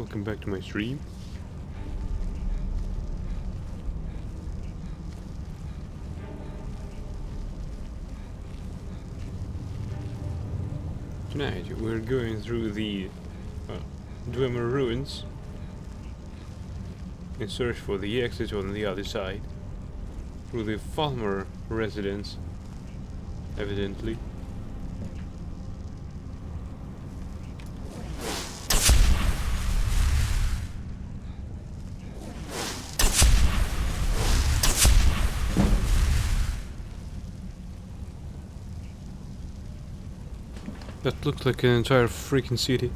welcome back to my stream. Tonight we're going through the Dwemer ruins in search for the exit on the other side, through the Falmer residence, evidently. That looked like an entire freaking city.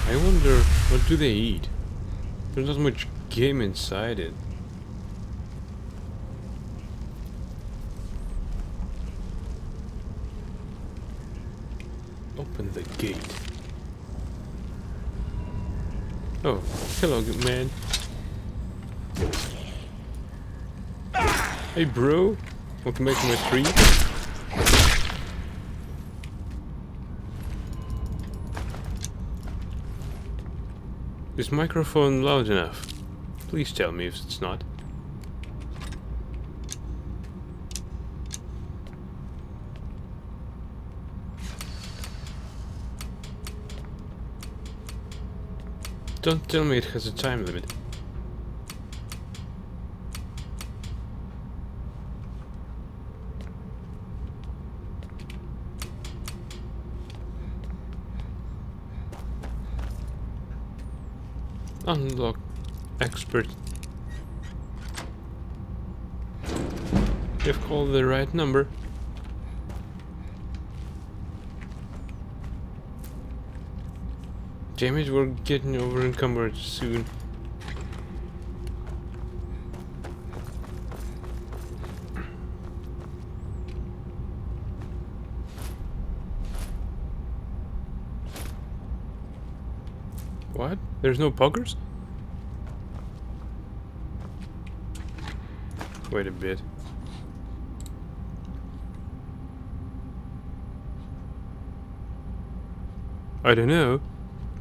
I wonder, what do they eat? There's not much game inside it. Open the gate. Oh, hello, good man. Hey, bro. Welcome back to my stream. Is microphone loud enough? Please tell me if it's not. Don't tell me it has a time limit. Unlock expert. You've called the right number. Damn it, we're getting over encumbered soon. What? There's no poggers? Wait a bit. I don't know.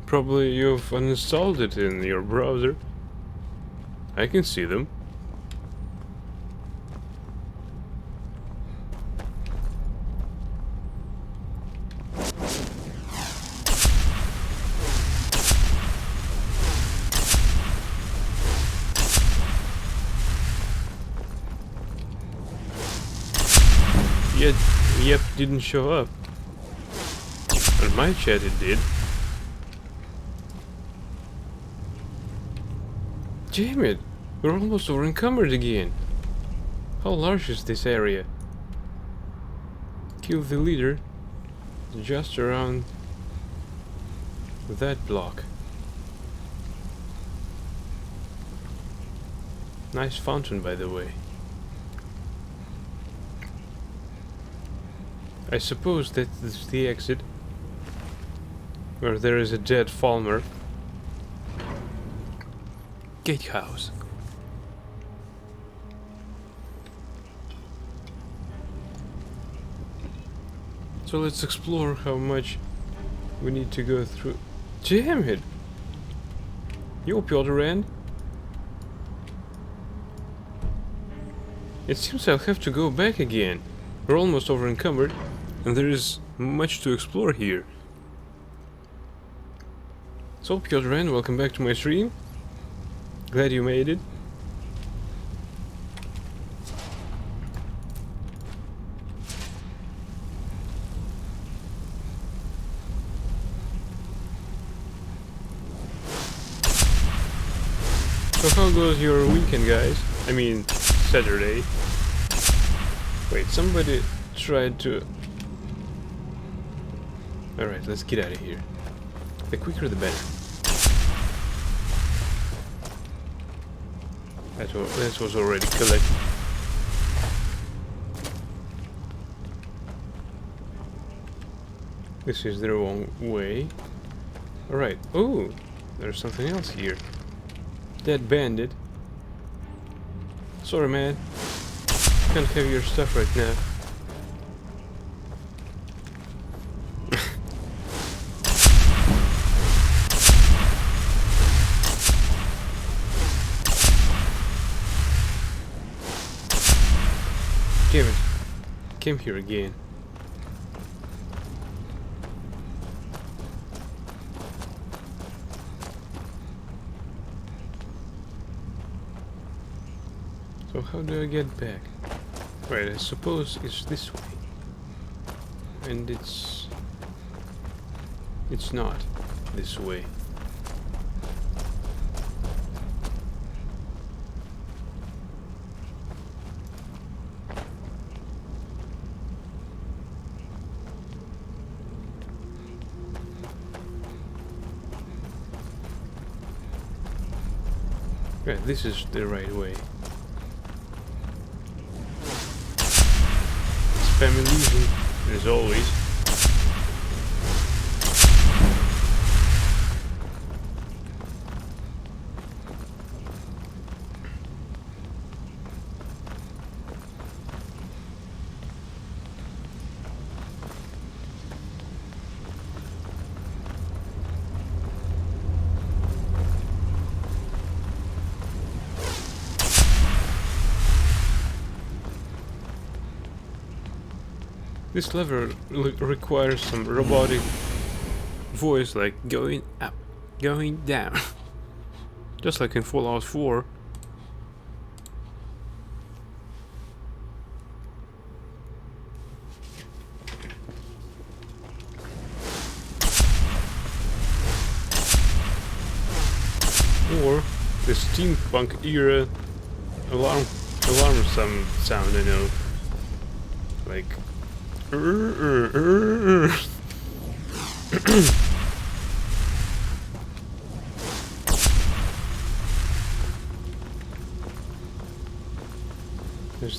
Probably you've uninstalled it in your browser. I can see them. Yep, didn't show up. On my chat it did. Damn it! We're almost over encumbered again. How large is this area? Kill the leader. Just around that block. Nice fountain, by the way. I suppose that is the exit, where there is a dead Falmer. Gatehouse. So let's explore how much we need to go through. Damn it! Yo, Piotr End. It seems I'll have to go back again. We're almost over encumbered, and there is much to explore here. So, Piotr End, welcome back to my stream. Glad you made it. So how goes your weekend, guys? I mean, Saturday. Wait, somebody tried to... Alright, let's get out of here. The quicker the better. That was already collected. This is the wrong way. Alright. Oh, there's something else here. Dead bandit. Sorry, man. Can't have your stuff right now. Damn it. Came here again. So how do I get back? Right, I suppose it's this way. And it's not this way. Right, this is the right way. Spam illusion, as always. This lever requires some robotic voice, like going up, going down. Just like in Fallout 4. Or the steampunk era alarm sound, I know. Like as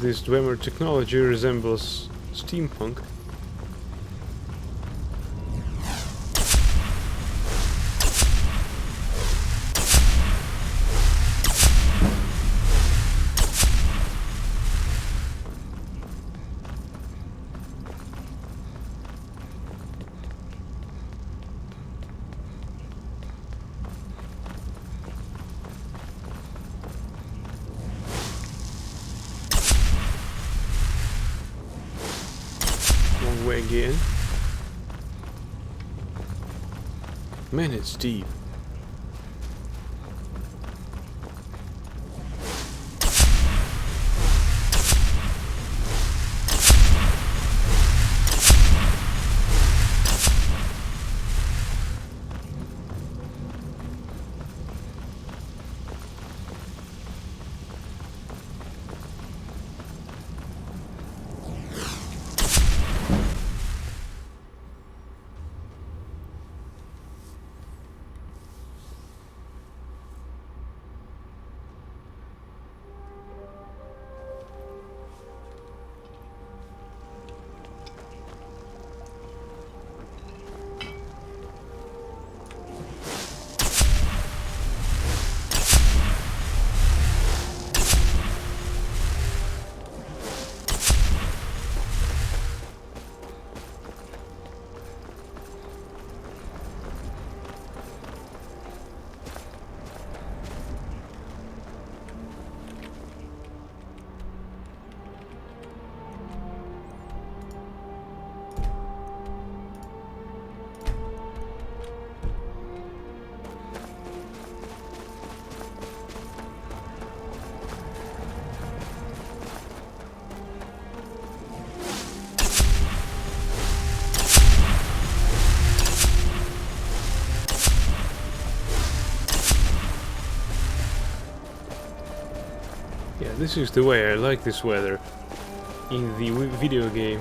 this Dwemer technology resembles steampunk. Way again. Man, it's deep. Yeah, this is the way I like this weather in the video game.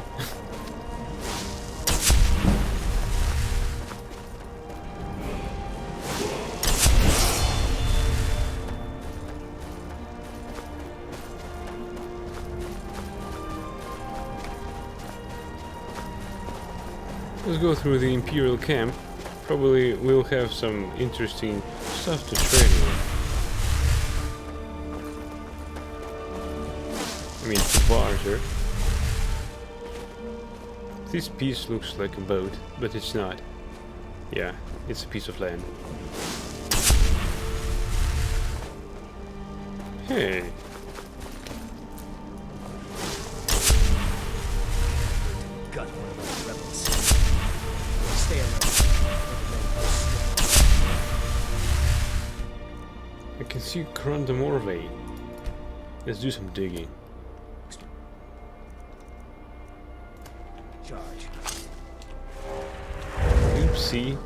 Let's go through the Imperial camp. Probably we'll have some interesting stuff to trade with. I mean, to barter. This piece looks like a boat, but it's not. Yeah, it's a piece of land. Hey. Got one of those rebels. Stay alert. I can see Krondamorve. Let's do some digging. Charge. Oopsie.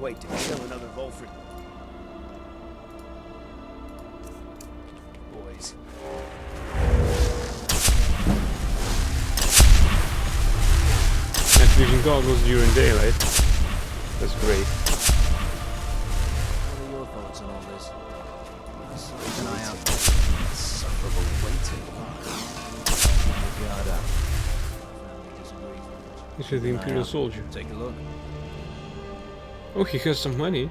Wait to kill another Volfred. Boys. Night vision goggles during daylight. That's great. What are your thoughts on all this? Keep an eye out. Insufferable waiting. Keep your guard up. Family disagrees. This is the Imperial soldier. Take a look. Oh, he has some money.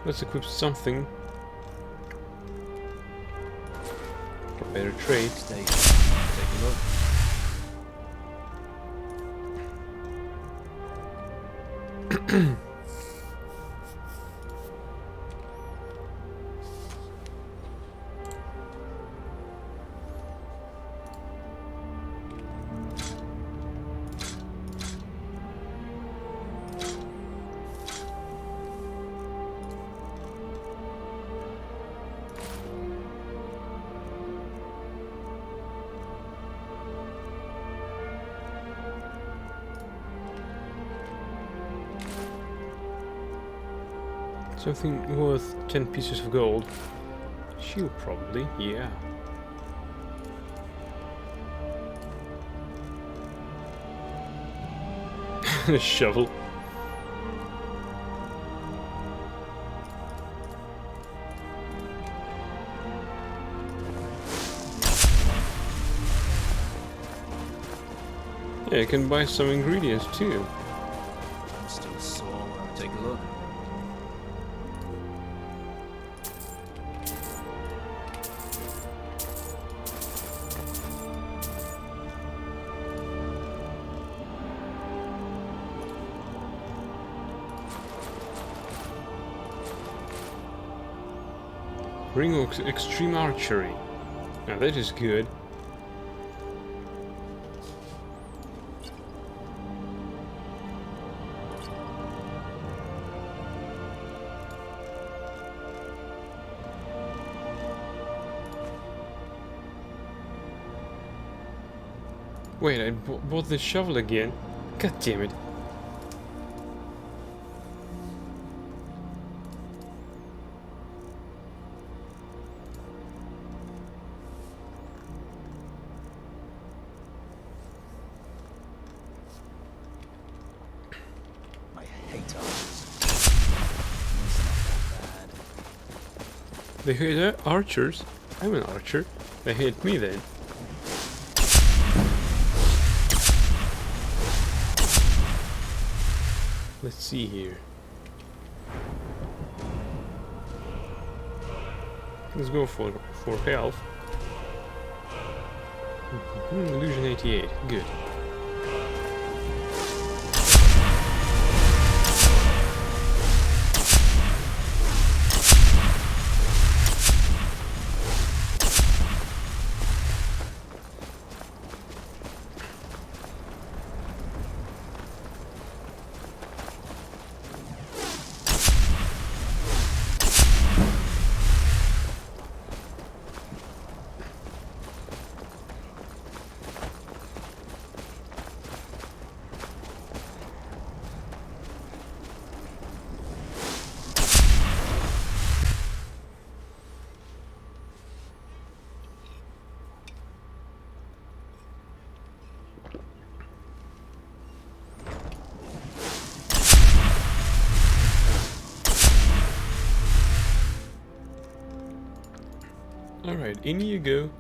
Let's equip something. Get better trade. Stay. Take a look. Something worth 10 pieces of gold. Shield probably, yeah. A shovel. Yeah, you can buy some ingredients too. I'm still sore. Take a look. Ring of Extreme Archery. Now that is good. Wait, I bought the shovel again. God damn it. I hate archers. They hate archers? I'm an archer. They hate me then. Let's see here. Let's go for health. Illusion 88. Good. Alright, in you go.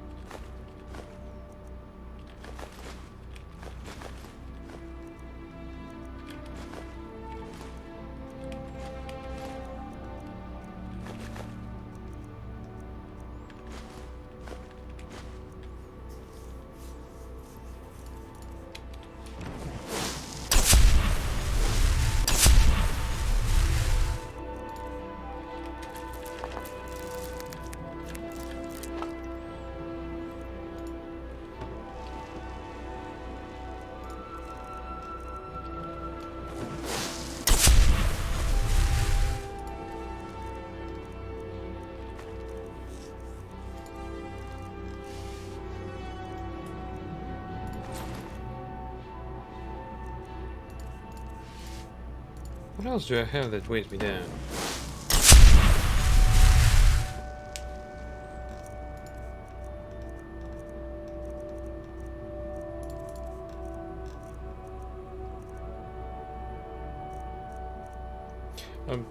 What else do I have that weighs me down?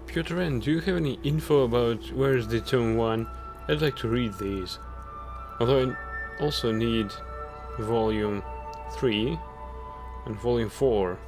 Piotr N, do you have any info about where's the Tome 1? I'd like to read these. Although I also need Volume 3 and Volume 4.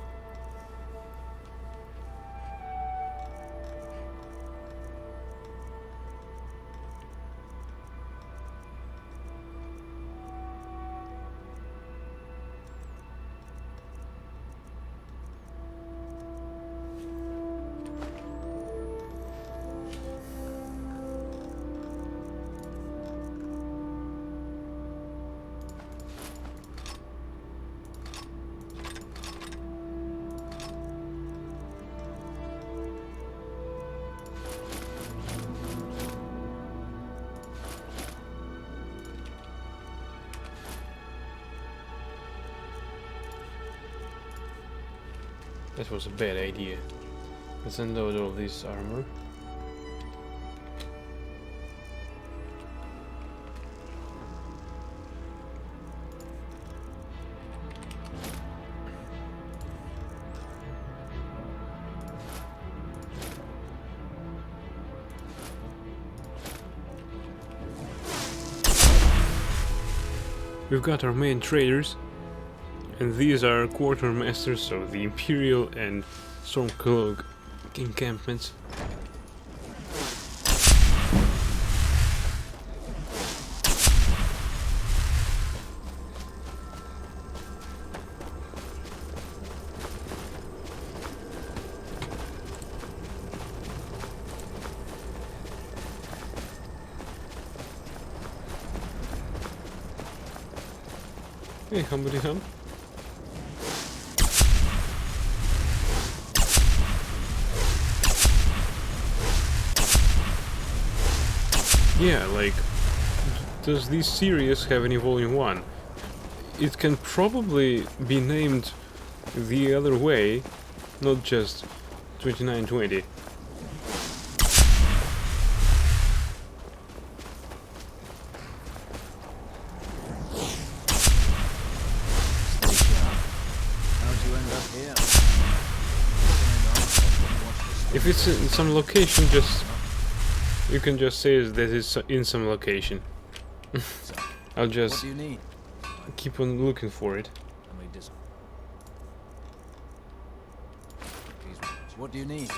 That was a bad idea. Let's unload all this armor. We've got our main traders. And these are quartermasters, so the Imperial and Stormcloak encampments. Hey, humbly hum. Yeah, like, does this series have any volume 1? It can probably be named the other way, not just 2920. If it's in some location, you can just say that it's in some location. I'll just keep on looking for it. What do you need?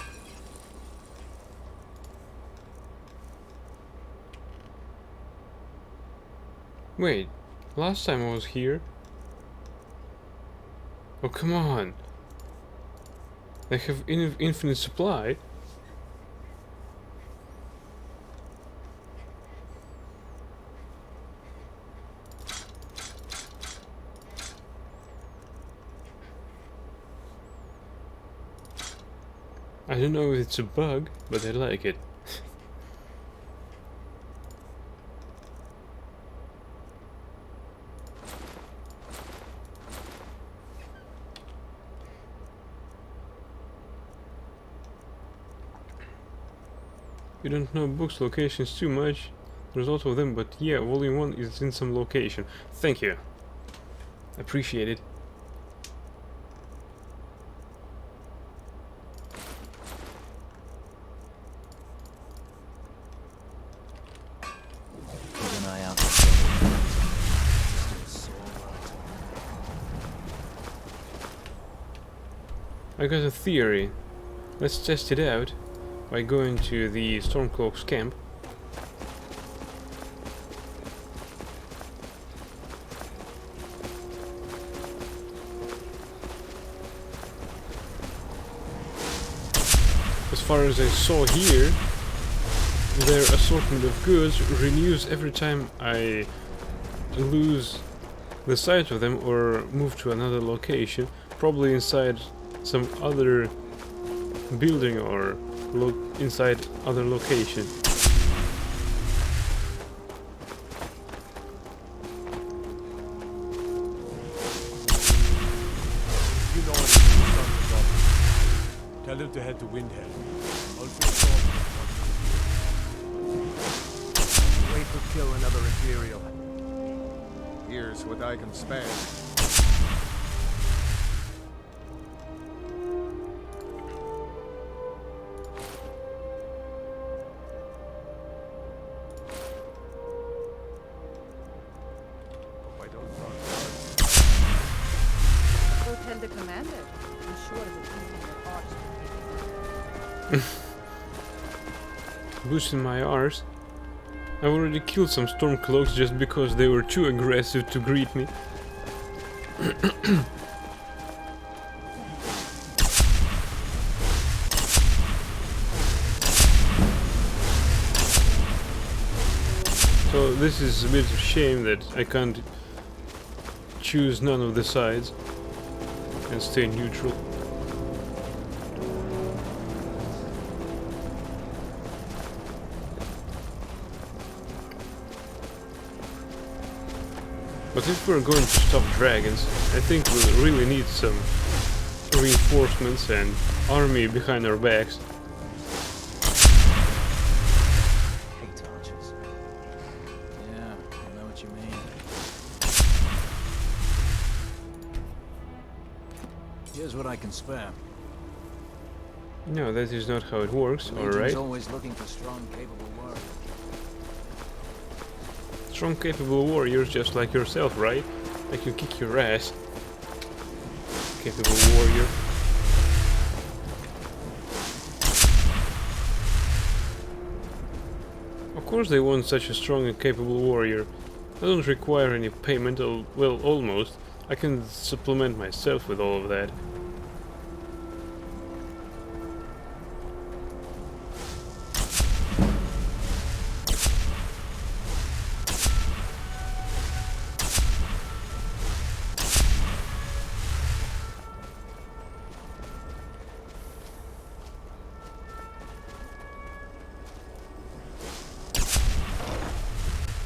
Wait, last time I was here. Oh, come on. They have infinite supply. I don't know if it's a bug, but I like it. You don't know books locations too much. There's a lot of them, but yeah, volume 1 is in some location. Thank you. Appreciate it. Keep an eye out. I got a theory. Let's test it out by going to the Stormcloak's camp. As far as I saw here, their assortment of goods renews every time I lose the sight of them or move to another location, probably inside some other building or inside other location. You know what? Tell him to head to Windhead. I'll fix all. Wait to kill another Imperial. Here's what I can spare. Hope I don't run guards. Go tell the commander. I'm sure it's easy to arch. Boosting my R's. I've already killed some Stormcloaks just because they were too aggressive to greet me. So this is a bit of a shame that I can't choose none of the sides and stay neutral. But if we're going to stop dragons, I think we'll really need some reinforcements and army behind our backs. Hate archers. Yeah, I know what you mean. Here's what I can spare. No, that is not how it works, Legion's alright. always looking for strong, capable warriors. Strong, capable warriors just like yourself, right? I can kick your ass. Capable warrior. Of course they want such a strong and capable warrior. I don't require any payment, well, almost. I can supplement myself with all of that.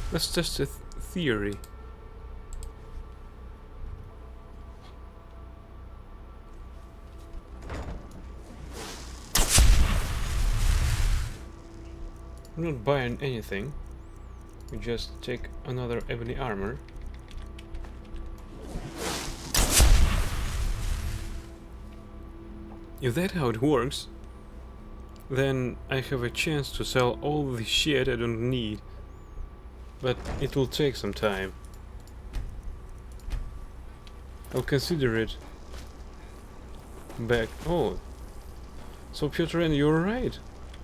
Let's test a theory. I'm not buying anything. We just take another ebony armor. If that's how it works, then I have a chance to sell all the shit I don't need. But it will take some time. I'll consider it back. Oh, so Piotr, and you're right.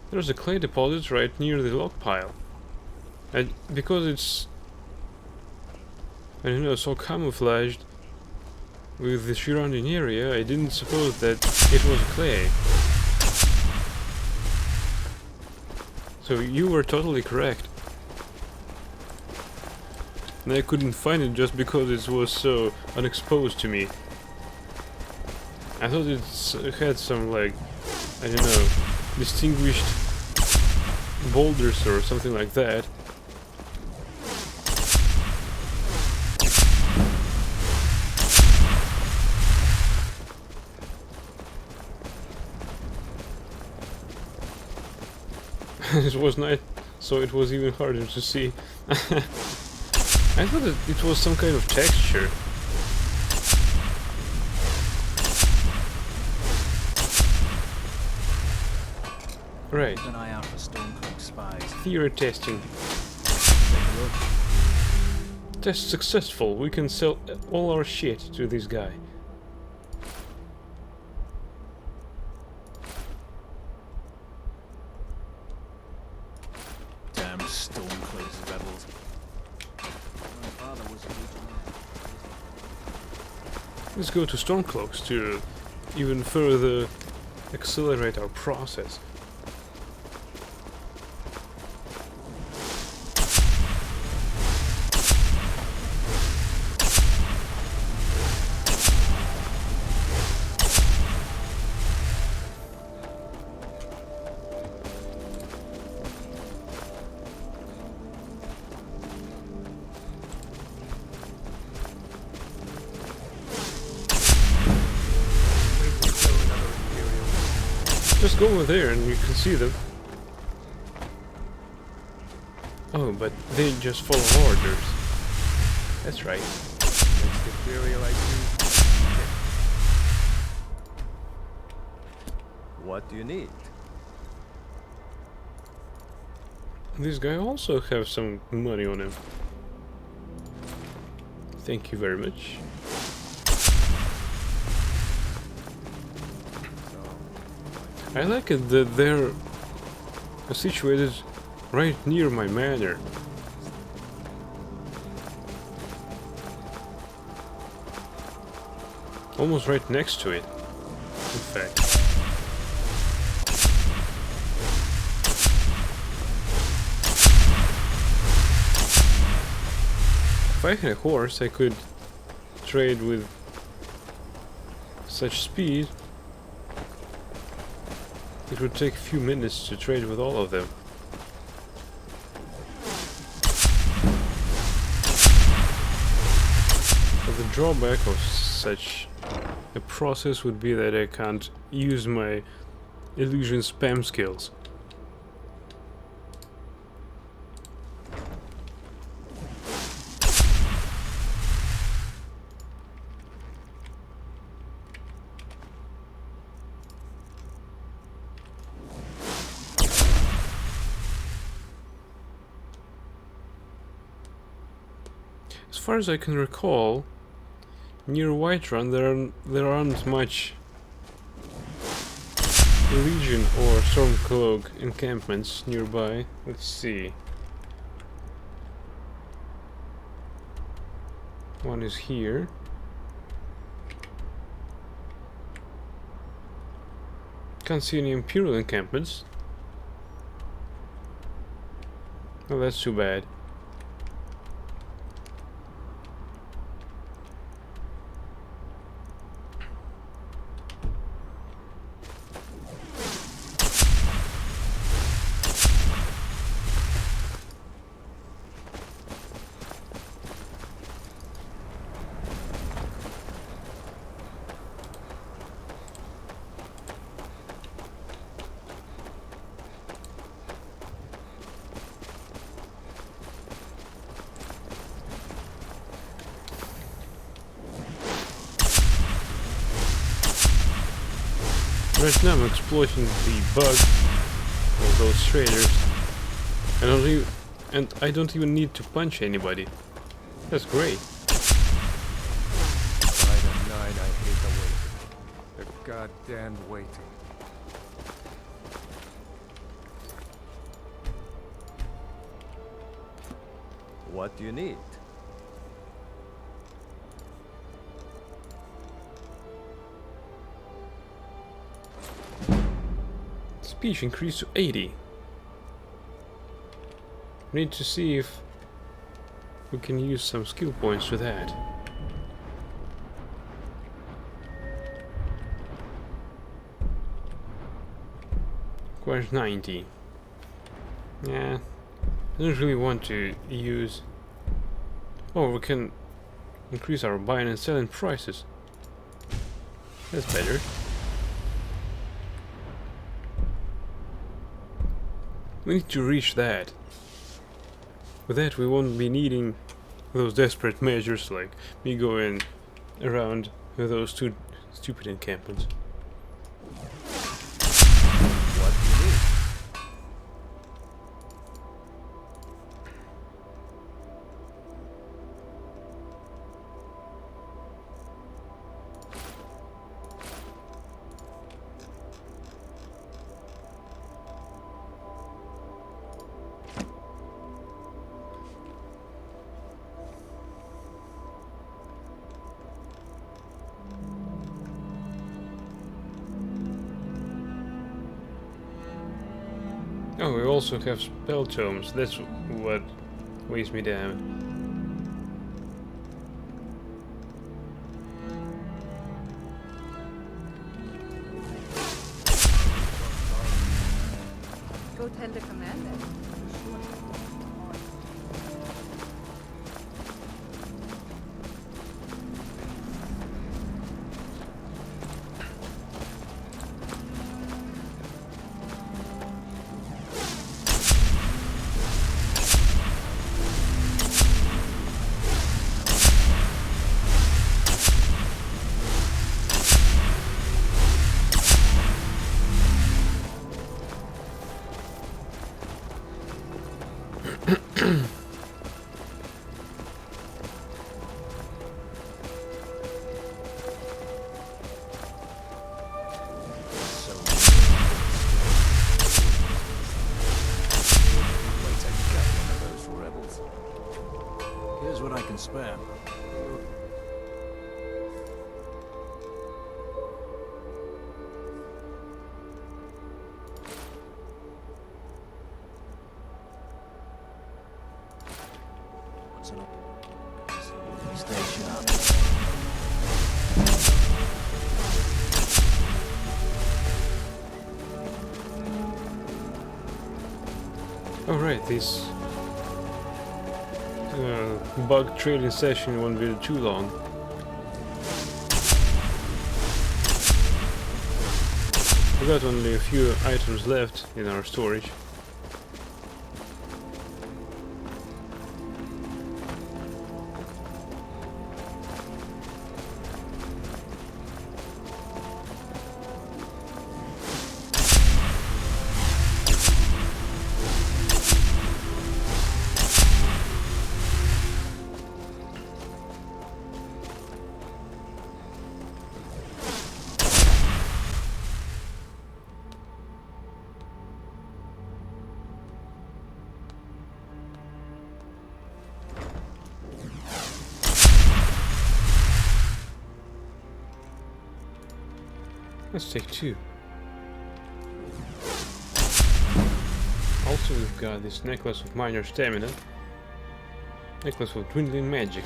There's a clay deposit right near the log pile. And because it's, I don't know, so camouflaged with the surrounding area, I didn't suppose that it was clay. So you were totally correct. And I couldn't find it just because it was so unexposed to me. I thought it had some, like, I don't know, distinguished boulders or something like that. It was night, so it was even harder to see. I thought it was some kind of texture. Right. Keep an eye out for Stormcloak spies. Theory testing. Take a look. Test successful. We can sell all our shit to this guy. Stormcloaks rebels. My father was a legionnaire. Let's go to Stormcloaks to even further accelerate our process. Just go over there and you can see them. Oh, but they just follow orders. That's right. Next Imperial I choose. What do you need? This guy also has some money on him. Thank you very much. I like it that they're situated right near my manor. Almost right next to it, in fact. If I had a horse, I could trade with such speed. It would take a few minutes to trade with all of them. But the drawback of such a process would be that I can't use my illusion spam skills. As far as I can recall, near Whiterun there aren't much Legion or Stormcloak encampments nearby. Let's see. One is here. Can't see any Imperial encampments. Oh, that's too bad. Right now I'm exploiting the bug of those traders. I don't even need to punch anybody. That's great. By the night, I hate the waiting. The goddamn waiting. What do you need? Speech increased to 80. We need to see if we can use some skill points for that. Requires 90. Yeah, I don't really want to use... Oh, we can increase our buying and selling prices. That's better. We need to reach that. With that we won't be needing those desperate measures like me going around with those two stupid encampments. What do you need? Oh, we also have spell tomes. That's what weighs me down. Go tell the commander. I'm sure So wait till you get one of those rebels. Here's what I can spare. What's an stay sharp. Alright, this bug trading session won't be too long. We got only a few items left in our storage. Let's take two. Also, we've got this necklace of minor stamina, necklace of dwindling magic.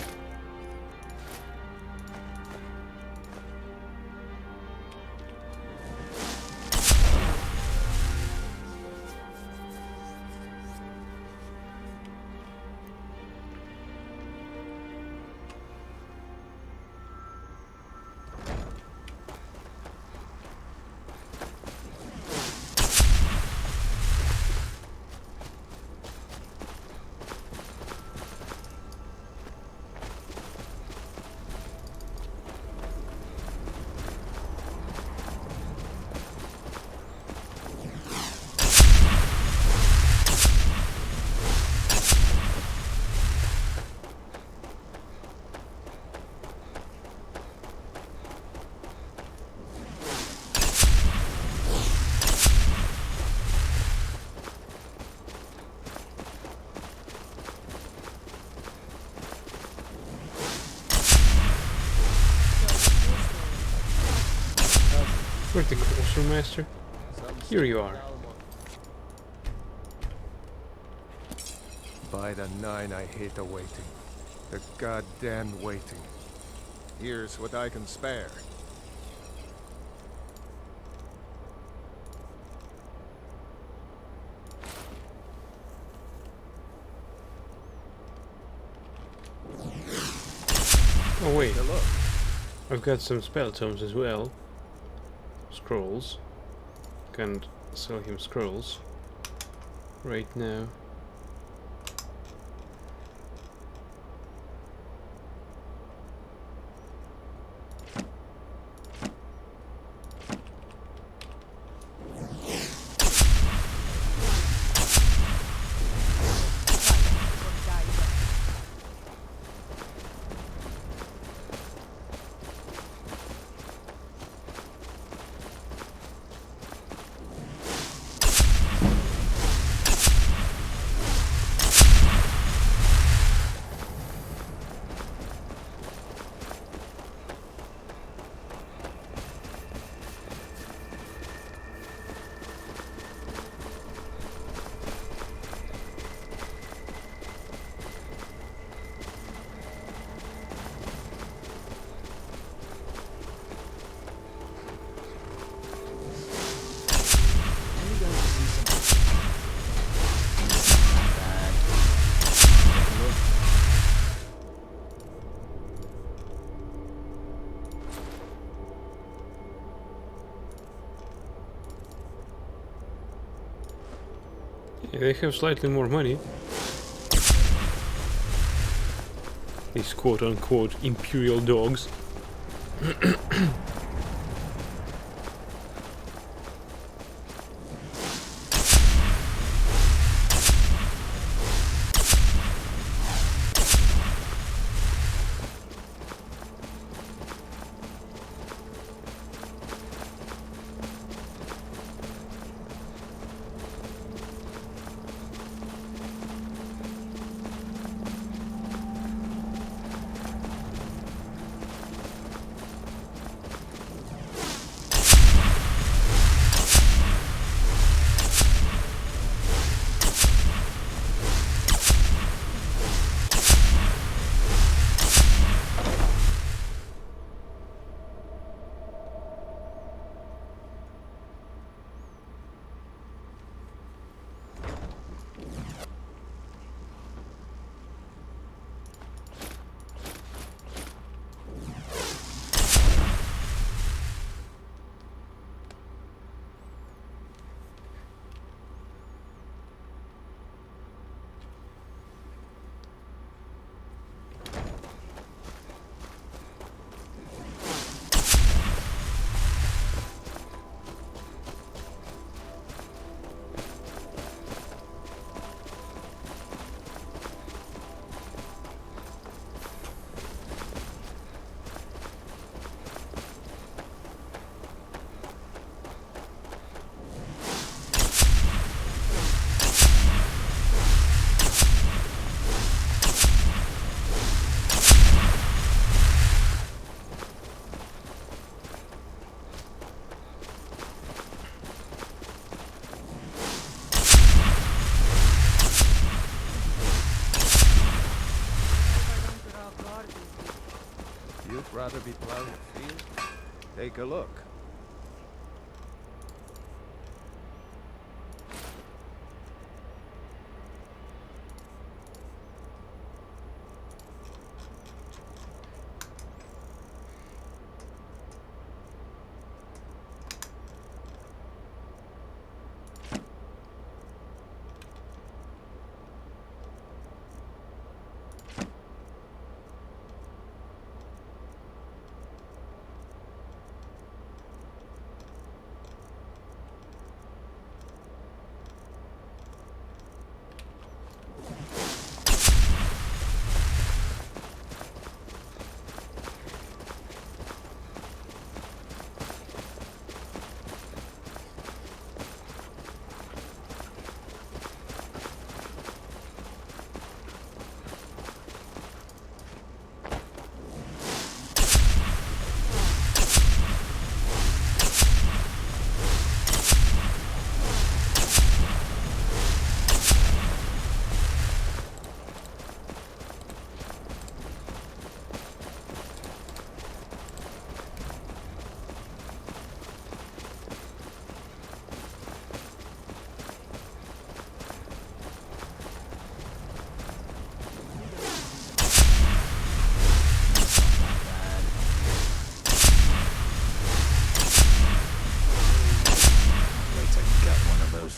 Where's the Courser Master? Here you are. By the 9, I hate the waiting. The goddamn waiting. Here's what I can spare. Oh wait, Take a look. I've got some spell tomes as well. Scrolls. Can't sell him scrolls right now. Yeah, they have slightly more money. These quote-unquote imperial dogs. You'd rather be plowing a field? Take a look.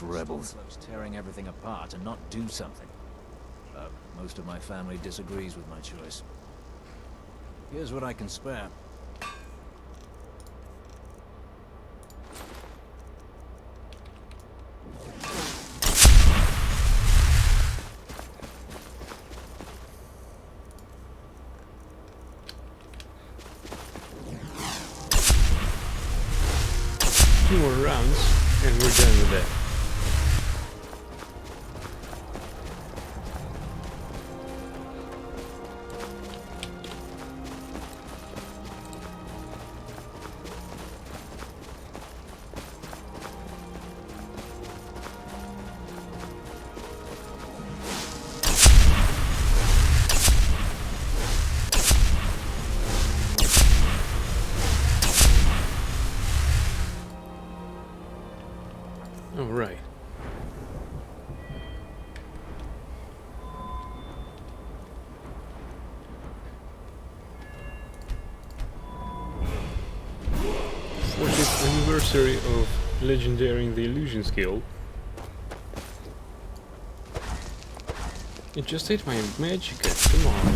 Rebels tearing everything apart and not do something. Most of my family disagrees with my choice. Here's what I can spare. 2 more rounds and we're done with that. All right. Anniversary of legendarying the illusion skill. It just ate my magic, come on.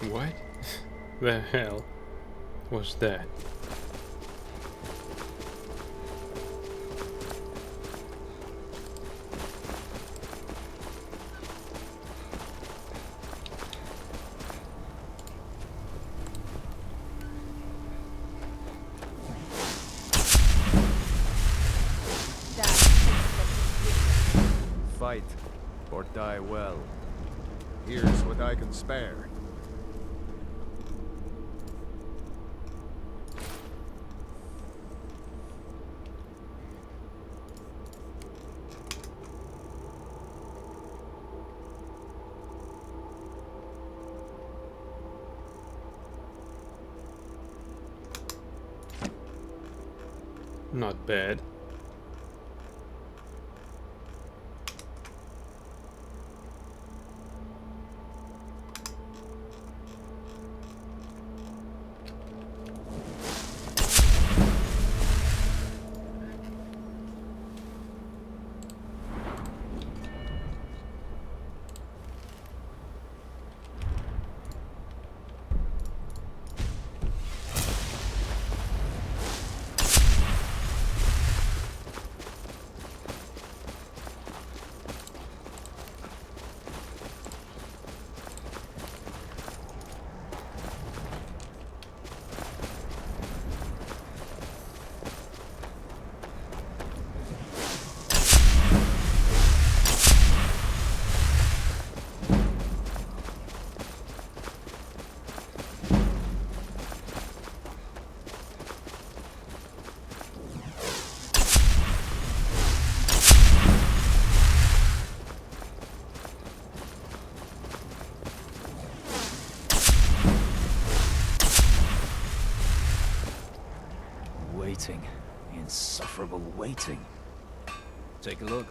What the hell was that? Fight or die well. Here's what I can spare. Not bad. Waiting. Insufferable waiting. Take a look.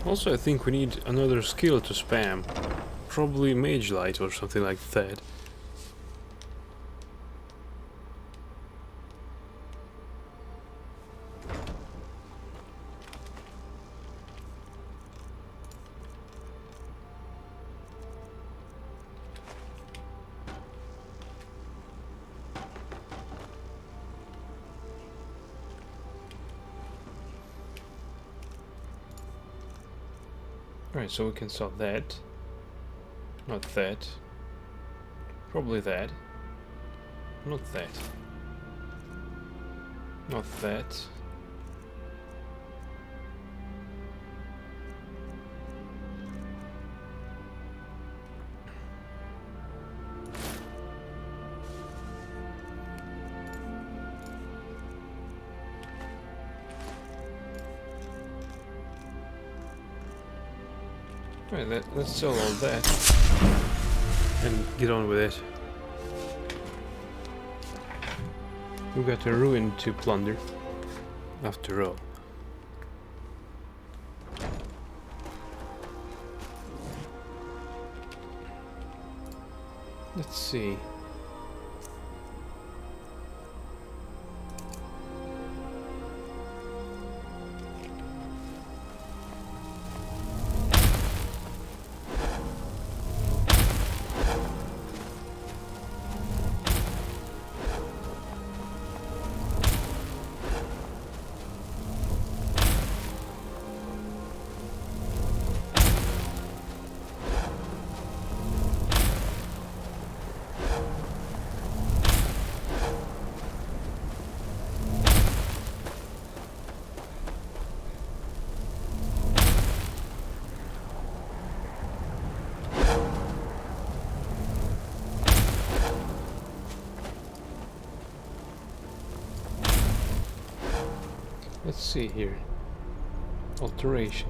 Also, I think we need another skill to spam. Probably Mage Light or something like that. Alright, so we can sell that. Not that. Probably that. Not that. Not that. Right, let's sell all that and get on with it. We've got a ruin to plunder, after all. Let's see. Let's see here. Alteration.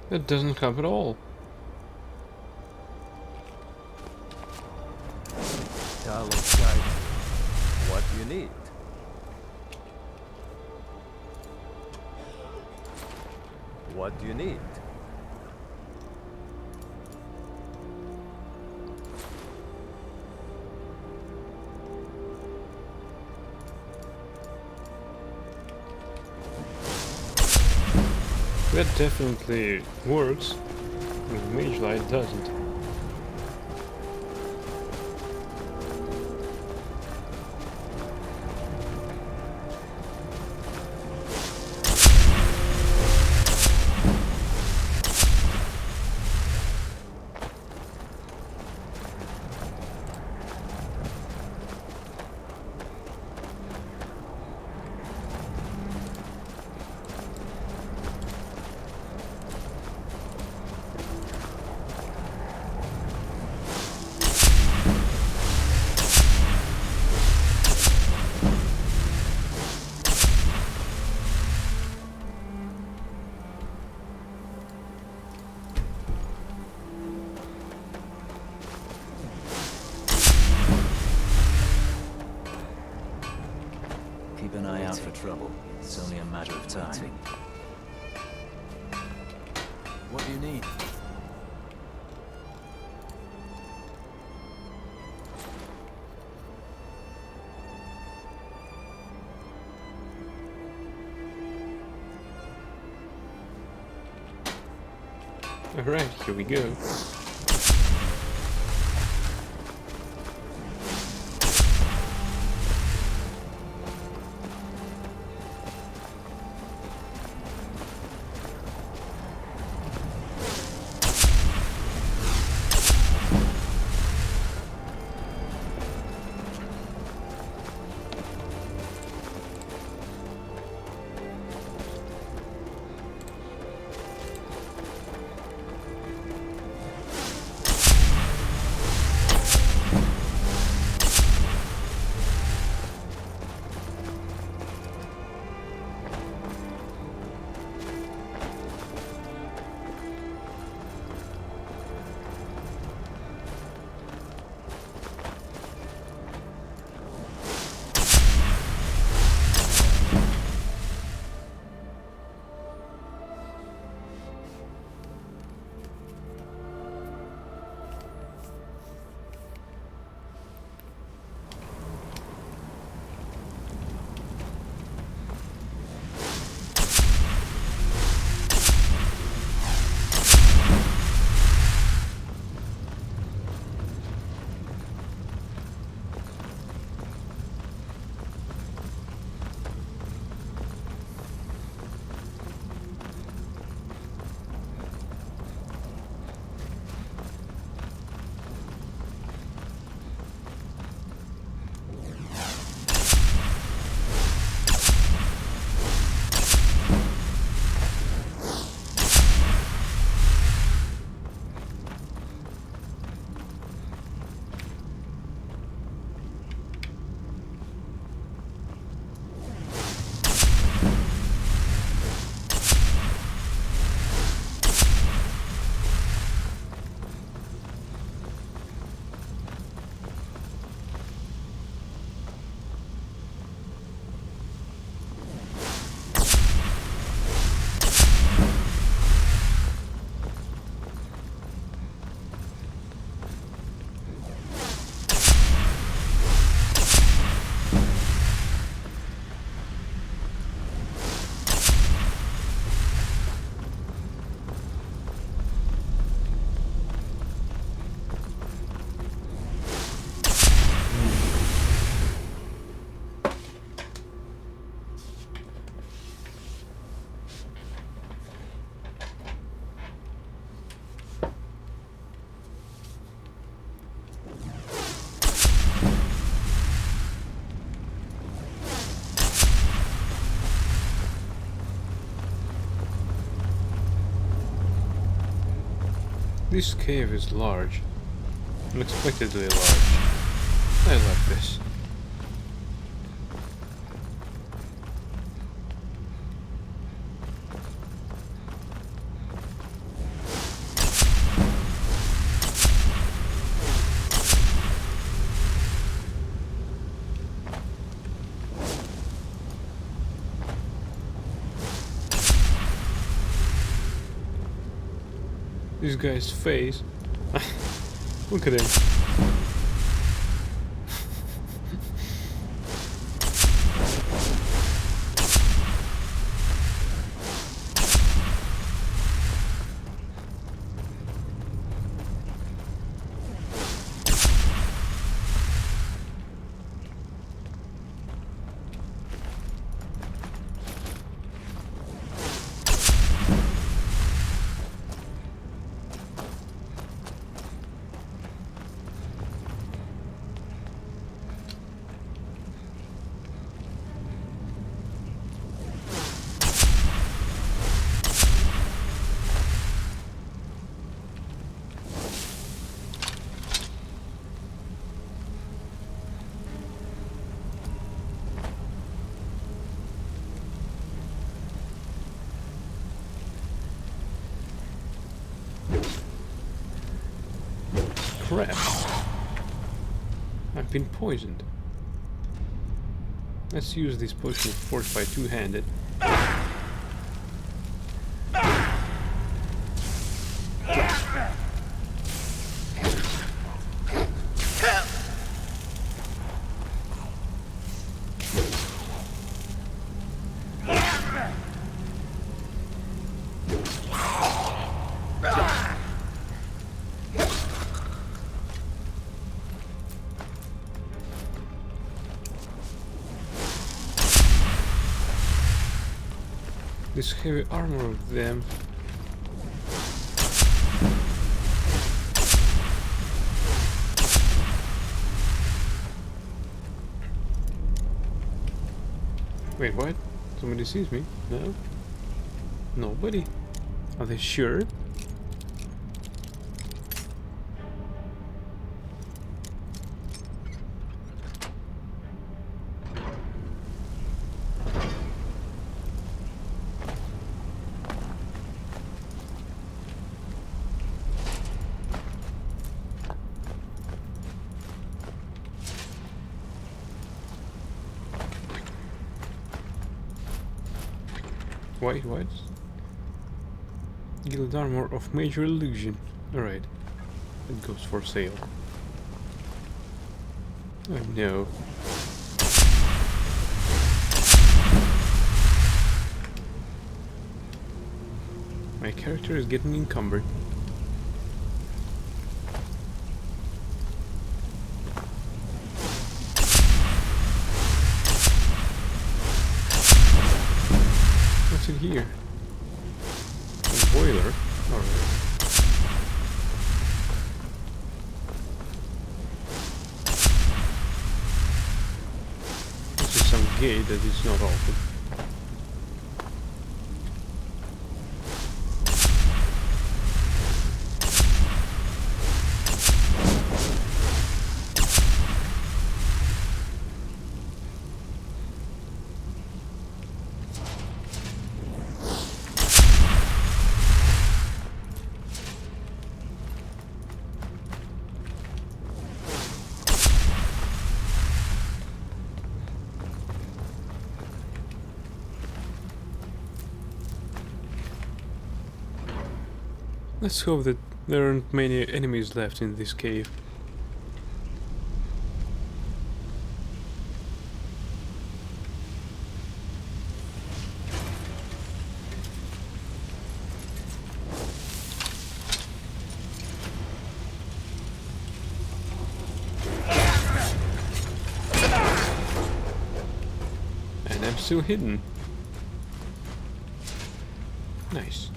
That doesn't help at all. Alongside. What do you need? What do you need? That definitely works. With Mage Light doesn't. Keep an eye out for trouble. It's only a matter of time. What do you need? Alright, here we go. This cave is large. Unexpectedly large. I like this. This guy's face. Look at him. Crap. I've been poisoned. Let's use this potion of force by two-handed. This heavy armor of them. Wait, what? Somebody sees me? No? Nobody? Are they sure? Wait, what? Guild armor of major illusion. Alright. It goes for sale. Oh no. My character is getting encumbered. What's in here? A boiler. Alright. This is some gate that is not open. Let's hope that there aren't many enemies left in this cave. And I'm still hidden. Nice.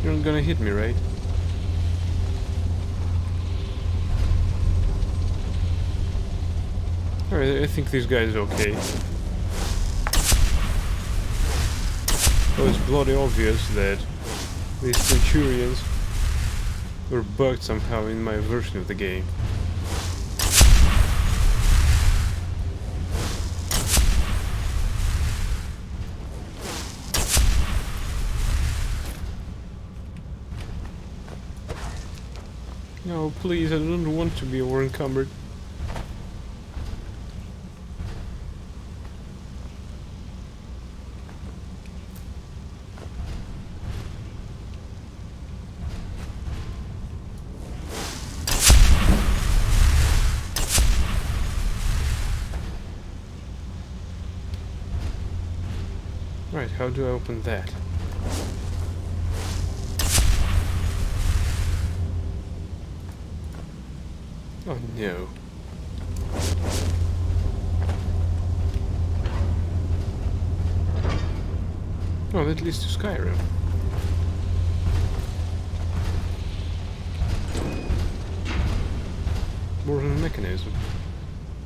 You're not gonna hit me, right? Alright, I think this guy is okay. Oh, it's bloody obvious that these Centurions were bugged somehow in my version of the game. No, please, I don't want to be over-encumbered. Right, how do I open that? Oh no. Oh, that leads to Skyrim. More than a mechanism.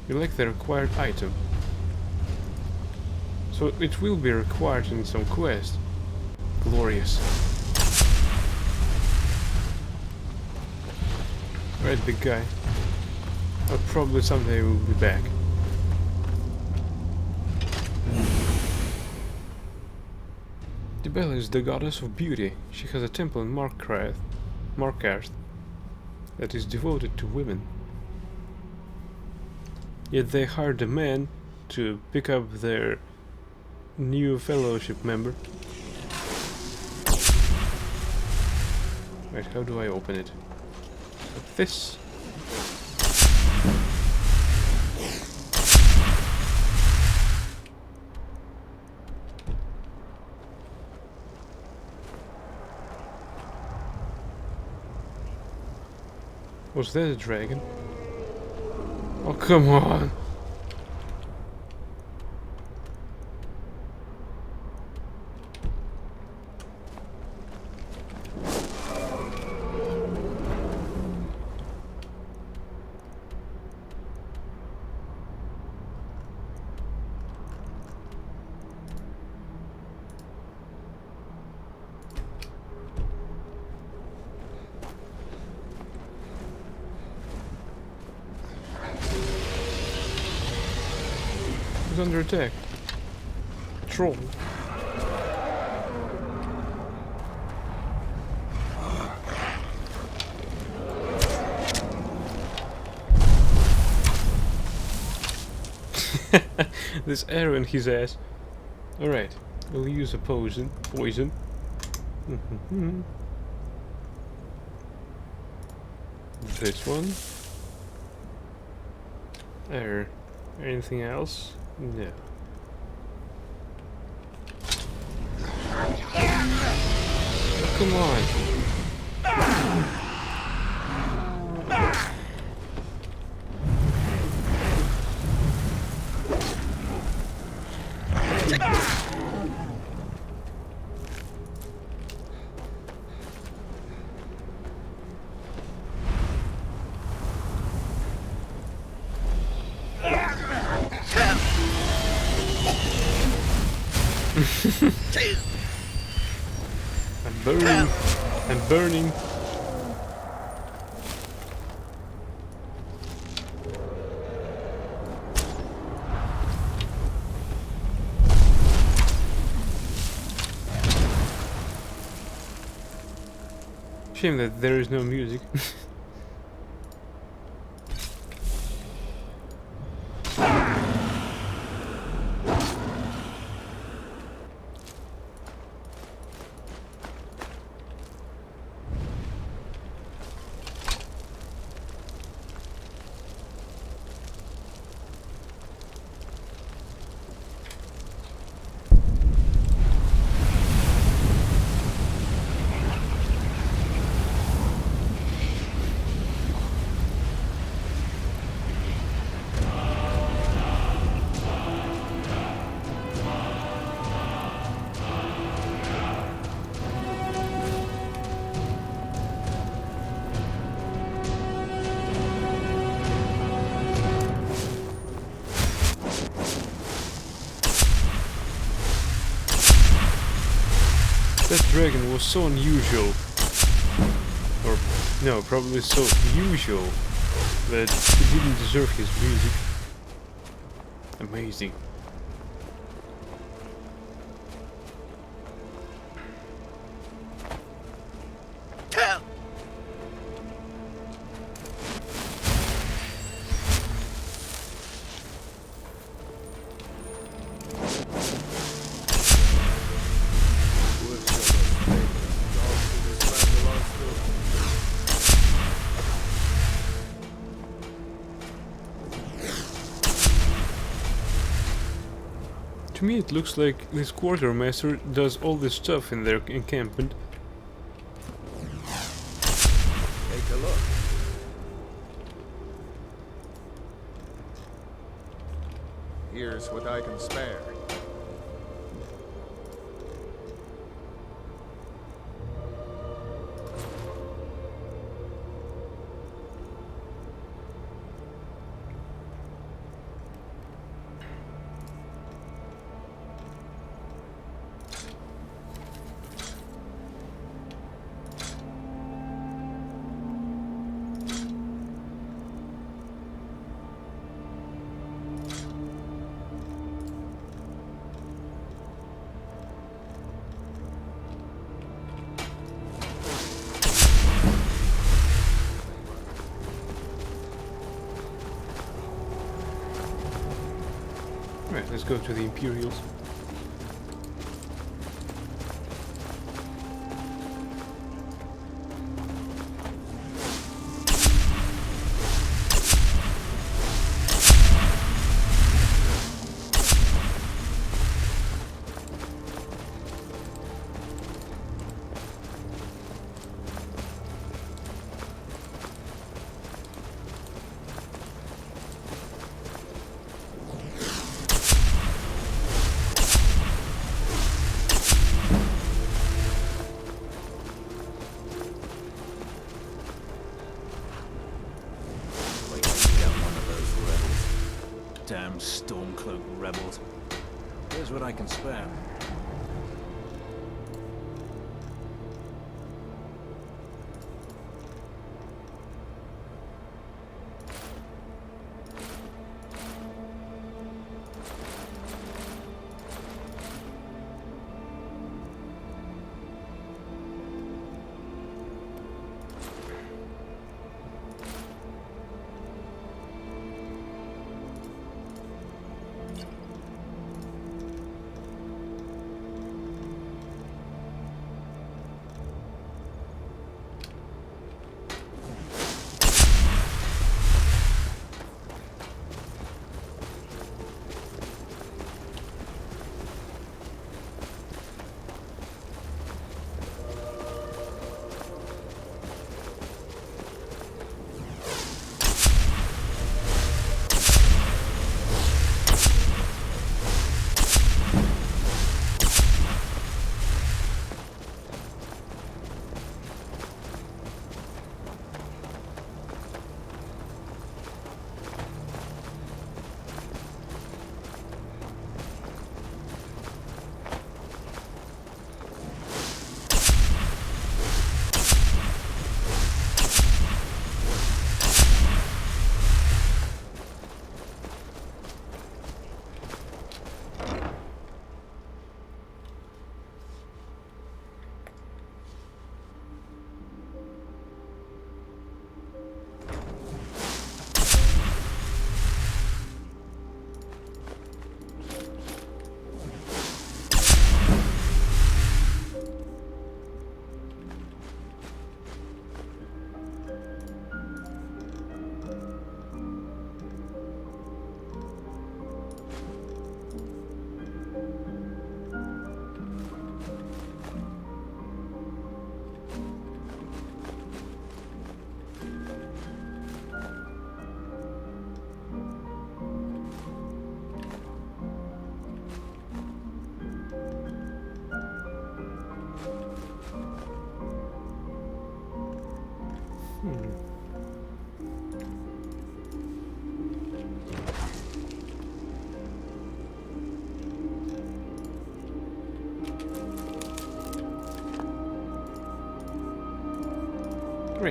You like the required item. So it will be required in some quest. Glorious. Right, big guy. But probably someday we'll be back. Dibella is the goddess of beauty. She has a temple in Markarth that is devoted to women. Yet they hired a man to pick up their new fellowship member. Right, how do I open it? Like this. Was that a dragon? Oh, come on! He's under attack. Troll. This arrow in his ass. Alright, we'll use a poison. This one. There. Anything else? No. Oh, come on. I'm burning. I'm burning. Shame that there is no music. That dragon was so unusual. Or, no, probably so usual that he didn't deserve his music. Amazing. To me it looks like this quartermaster does all this stuff in their encampment. Take a look. Here's what I can spare. Right, let's go to the Imperials. Damn Stormcloak rebels. Here's what I can spare.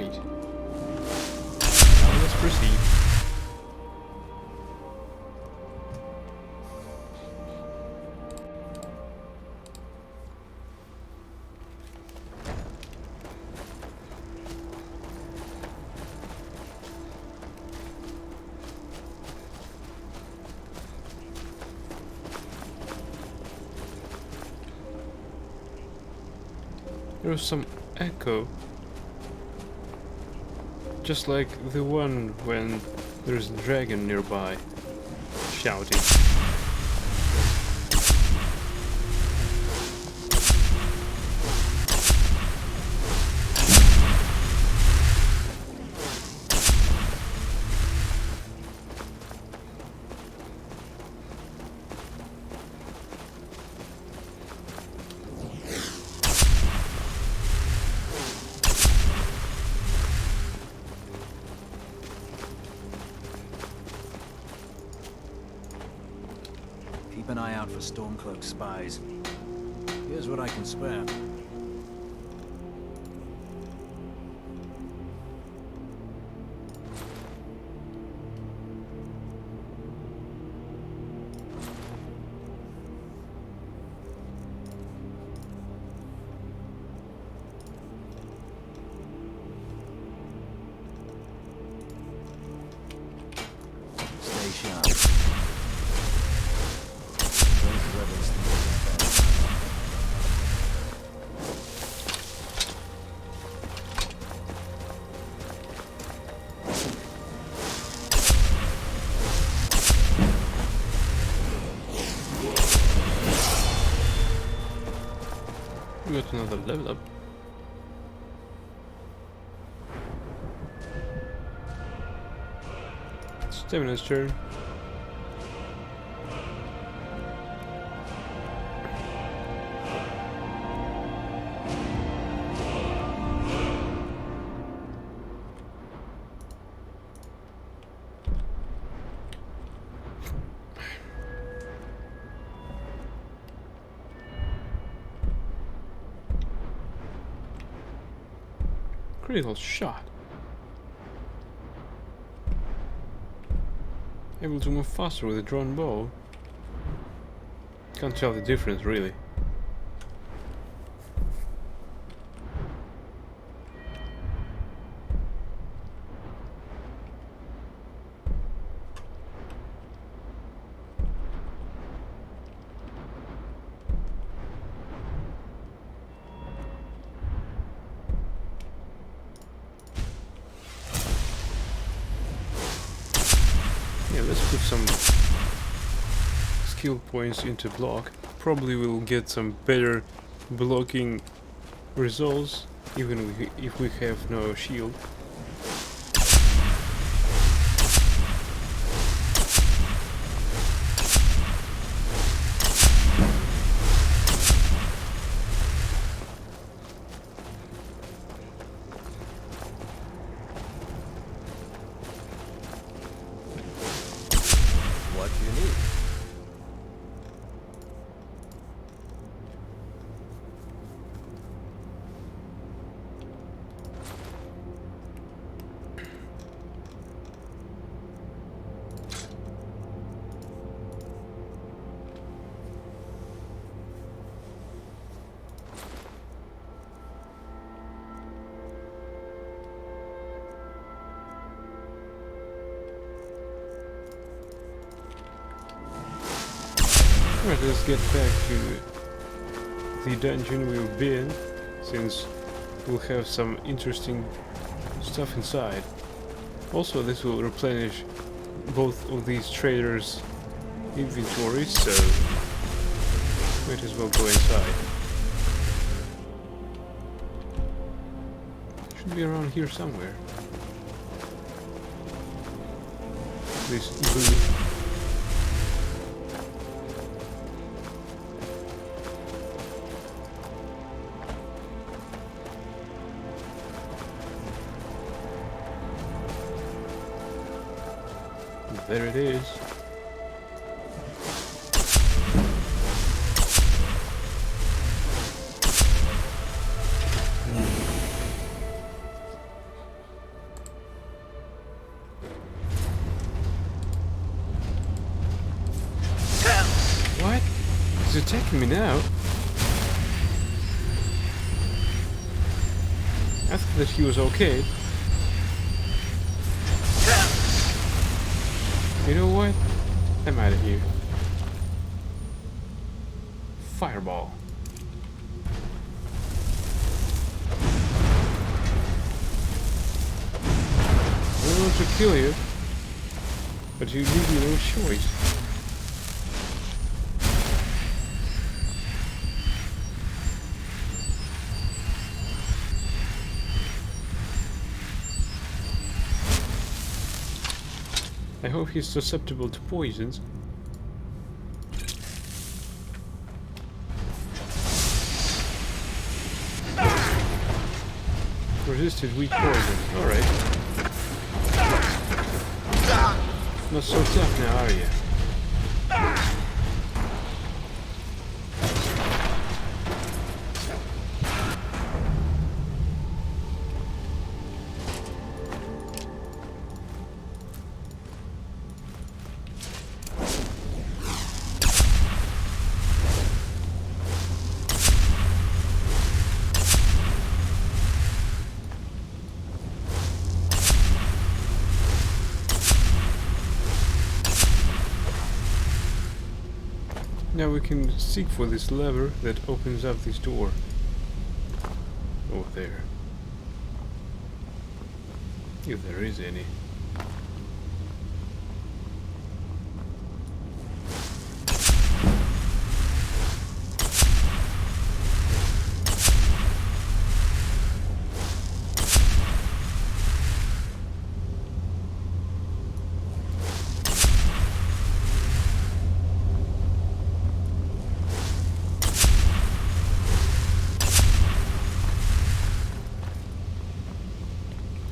Great. Now let's proceed. There was some echo, just like the one when there's a dragon nearby, shouting. Keep an eye out for Stormcloak spies. Here's what I can spare. Stay sharp. Those rebels think they're better. We got another level up. Stamina's turn. Critical shot. Able to move faster with a drawn bow. Can't tell the difference really. Yeah, let's put some skill points into block. Probably we'll get some better blocking results, even if we have no shield. What do you need? Alright, let's get back to the dungeon we've been, since we'll have some interesting stuff inside. Also, this will replenish both of these traders' inventories, so might as well go inside. Should be around here somewhere. This blue. There it is. He's attacking me now. I thought that he was okay. You know what? I'm out of here. Fireball. I don't want to kill you, but you leave me no choice. I hope he's susceptible to poisons. Resisted weak poison. Alright. Not so tough now, are you? Now we can seek for this lever that opens up this door. Over there. If there is any.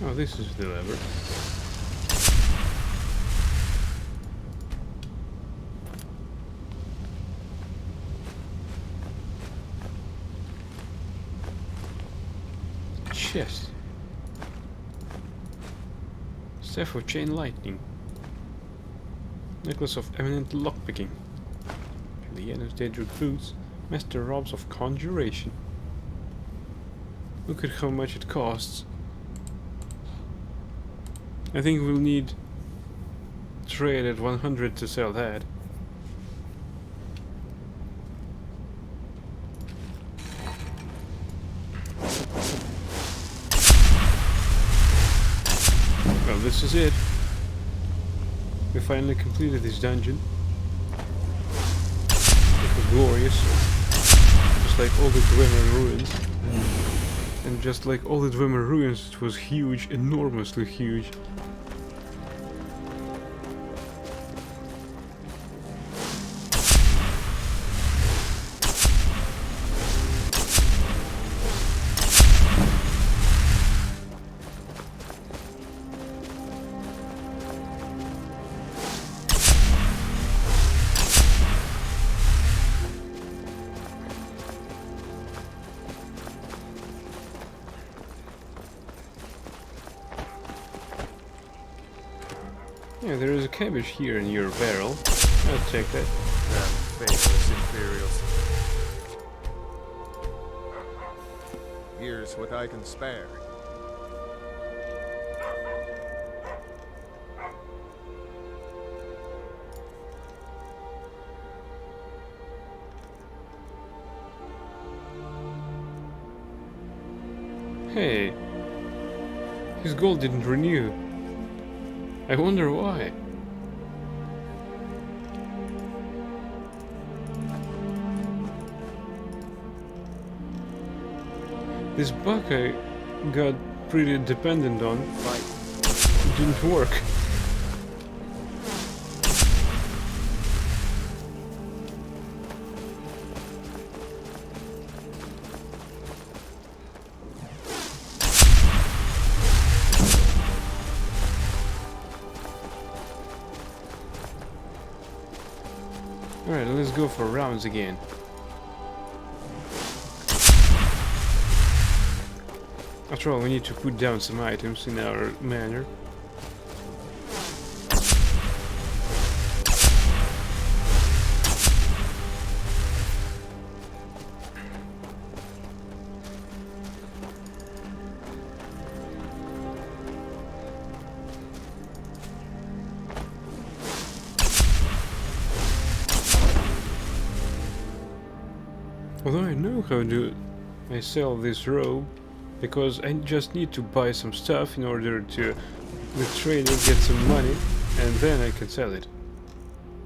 Oh, this is the lever. Chest. Staff of Chain Lightning. Necklace of Eminent Lockpicking. The end of Daedric Boots. Master Robes of Conjuration. Look at how much it costs. I think we'll need trade at 100 to sell that. Well, this is it. We finally completed this dungeon. It was glorious. Just like all the Dwemer ruins. And just like all the Dwemer ruins, it was huge, enormously huge. Yeah, there is a cabbage here in your barrel. I'll take that. Damn faithless Imperials. Here's what I can spare. Hey, his gold didn't renew. I wonder why. This buck I got pretty dependent on didn't work. Alright, let's go for rounds again. After all, we need to put down some items in our manor. Although I know how do I sell this robe, because I just need to buy some stuff in order to the trader get some money, and then I can sell it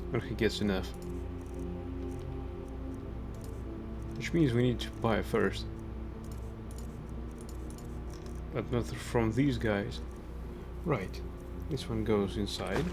when he gets enough. Which means we need to buy first. But not from these guys. Right. This one goes inside.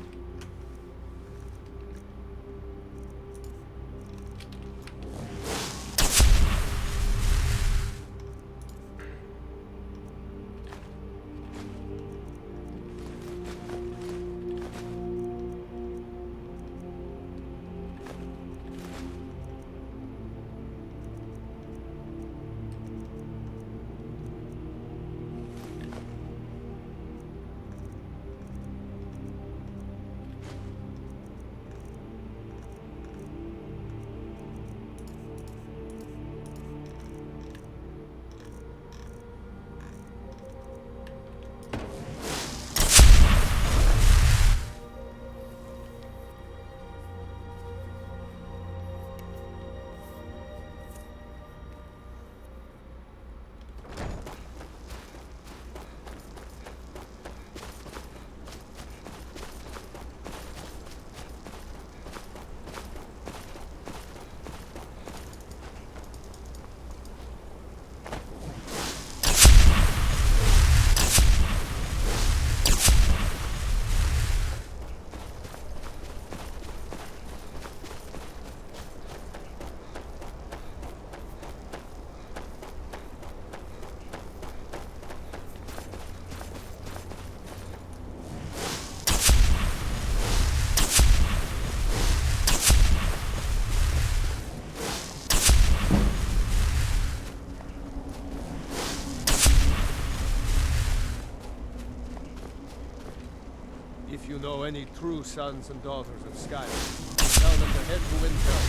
If you know any true sons and daughters of Skyrim, tell them to head to Intel.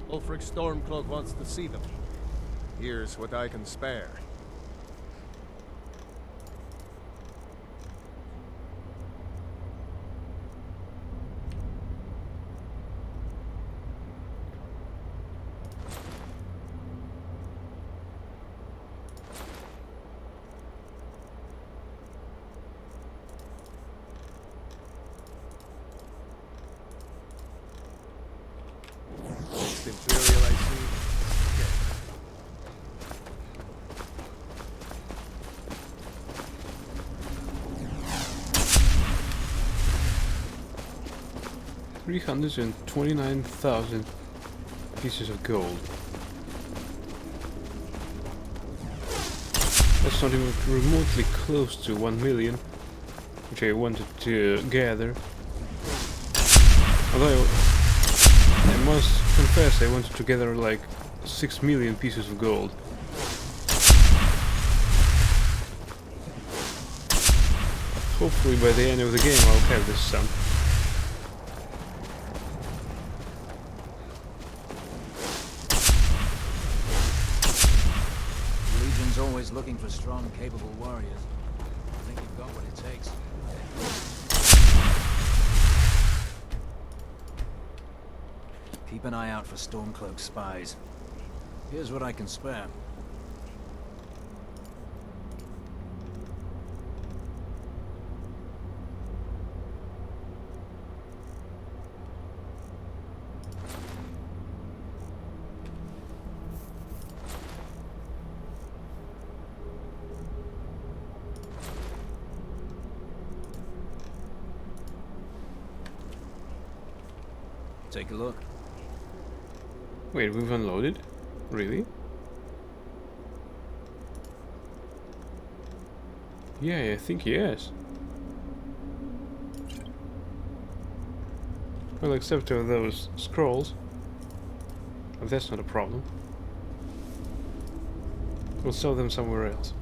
Ulfric Stormcloak wants to see them. Here's what I can spare. Imperial, I see. Okay. 329,000 pieces of gold. That's not even remotely close to 1 million, which I wanted to gather. Although I must confess I wanted to gather like 6 million pieces of gold. Hopefully by the end of the game I'll have this sum. Legion's always looking for strong, capable warriors. I think you've got what it takes. Keep an eye out for Stormcloak spies. Here's what I can spare. Take a look. Wait, we've unloaded? Really? Yeah, I think yes. Well, except for those scrolls. But that's not a problem. We'll sell them somewhere else.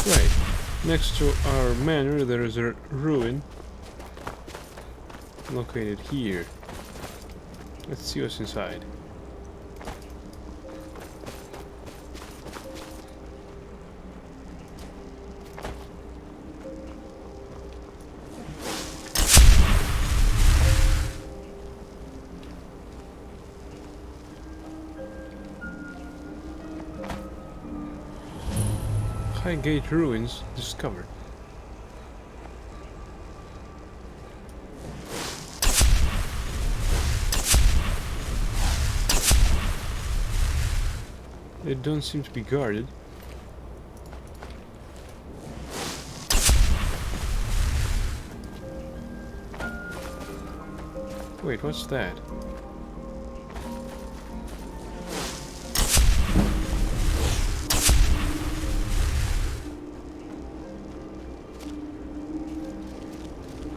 Right. Next to our manor there is a ruin located here. Let's see what's inside. Highgate ruins discovered. They don't seem to be guarded. Wait, what's that?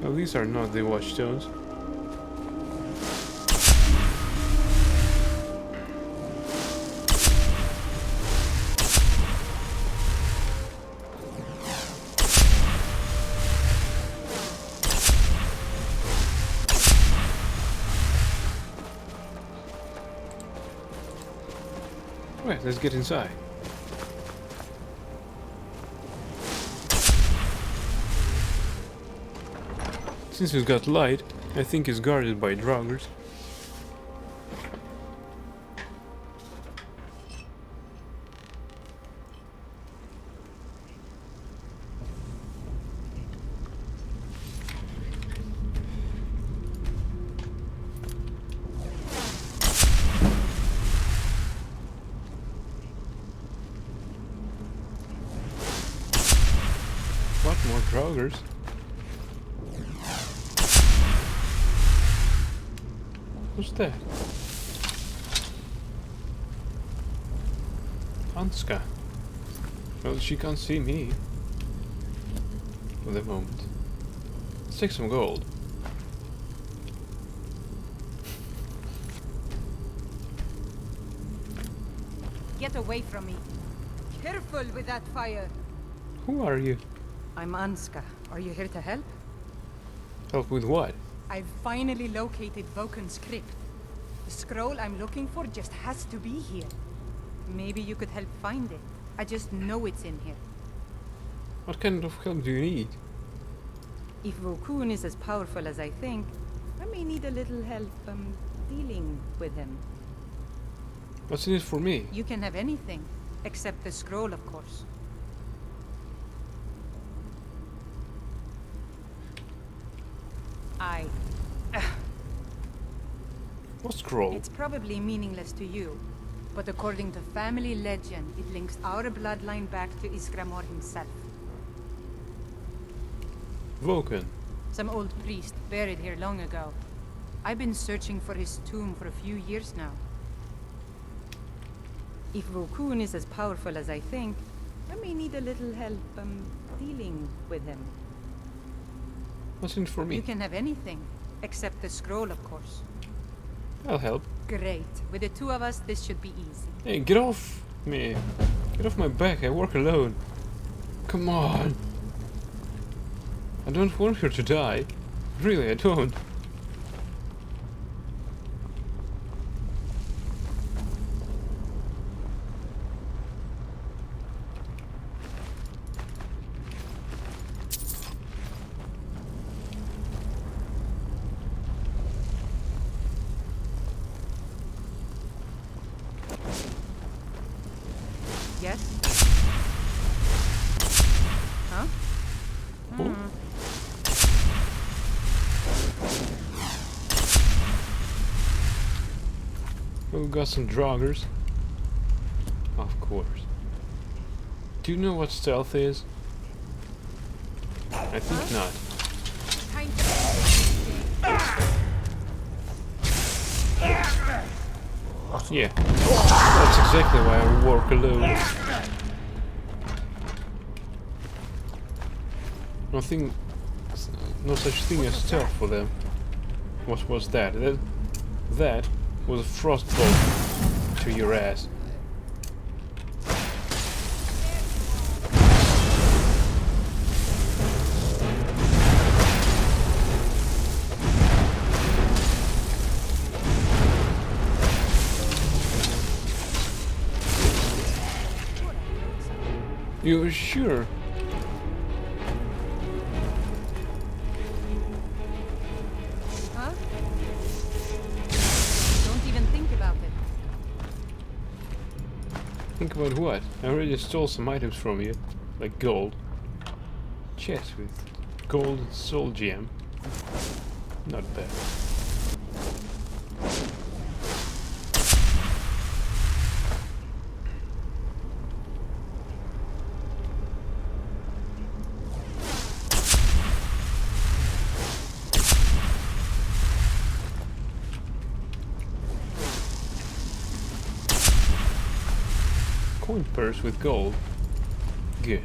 Well, these are not the watchstones. Right, let's get inside. Since it's got light, I think it's guarded by draugrs. What, more draugrs? Who's that? Anska. Well, she can't see me. For the moment. Let's take some gold. Get away from me. Careful with that fire. Who are you? I'm Anska. Are you here to help? Help with what? I've finally located Vulcan's crypt. The scroll I'm looking for just has to be here. Maybe you could help find it. I just know it's in here. What kind of help do you need? If Vulcan is as powerful as I think, I may need a little help, dealing with him. What's in it for me? You can have anything, except the scroll, of course. What scroll? It's probably meaningless to you, but according to family legend, it links our bloodline back to Isgramor himself. Vulcan. Some old priest buried here long ago. I've been searching for his tomb for a few years now. If Vulcan is as powerful as I think, I may need a little help, dealing with him. What's in it for me? You can have anything, except the scroll, of course. I'll help. Great. With the two of us, this should be easy. Hey, get off me. Get off my back, I work alone. Come on. I don't want her to die. Really, I don't. Yes? Huh? Oh. We've got some draugrs. Of course. Do you know what stealth is? I think not. Yeah, that's exactly why I work alone. No such thing as stealth for them. What was that? That was a frostbolt to your ass. You're sure? Huh? Don't even think about it. Think about what? I already stole some items from you, like gold. Chest with gold and soul gem. Not bad. Coin purse with gold. Good.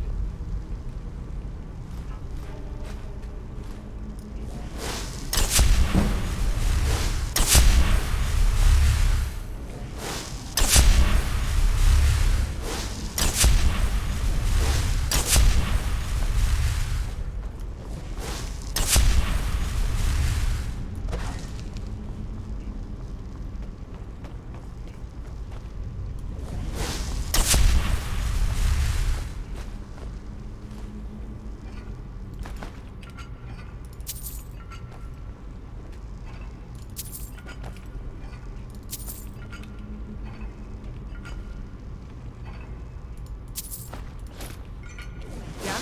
Yeah?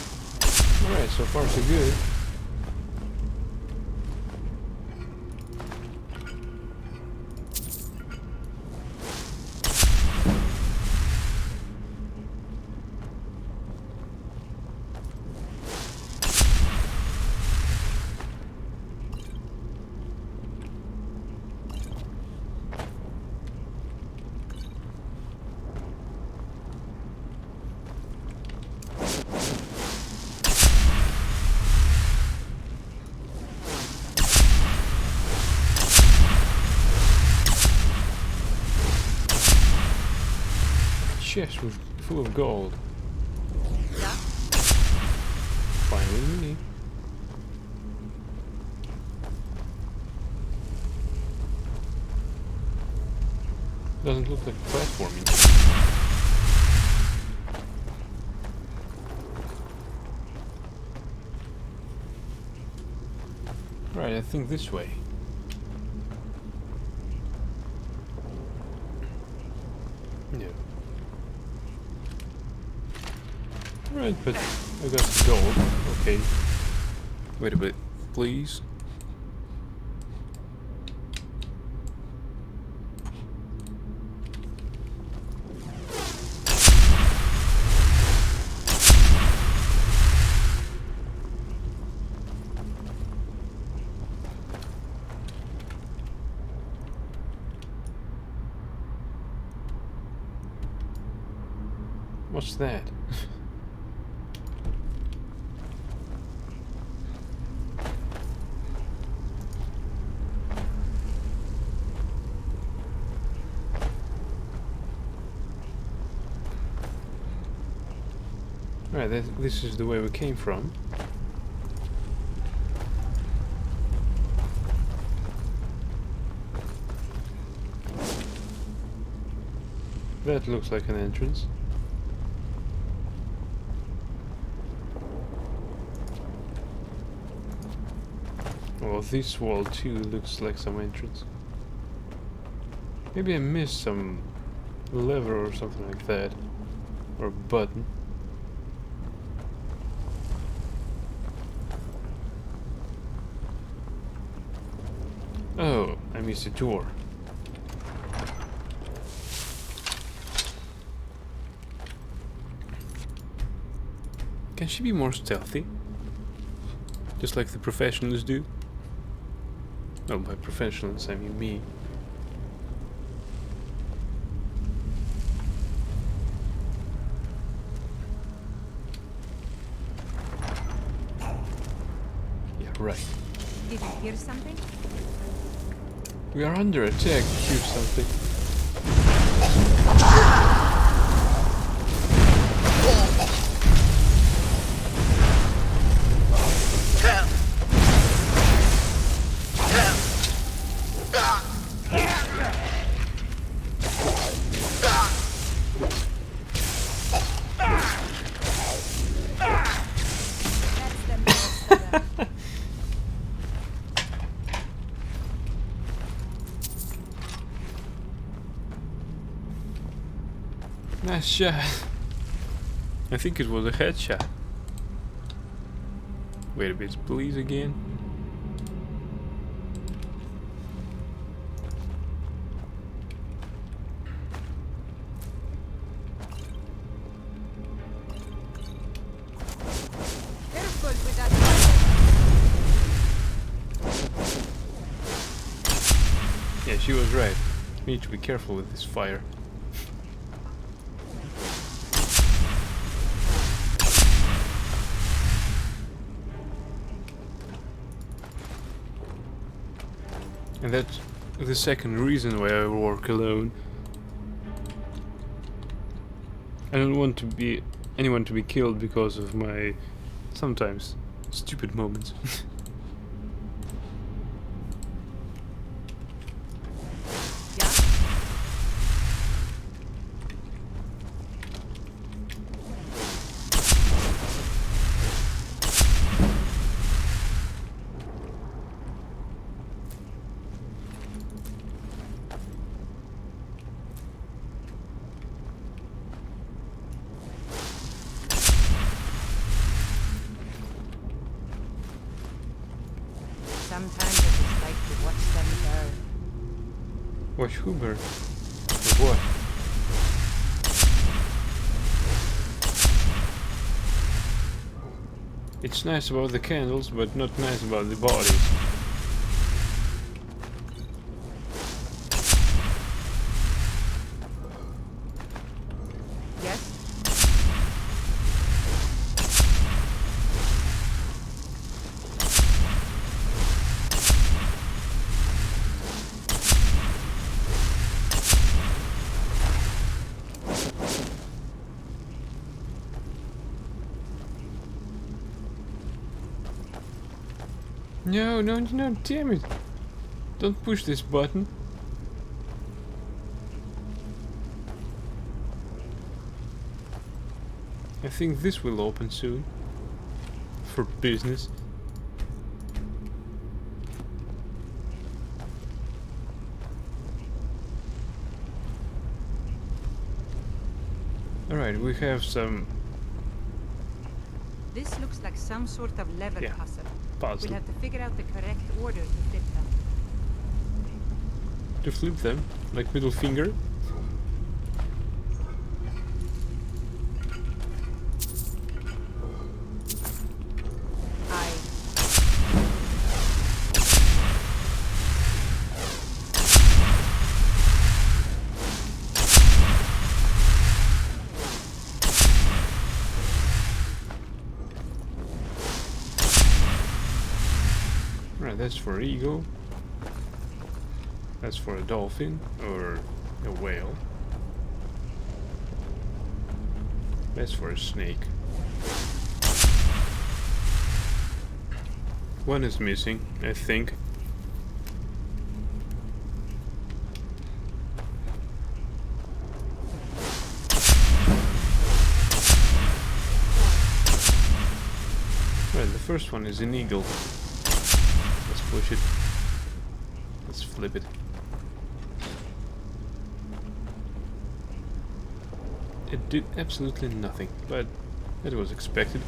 Alright, so far so good. Chest with full of gold. Yeah? Fine with me. Doesn't look like platforming. Right, I think this way. No. Right, but I got some gold. Okay. Wait a bit, please. What's that? Right, this is the way we came from. That looks like an entrance. Well, this wall too looks like some entrance. Maybe I missed some lever or something like that. Or button. Oh, I missed a door. Can she be more stealthy? Just like the professionals do? No, by professionals I mean me. Yeah, right. Did you hear something? We are under attack. Hear something. Nice shot. I think it was a headshot. Wait a bit, please again. Careful with that. Yeah, she was right. We need to be careful with this fire. And that's the second reason why I work alone. I don't want to be anyone to be killed because of my sometimes stupid moments. Yeah? Sometimes I just like to watch them burn. Watch who burn? Or what? It's nice about the candles, but not nice about the bodies. Yes? No, no, no, damn it. Don't push this button. I think this will open soon. For business. Alright, we have some This looks like some sort of lever Yeah. puzzle. puzzle We'll have to figure out the correct order to flip them. to flip them, like middle finger. I... Right, that's for eagle. That's for a dolphin or a whale. That's for a snake. One is missing, I think. Right, the first one is an eagle. Let's push it. Let's flip it. It did absolutely nothing, but that was expected.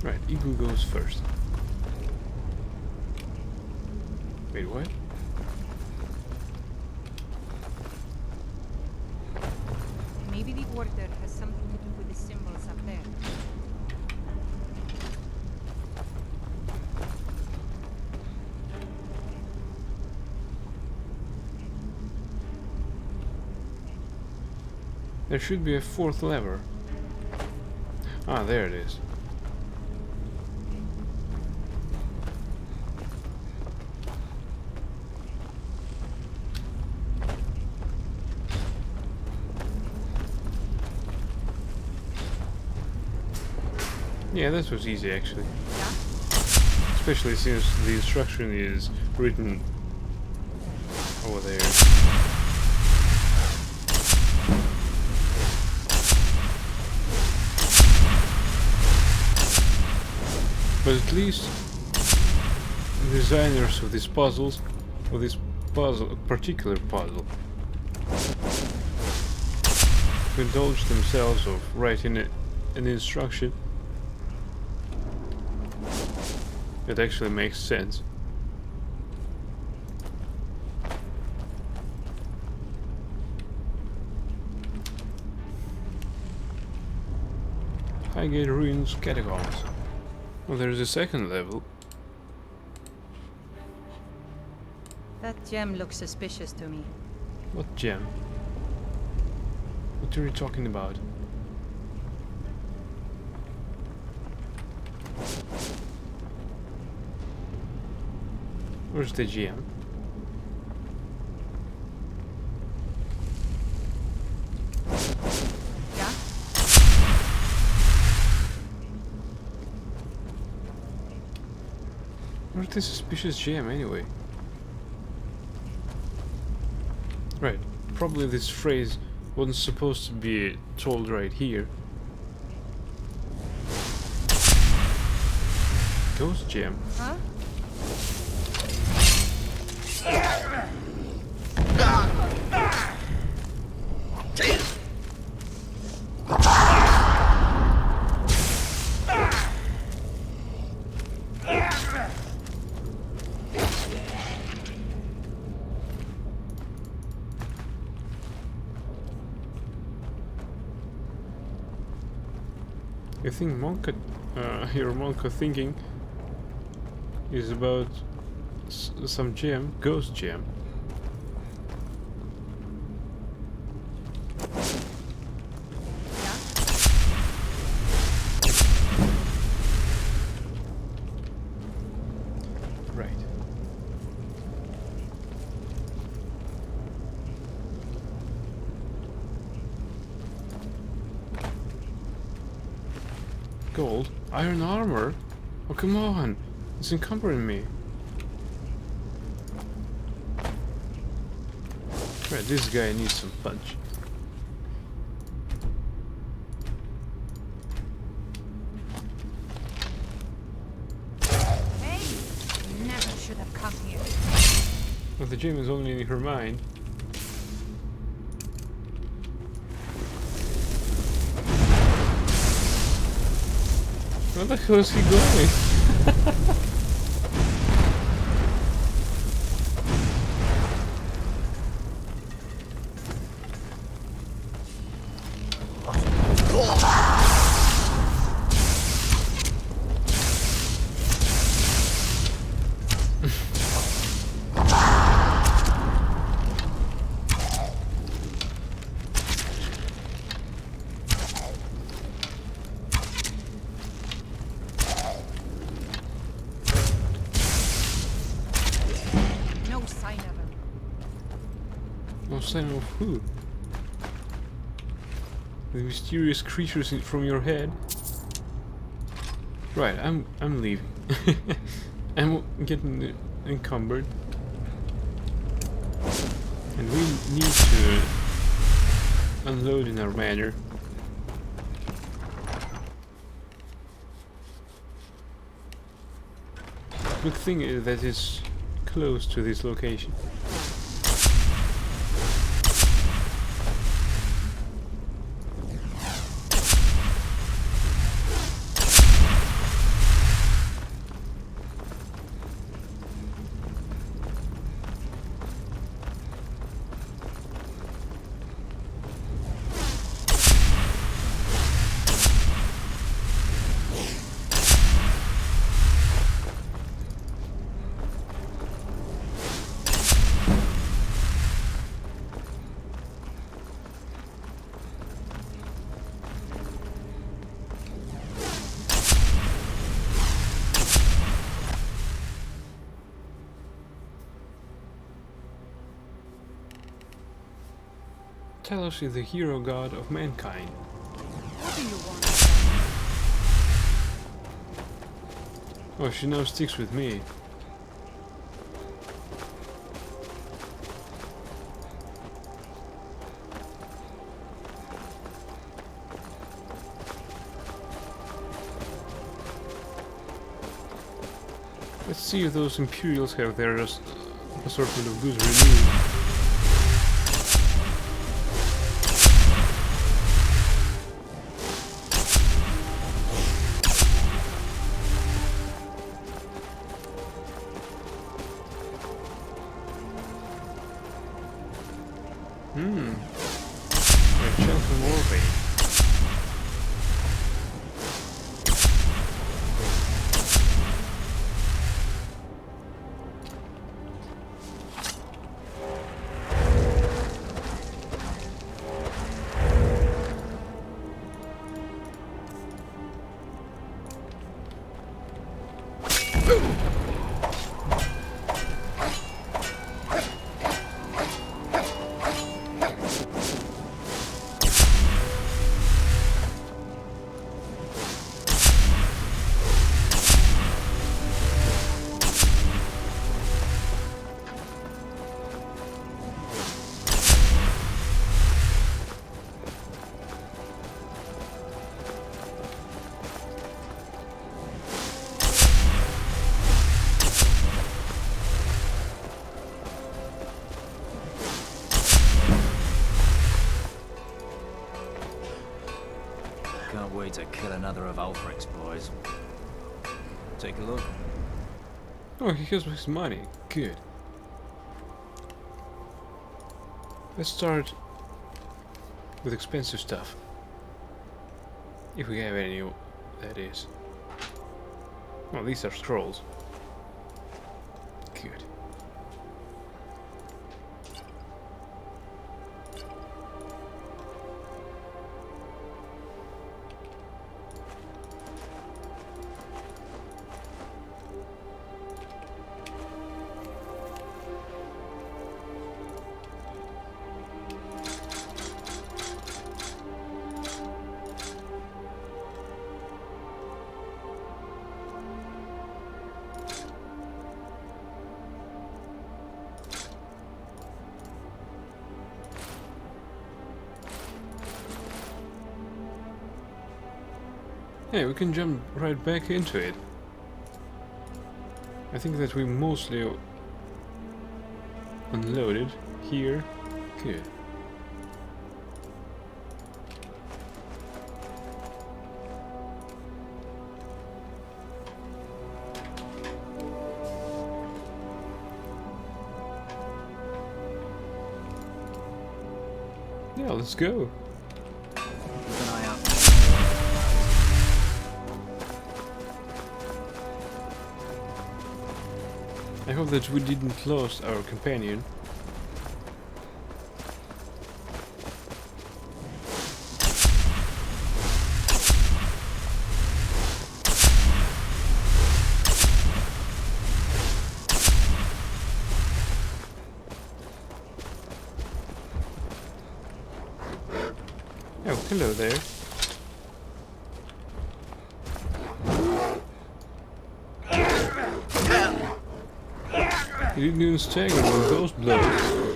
Right, eagle goes first. Wait, what? Maybe the order has something to do with the symbols up there. There should be a fourth lever. Ah, there it is. Yeah, this was easy actually. Yeah? Especially since the instruction is written over there. But at least the designers of these puzzles, of this particular puzzle, indulge themselves of writing an instruction that actually makes sense. Highgate Ruins Catacombs. Well, there's a second level. That gem looks suspicious to me. What gem? What are you talking about? Where's the gem? Yeah? Where's the suspicious gem anyway? Right, probably this phrase wasn't supposed to be told right here. Ghost gem? Huh? I think your Monka thinking is about some gem, ghost gem. Right. Gold? Iron armor? Oh, come on! It's encumbering me. Right, this guy needs some punch. Hey! Never should have come here. Well, the gem is only in her mind. Where the hell is he going? No sign of him. No sign of who? The mysterious creatures from your head? Right, I'm leaving. I'm getting encumbered. And we need to unload in our manor. Good thing is that it's close to this location. Talos is the hero god of mankind. What do you want? Oh, she now sticks with me. Let's see if those Imperials have their assortment of goods renewed. A chunk from Orbe. Can't wait to kill another of Ulfric's boys. Take a look. Oh, he has his money. Good. Let's start with expensive stuff. If we have any, that is. Well, these are scrolls. Good. Hey, we can jump right back into it. I think that we mostly unloaded here. Good. Yeah, let's go. Keep an eye out. I hope that we didn't lose our companion. Oh, hello there. You didn't even stagger with those blows.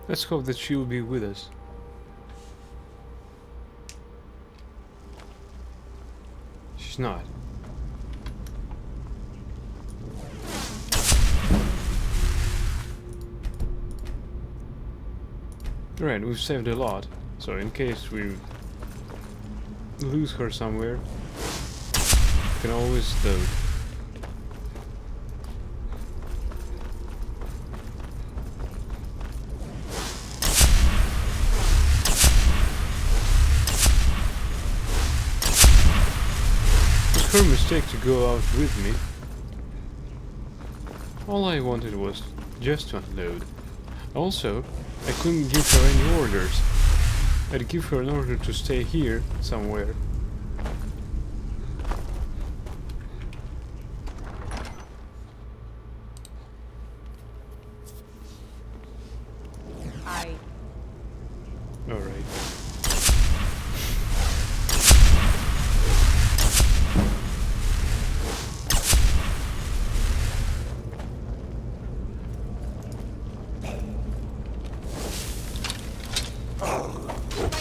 Let's hope that she will be with us. She's not. Right, we've saved a lot, so in case we lose her somewhere, we can always load. Her mistake to go out with me. All I wanted was just to unload. Also, I couldn't give her any orders. I'd give her an order to stay here somewhere. Alright.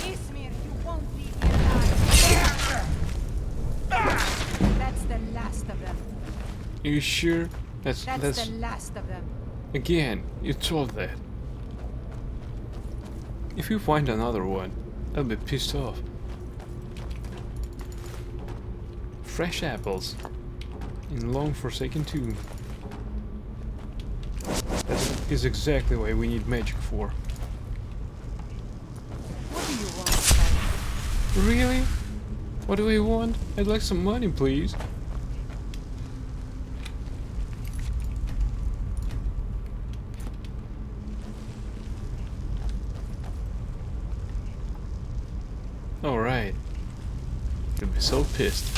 Ismir, you won't leave me alive. That's the last of them. Are you sure? That's That's the last of them. again, you told that. If you find another one, I'll be pissed off. Fresh apples in long forsaken tomb. That is exactly what we need magic for. What do you want, Serpent? Really? What do we want? I'd like some money, please. Alright. You'll be so pissed.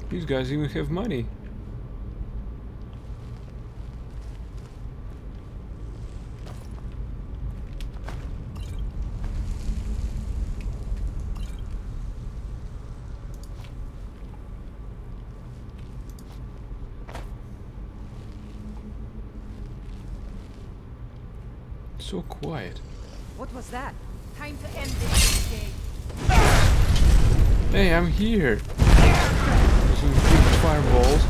These guys even have money. So quiet. What was that? Time to end this day. Hey, I'm here. Some big fireballs.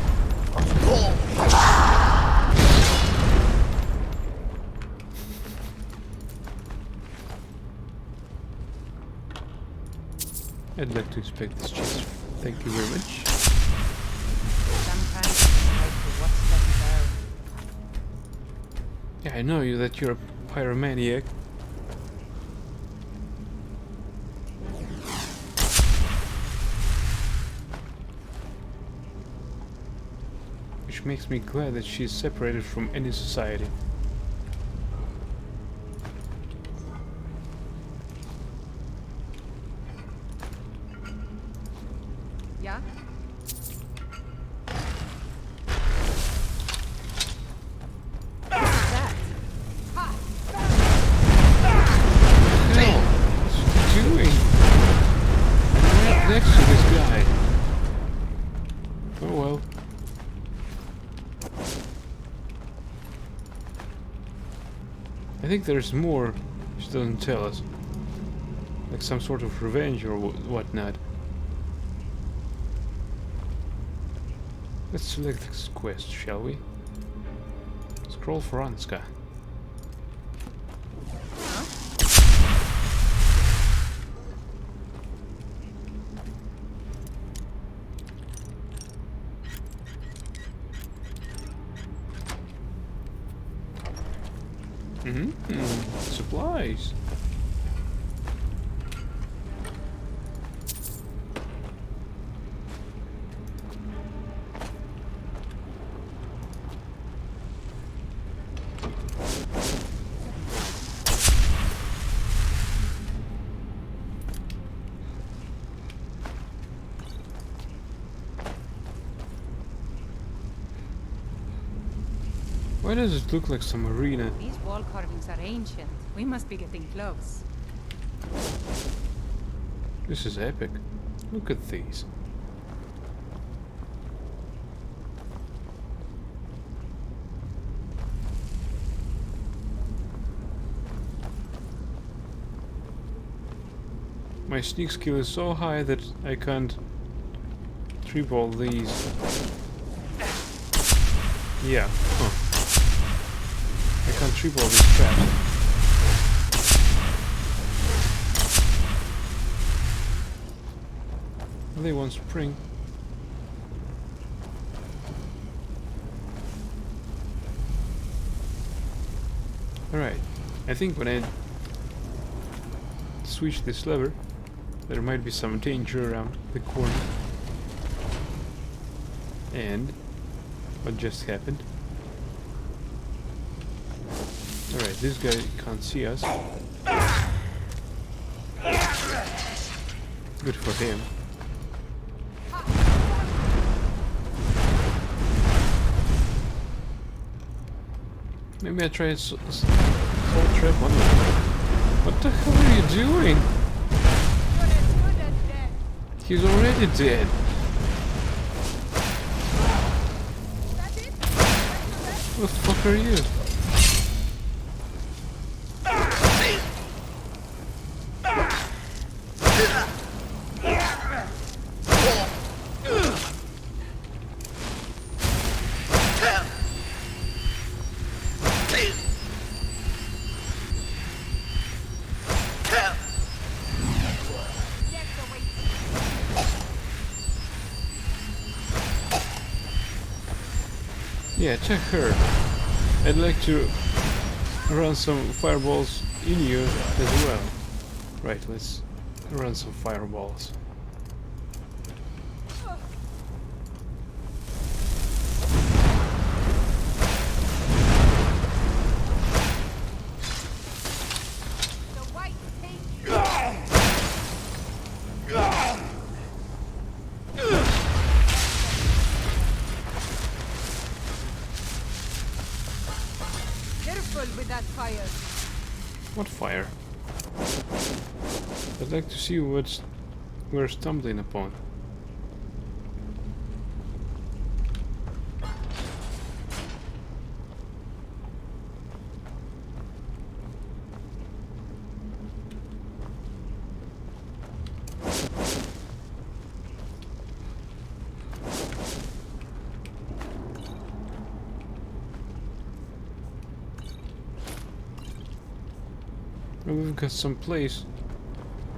I'd like to inspect this chest. Thank you very much. Sometimes I like to watch them burn. Yeah, I know you that you're a pyromaniac. Which makes me glad that she's separated from any society. Yeah? What's that? Ha! Hell, what's he doing? I'm right next to this guy. Oh well. I think there's more she doesn't tell us. Like some sort of revenge or whatnot. Let's select this quest, shall we? Scroll for Anska. Supplies. Why does it look like some arena? These wall carvings are ancient. We must be getting close. This is epic. Look at these. My sneak skill is so high that I can't trip-all these. Yeah, huh. I can't trip-all these traps. They want spring. Alright, I think when I switch this lever, there might be some danger around the corner. And what just happened? Alright, this guy can't see us. Good for him. Maybe I try salt trap on him. What the hell are you doing? You're as good as dead. He's already dead. That's it? That's the rest? Who the fuck are you? Yes, the wait. Yeah, check her. I'd like to run some fireballs in you as well. Right, let's run some fireballs. The white take you. Careful with that fire. What fire? I'd like to see what we're stumbling upon. We've got some place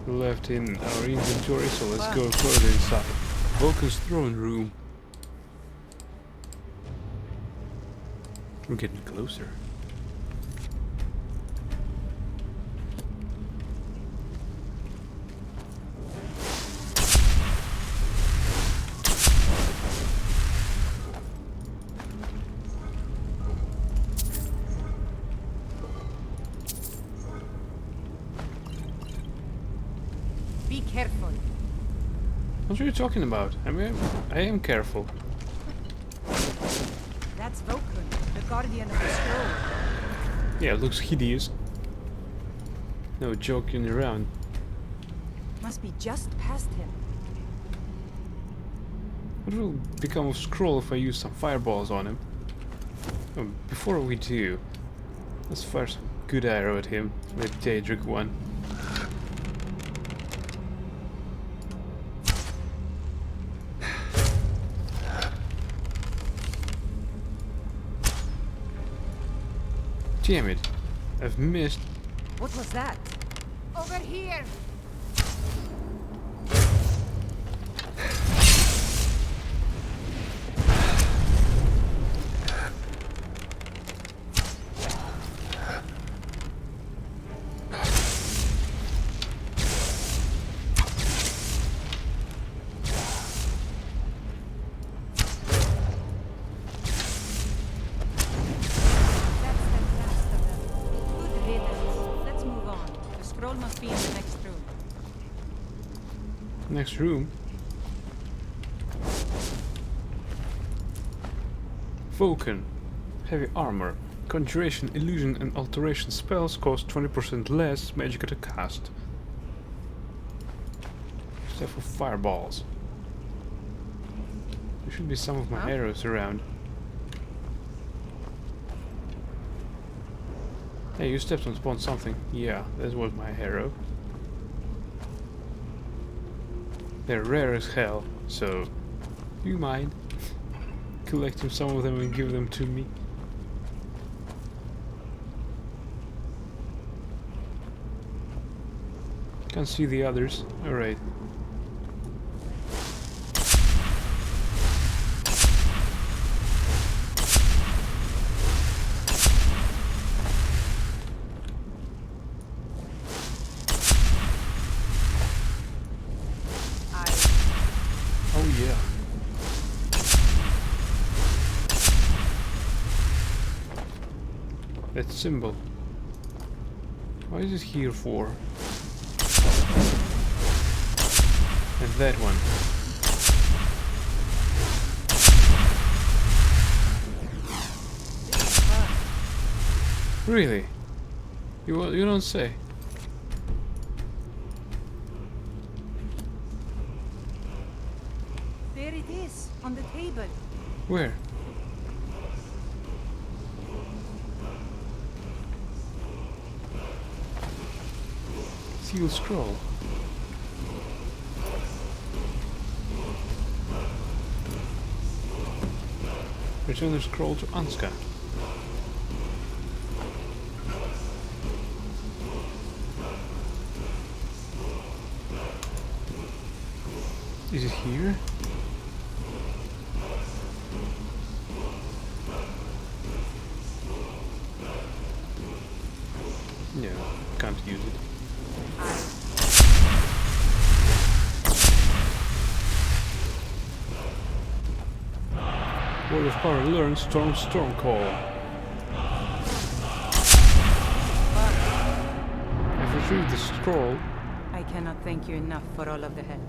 left in our inventory, so let's go further inside. Vulcan's throne room. We're getting closer. Be careful. What are you talking about? I mean, I am careful. That's Vulcan, the guardian of the scroll. Yeah, it looks hideous. No joking around. Must be just past him. What will become of Scroll if I use some fireballs on him? Oh, before we do, let's fire some good arrow at him. Maybe Daedric one. Damn it! I've missed. What was that? Over here! That's the last of them. Good riddance. Let's move on. The scroll must be in the next room. Next room. Vulcan. Heavy armor. Conjuration, illusion and alteration spells cost 20% less magic at a cast. Except for fireballs. There should be some of my arrows around. Hey, you stepped upon something. Yeah, that was my arrow. They're rare as hell, so do you mind collecting some of them and give them to me? Can't see the others. Alright. Oh yeah. That symbol. What is it here for? And that one. Really? You don't say. There it is, on the table. Where? Sealed scroll. Return the scroll to Anska. Is it here? No, can't use it. Word of power learned storm call. I've retrieved the scroll. I cannot thank you enough for all of the help.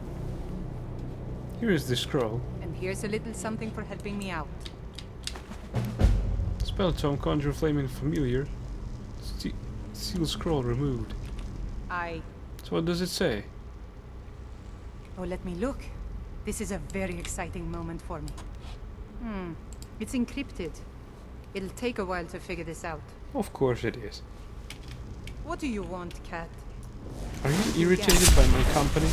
Here is the scroll. And here's a little something for helping me out. Spell tome conjure flaming familiar. Seal scroll removed. So what does it say? Oh, let me look. This is a very exciting moment for me. It's encrypted. It'll take a while to figure this out. Of course it is. What do you want, Cat? Are you irritated by my company?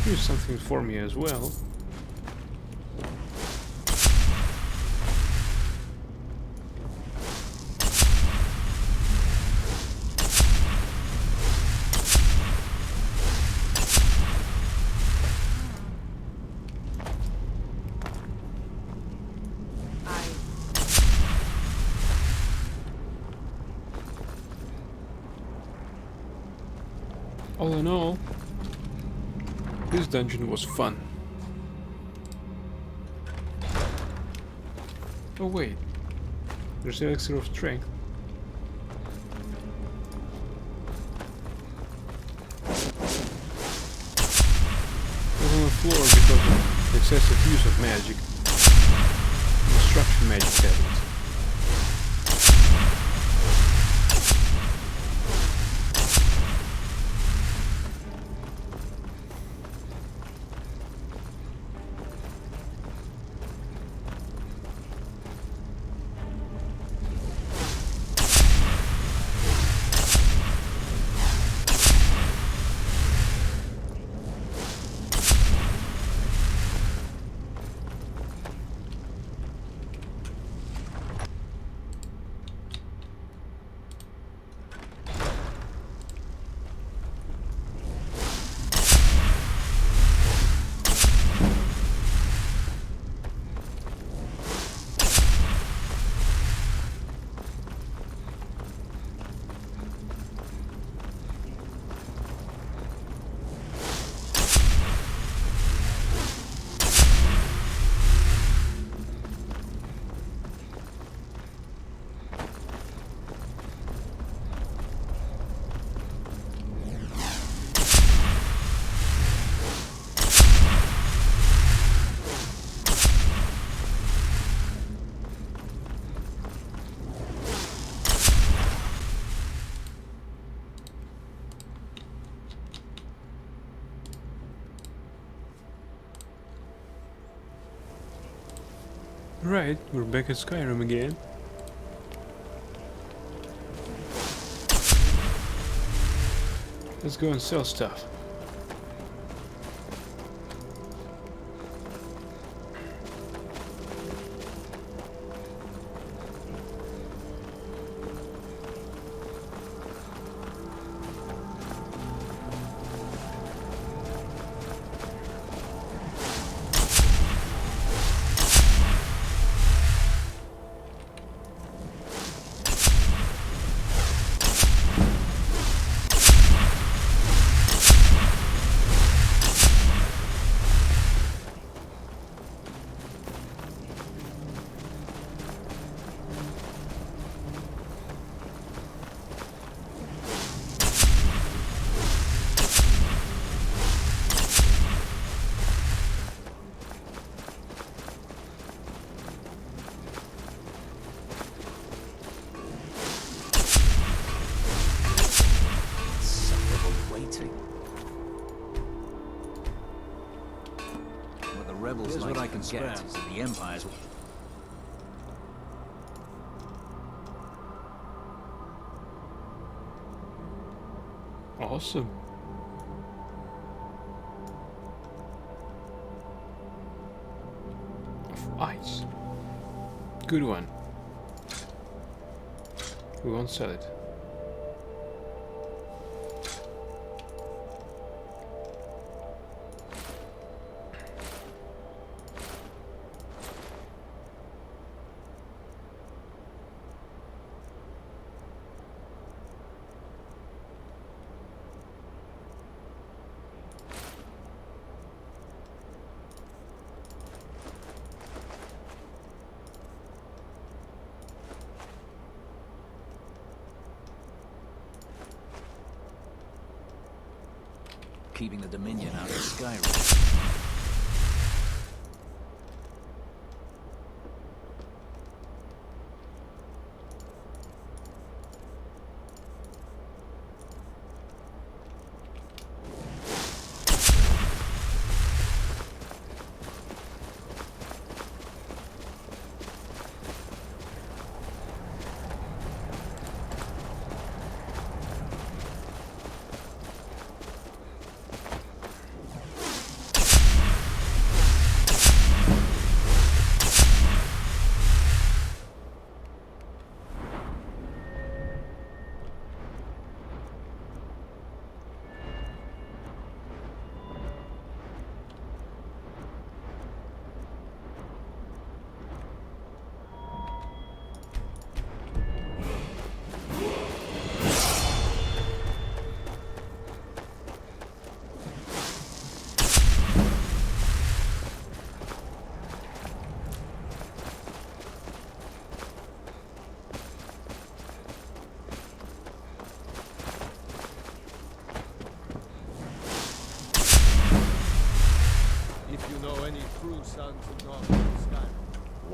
Here's something for me as well. All in all, this dungeon was fun. Oh wait, there's the elixir of strength. It was on the floor because of excessive use of magic. Destruction magic habits. Right, we're back at Skyrim again. Let's go and sell stuff. forget is that the Empire's... Awesome. Of ice. Good one. We won't sell it. keeping the Dominion out of Skyrim.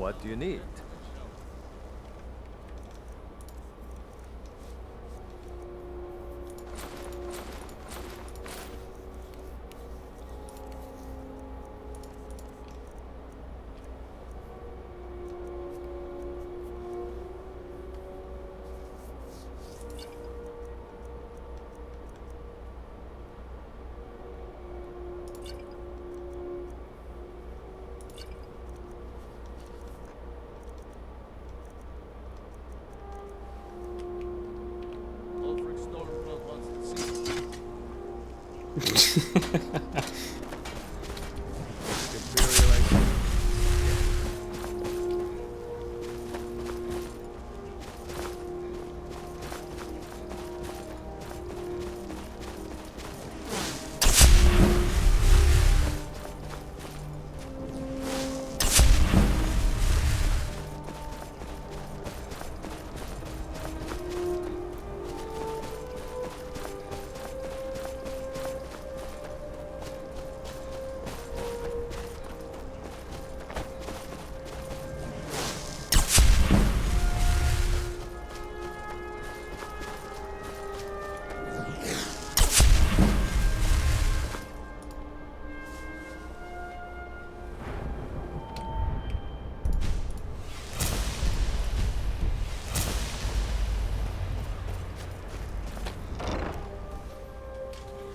What do you need?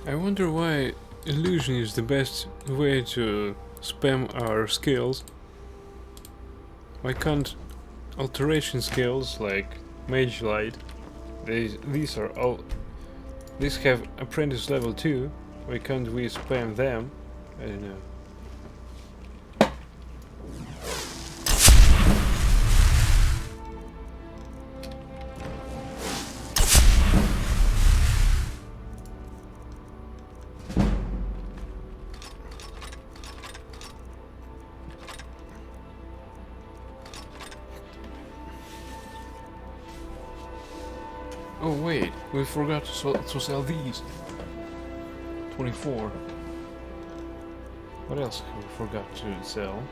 I wonder why illusion is the best way to spam our skills. Why can't alteration skills like Mage Light, these are all, these have apprentice level 2, why can't we spam them? I don't know. Oh wait, we forgot to sell these. 24. What else have we forgot to sell?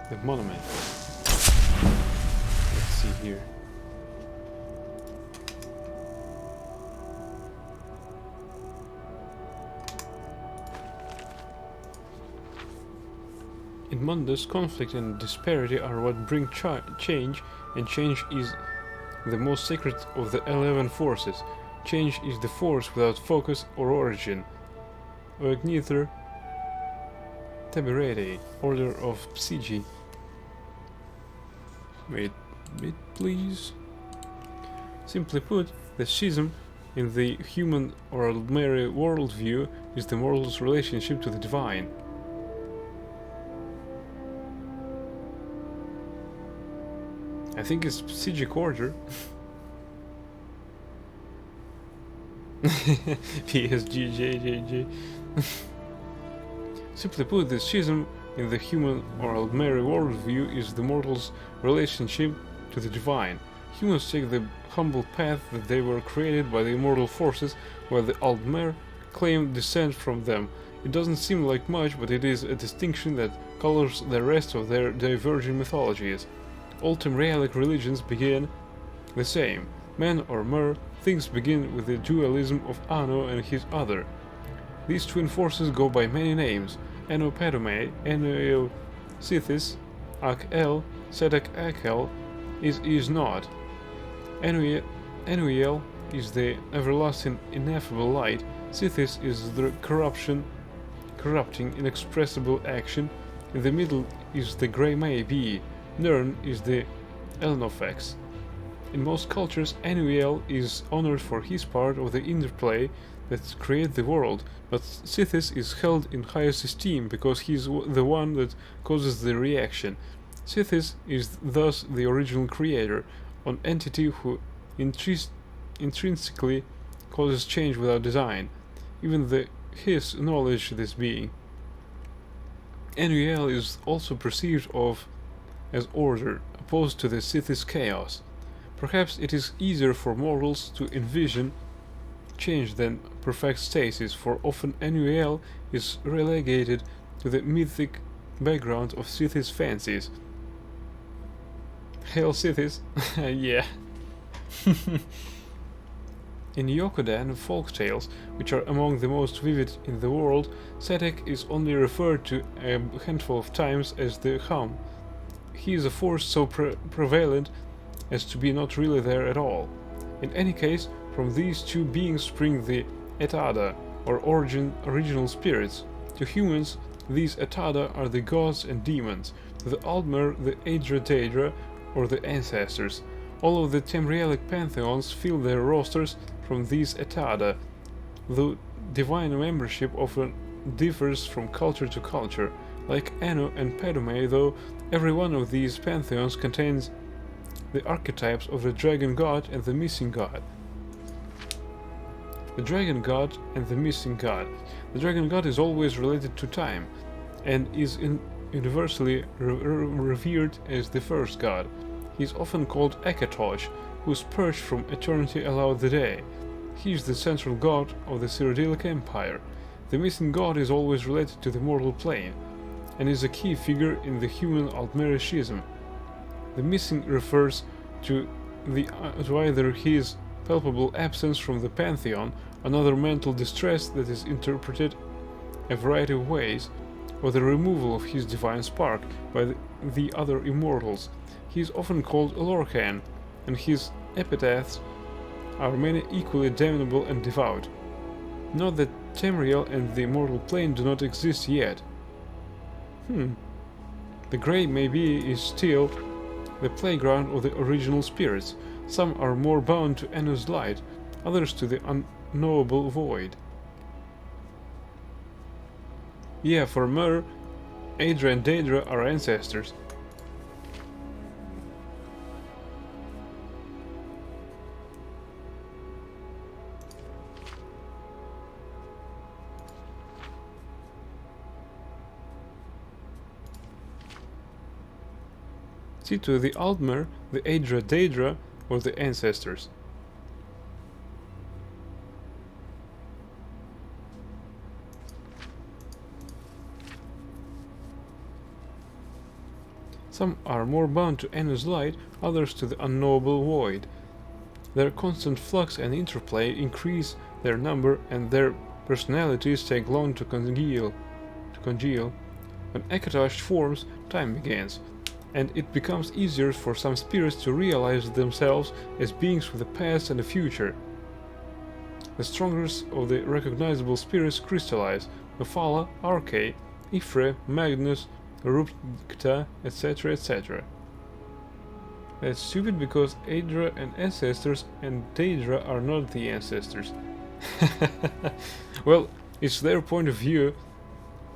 The monument. Let's see here. In Mundus, conflict and disparity are what bring change, and change is the most sacred of the 11 forces. Change is the force without focus or origin. Oignither Tabirete, Order of Psyche. Wait a bit, please. Simply put, the schism in the human or Aldmeri worldview is the mortal's relationship to the divine. I think it's Psychic Order. PSGJJJ. Simply put, the schism in the human or Aldmeri worldview is the mortal's relationship to the divine. Humans take the humble path that they were created by the immortal forces, while the Aldmer claim descent from them. It doesn't seem like much, but it is a distinction that colors the rest of their divergent mythologies. All Tamrielic religions begin the same. Man or Mer, things begin with the dualism of Anno and his other. These twin forces go by many names: Anno Padome, Anno Sithis, Ak-El, Sedek Ak-El, is not. Annuiel is the everlasting ineffable light, Sithis is the corrupting, inexpressible action, in the middle is the grey may be, Nern is the Elnofex. In most cultures, Annuiel is honored for his part of the interplay that create the world, but Sithis is held in highest esteem because he is the one that causes the reaction. Sithis is thus the original creator, an entity who intrinsically causes change without design. Even his knowledge this being. Annuiel is also perceived of as order, opposed to the Sithis chaos. Perhaps it is easier for mortals to envision change than perfect stasis, for often Annuiel is relegated to the mythic background of Sithis fancies. Hail Sithis! Yeah. In Yokodan folktales, which are among the most vivid in the world, Sedek is only referred to a handful of times as the Hum. He is a force so prevalent as to be not really there at all. In any case, from these two beings spring the Etada, or original spirits. To humans, these Etada are the gods and demons. To the Aldmer, the Aedra Daedra, or the ancestors. All of the Tamrielic pantheons fill their rosters from these Etada, though divine membership often differs from culture to culture. Like Anno and Padome, though, every one of these pantheons contains the archetypes of the dragon god and the missing god. The dragon god and the missing god. The dragon god is always related to time, and is universally revered as the first god. He is often called Akatosh, whose purge from eternity allowed the day. He is the central god of the Cyrodiilic Empire. The missing god is always related to the mortal plane, and is a key figure in the human Aldmeri schism. The missing refers to either his palpable absence from the pantheon, another mental distress that is interpreted a variety of ways, or the removal of his divine spark by the other immortals. He is often called Lorcan, and his epitaphs are many equally damnable and devout. Note that Tamriel and the immortal plane do not exist yet. The grey maybe is still the playground of the original spirits. Some are more bound to Anno's light, others to the unknowable void. Yeah, for Mer, Aedra and Daedra are ancestors. See, to the Aldmer, the Aedra Daedra were the ancestors. Some are more bound to Anu's light, others to the unknowable void. Their constant flux and interplay increase their number, and their personalities take long to congeal. When Akatosh forms, time begins, and it becomes easier for some spirits to realize themselves as beings with a past and a future. The strongest of the recognizable spirits crystallize: Mephala, Arche, Ifre, Magnus, Rupkta, etc., etc. That's stupid because Aedra and ancestors and Daedra are not the ancestors. Well, it's their point of view.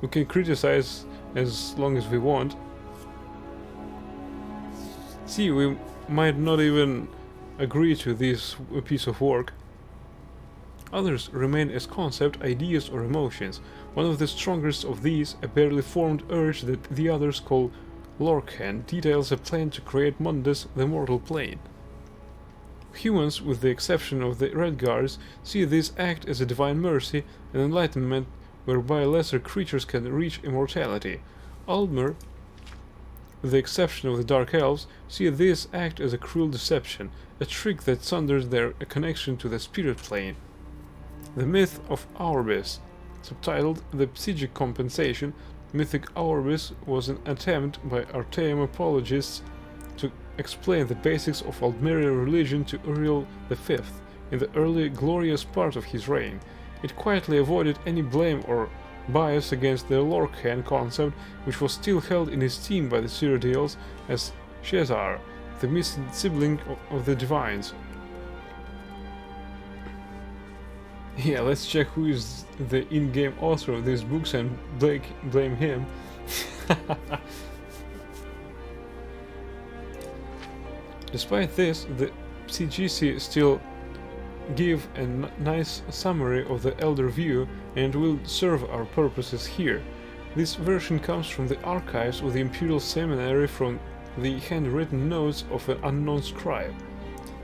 We can criticize as long as we want. See, we might not even agree to this piece of work. Others remain as concept, ideas, or emotions. One of the strongest of these, a barely formed urge that the others call Lorkhan, details a plan to create Mundus, the mortal plane. Humans, with the exception of the Red Guards, see this act as a divine mercy, an enlightenment whereby lesser creatures can reach immortality. Aldmer, with the exception of the Dark Elves, see this act as a cruel deception, a trick that sunders their connection to the spirit plane. The myth of Aurbis, subtitled The Psychic Compensation, mythic Aurbis was an attempt by Artaeum apologists to explain the basics of Aldmerian religion to Uriel V in the early glorious part of his reign. It quietly avoided any blame or bias against the Lorkhan concept, which was still held in esteem by the Cyrodiils as Shezar, the missing sibling of the divines. Yeah, let's check who is the in-game author of these books and blame him. Despite this, the CGC still give a nice summary of the Elder View, and it will serve our purposes here. This version comes from the archives of the Imperial Seminary from the handwritten notes of an unknown scribe.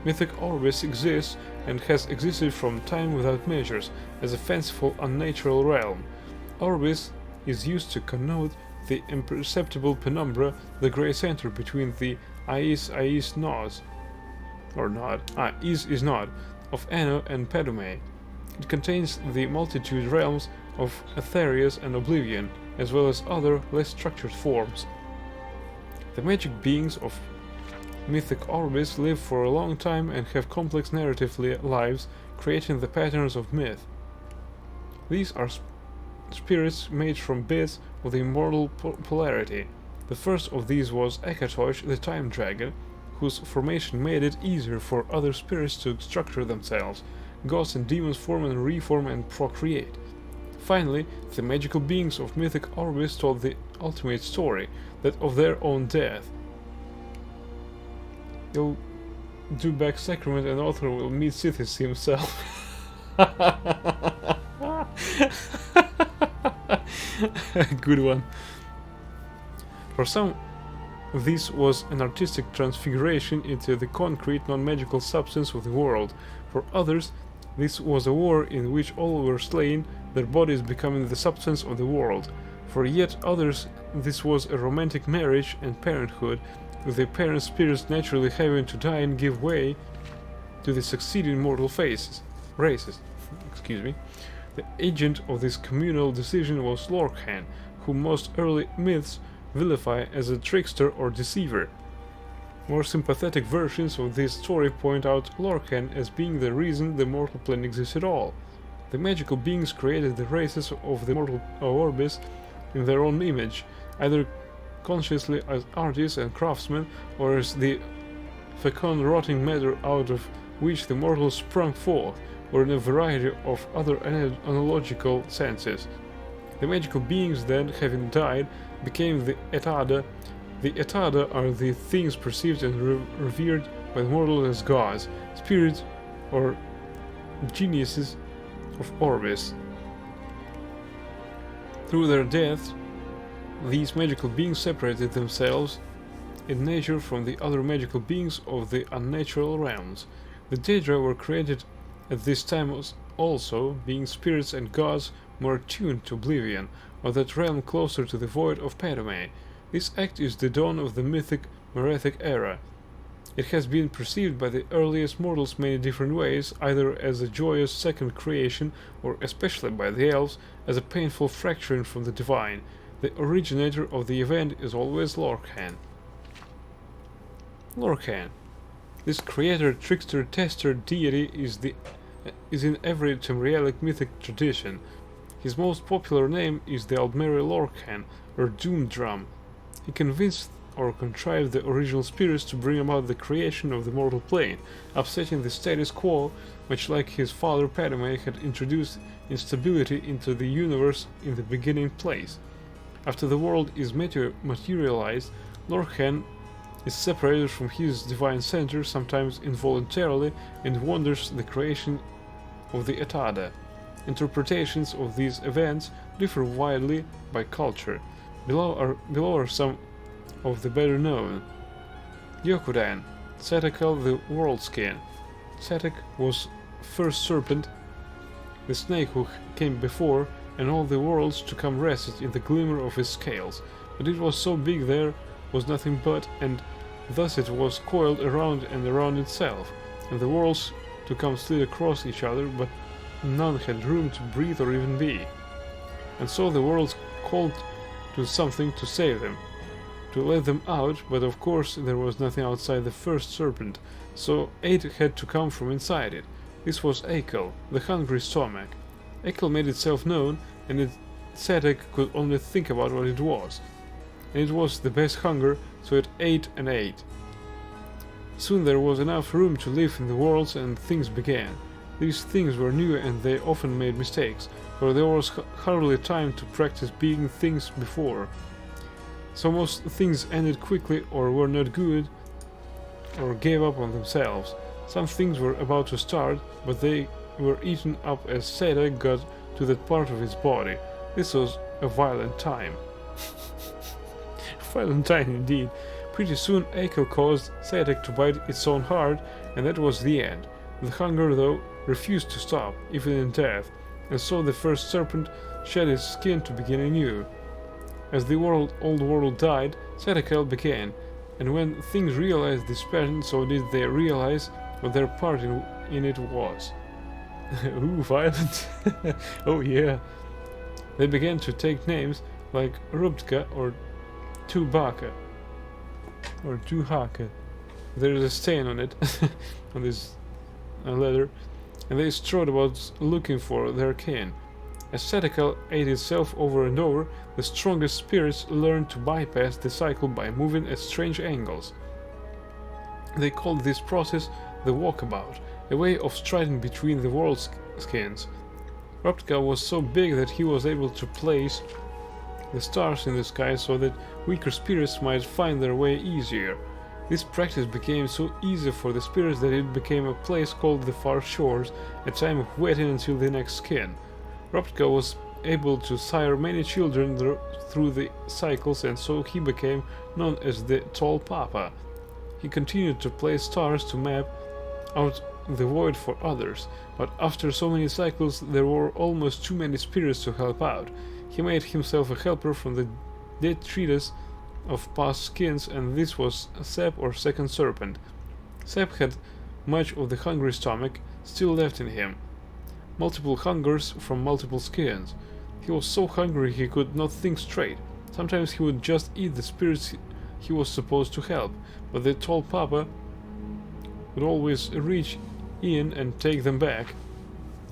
Mythic Orbis exists and has existed from time without measures as a fanciful, unnatural realm. Orbis is used to connote the imperceptible penumbra, the grey center between the is not, of Anu and Padume. It contains the multitude realms of Aetherius and Oblivion, as well as other, less structured forms. The magic beings of mythic Orbis live for a long time and have complex narrative lives, creating the patterns of myth. These are spirits made from bits of the immortal polarity. The first of these was Akatosh, the Time Dragon, whose formation made it easier for other spirits to structure themselves. Gods and demons form and reform and procreate. Finally, the magical beings of mythic Orbis told the ultimate story, that of their own death. You'll do back sacrament and author will meet Sithis himself. Good one. For some, this was an artistic transfiguration into the concrete, non-magical substance of the world. For others, this was a war in which all were slain, their bodies becoming the substance of the world. For yet others, this was a romantic marriage and parenthood, with the parent spirits naturally having to die and give way to the succeeding mortal races. The agent of this communal decision was Lorkhan, whom most early myths vilify as a trickster or deceiver. More sympathetic versions of this story point out Lorkhan as being the reason the mortal plane exists at all. The magical beings created the races of the mortal Orbis in their own image, either consciously as artists and craftsmen, or as the fecund rotting matter out of which the mortals sprung forth, or in a variety of other analogical senses. The magical beings then, having died, became the Etada. The Etada are the things perceived and revered by the mortals as gods, spirits, or geniuses of Orbis. Through their deaths, these magical beings separated themselves in nature from the other magical beings of the unnatural realms. The Daedra were created at this time also, being spirits and gods more attuned to oblivion, or that realm closer to the void of Padume. This act is the dawn of the mythic Merethic era. It has been perceived by the earliest mortals many different ways, either as a joyous second creation, or especially by the elves, as a painful fracturing from the divine. The originator of the event is always Lorkhan. Lorkhan. This creator, trickster, tester deity is in every Tamrielic mythic tradition. His most popular name is the Aldmeri Lorkhan, or Doom Drum. He convinced or contrived the original spirits to bring about the creation of the mortal plane, upsetting the status quo, much like his father Padme had introduced instability into the universe in the beginning place. After the world is materialized, Lorkhan is separated from his divine center, sometimes involuntarily, and wanders the creation of the Atada. Interpretations of these events differ widely by culture. Below are some of the better known. Yokudan, Setekal the World Skin. Setek was first serpent, the snake who came before, and all the worlds to come rested in the glimmer of his scales. But it was so big there was nothing but, and thus it was coiled around and around itself, and the worlds to come slid across each other, but none had room to breathe or even be. And so the worlds called to something to save them, to let them out, but of course there was nothing outside the first serpent, so aid had to come from inside it. This was Akel, the hungry stomach. Akel made itself known, and Setek could only think about what it was. And it was the best hunger, so it ate and ate. Soon there was enough room to live in the worlds, and things began. These things were new, and they often made mistakes, for there was hardly time to practice being things before. So most things ended quickly, or were not good, or gave up on themselves. Some things were about to start, but they were eaten up as Setek got to that part of his body. This was a violent time. Violent time indeed. Pretty soon Akel caused Setek to bite its own heart, and that was the end. The hunger, though, refused to stop, even in death, and so the first serpent shed its skin to begin anew. As the old world died, Setekal began, and when things realized this pattern, so did they realize what their part in it was. Ooh, violent. Oh yeah. They began to take names like Rubtka or Tubaka or Duhaka. There is a stain on it, on this leather, and they strode about looking for their kin. As Setekal ate itself over and over, the strongest spirits learned to bypass the cycle by moving at strange angles. They called this process the walkabout, a way of striding between the world skins. Rubtka was so big that he was able to place the stars in the sky so that weaker spirits might find their way easier. This practice became so easy for the spirits that it became a place called the Far Shores, a time of waiting until the next skin. Rubtka was able to sire many children through the cycles, and so he became known as the Tall Papa. He continued to place stars to map out the void for others, but after so many cycles there were almost too many spirits to help out. He made himself a helper from the dead treatise of past skins, and this was Sep or Second Serpent. Sep had much of the hungry stomach still left in him, multiple hungers from multiple skins. He was so hungry he could not think straight. Sometimes he would just eat the spirits he was supposed to help, but the Tall Papa would always reach in and take them back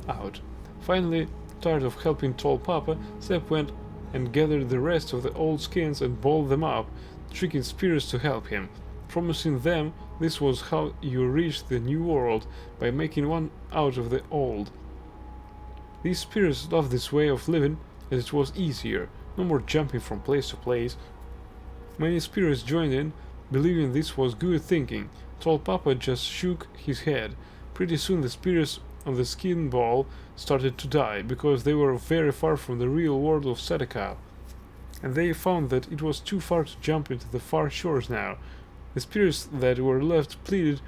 out. Finally, tired of helping Tall Papa, Sep went and gathered the rest of the old skins and balled them up, tricking spirits to help him, promising them this was how you reached the new world, by making one out of the old. These spirits loved this way of living, as it was easier, no more jumping from place to place. Many spirits joined in, believing this was good thinking. Tall Papa just shook his head. Pretty soon the spirits on the skin ball started to die, because they were very far from the real world of Setekal, and they found that it was too far to jump into the Far Shores now. The spirits that were left pleaded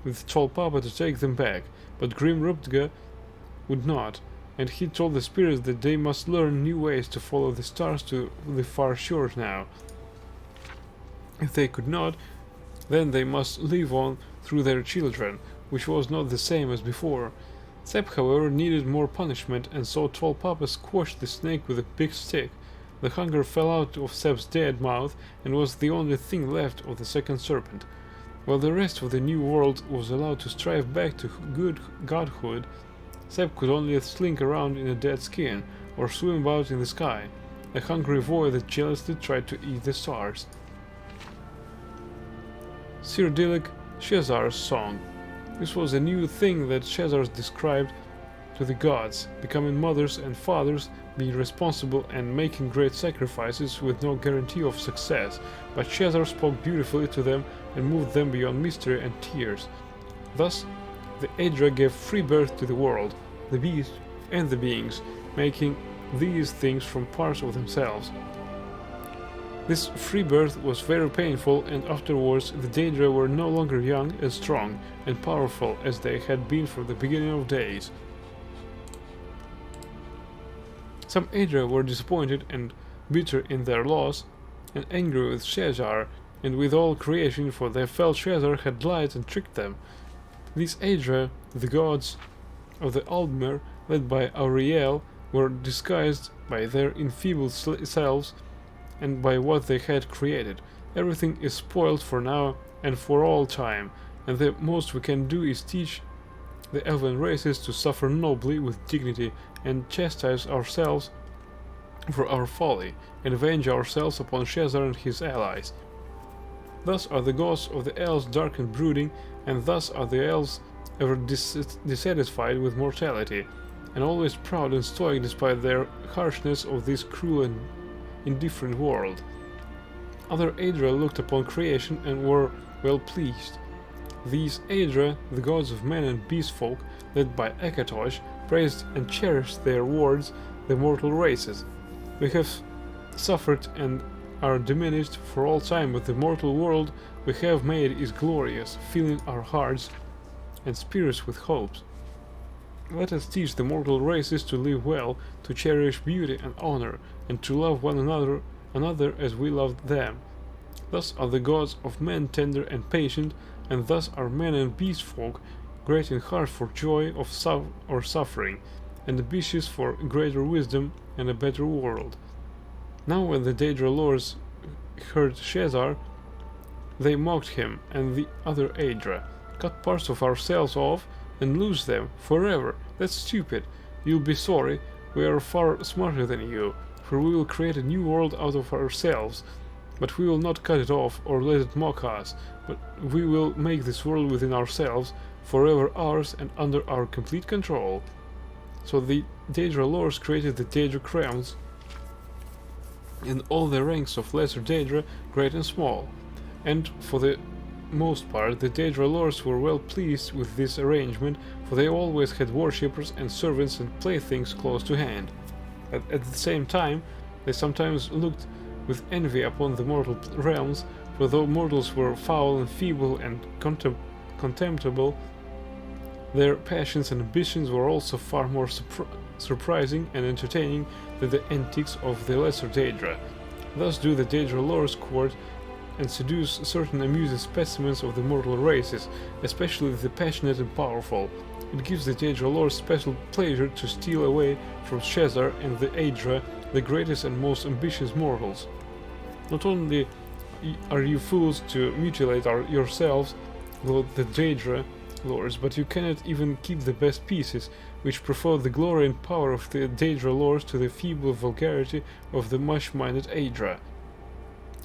with Tall Papa to take them back, but Grim Rubtka would not, and he told the spirits that they must learn new ways to follow the stars to the Far Shores now. If they could not, then they must live on through their children, which was not the same as before. Sepp, however, needed more punishment, and so Tall Papa squashed the snake with a big stick. The hunger fell out of Sepp's dead mouth and was the only thing left of the second serpent. While the rest of the new world was allowed to strive back to good godhood, Sepp could only slink around in a dead skin or swim about in the sky, a hungry void that jealously tried to eat the stars. Cyrodiilic Shezar's Song. This was a new thing that Shezar described to the gods, becoming mothers and fathers, being responsible and making great sacrifices with no guarantee of success, but Shezar spoke beautifully to them and moved them beyond mystery and tears. Thus, the Aedra gave free birth to the world, the beast, and the beings, making these things from parts of themselves. This free birth was very painful, and afterwards the Daedra were no longer young and strong and powerful as they had been from the beginning of days. Some Aedra were disappointed and bitter in their loss, and angry with Shezar and with all creation, for they felt Shezar had lied and tricked them. These Aedra, the gods of the Aldmer, led by Auriel, were disguised by their enfeebled selves and by what they had created. Everything is spoiled for now and for all time, and the most we can do is teach the elven races to suffer nobly with dignity and chastise ourselves for our folly, and avenge ourselves upon Shezar and his allies. Thus are the gods of the elves dark and brooding, and thus are the elves ever dissatisfied with mortality, and always proud and stoic despite their harshness of this cruel and indifferent world. Other Aedra looked upon creation and were well pleased. These Aedra, the gods of men and beast folk, led by Akatosh, praised and cherished their wards, the mortal races. We have suffered and are diminished for all time, but the mortal world we have made is glorious, filling our hearts and spirits with hopes. Let us teach the mortal races to live well, to cherish beauty and honor, and to love one another as we loved them. Thus are the gods of men tender and patient, and thus are men and beast folk great in heart for joy of suffering, and ambitious for greater wisdom and a better world. Now when the Daedra lords heard Shezar, they mocked him and the other Aedra. Cut parts of ourselves off and lose them forever. That's stupid. You'll be sorry. We are far smarter than you, for we will create a new world out of ourselves. But we will not cut it off or let it mock us, but we will make this world within ourselves, forever ours and under our complete control. So the Daedra lords created the Daedra crowns, and all the ranks of lesser Daedra, great and small. And for the most part, the Daedra lords were well pleased with this arrangement, for they always had worshippers and servants and playthings close to hand. At the same time, they sometimes looked with envy upon the mortal realms, for though mortals were foul and feeble and contemptible, their passions and ambitions were also far more surprising and entertaining than the antics of the lesser Daedra. Thus do the Daedra lords court and seduce certain amusing specimens of the mortal races, especially the passionate and powerful. It gives the Daedra lords special pleasure to steal away from Shezar and the Aedra, the greatest and most ambitious mortals. Not only are you fools to mutilate yourselves, though the Daedra lords, but you cannot even keep the best pieces, which prefer the glory and power of the Daedra lords to the feeble vulgarity of the much-minded Aedra.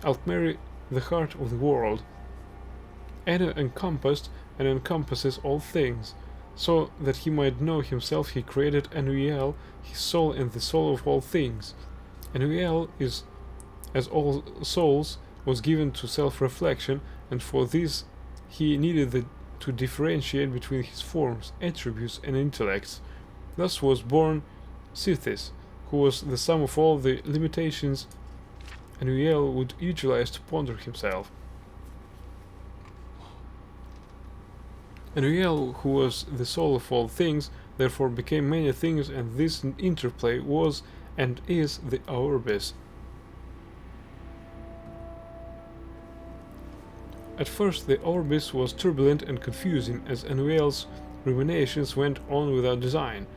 Altmeri, the heart of the world. Anna encompassed and encompasses all things, so that he might know himself he created Anuiel, his soul and the soul of all things. Anuiel is, as all souls, was given to self-reflection, and for this he needed to differentiate between his forms, attributes and intellects. Thus was born Sithis, who was the sum of all the limitations Anuiel would utilize to ponder himself. Anuiel, who was the soul of all things, therefore became many things, and this interplay was and is the Orbis. At first the orbis was turbulent and confusing as Anuel's ruminations went on without design.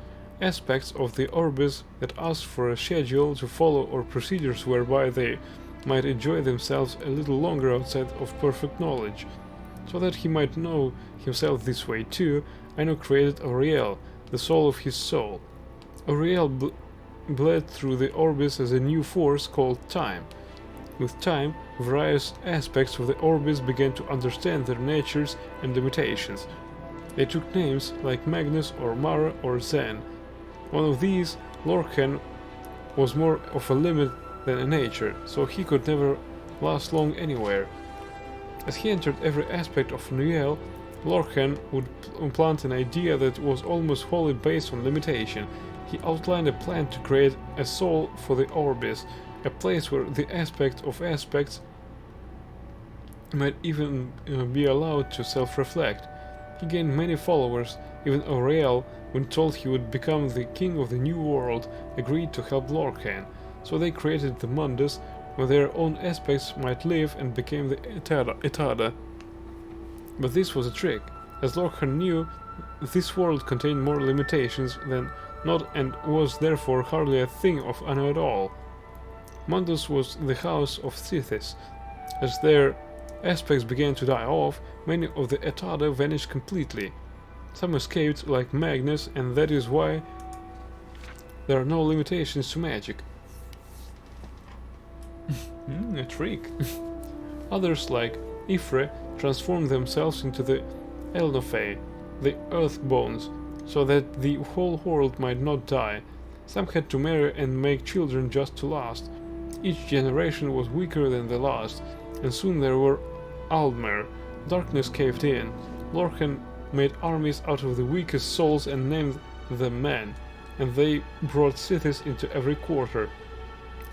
Aspects of the orbis that asked for a schedule to follow or procedures whereby they might enjoy themselves a little longer outside of perfect knowledge. So that he might know himself this way too, Anu created Auriel, the soul of his soul. Auriel bled through the orbis as a new force called time. With time, various aspects of the orbis began to understand their natures and limitations. They took names like Magnus or Mara or Zen. One of these, Lorcan, was more of a limit than a nature, so he could never last long anywhere. As he entered every aspect of Nuel, Lorcan would implant an idea that was almost wholly based on limitation. He outlined a plan to create a soul for the orbis, a place where the aspect of aspects might even be allowed to self-reflect. He gained many followers. Even Auriel, when told he would become the king of the new world, agreed to help Lorcan. So they created the Mundus, where their own aspects might live, and became the Etada. But this was a trick, as Lorcan knew this world contained more limitations than not and was therefore hardly a thing of Anu at all. Mundus was the house of Sithis. As their aspects began to die off, many of the Etada vanished completely. Some escaped, like Magnus, and that is why there are no limitations to magic. A trick. Others, like Ifre, transformed themselves into the Elnofei, the earth bones, so that the whole world might not die. Some had to marry and make children just to last. Each generation was weaker than the last, and soon there were Aldmer. Darkness caved in. Lorcan made armies out of the weakest souls and named them men, and they brought cities into every quarter.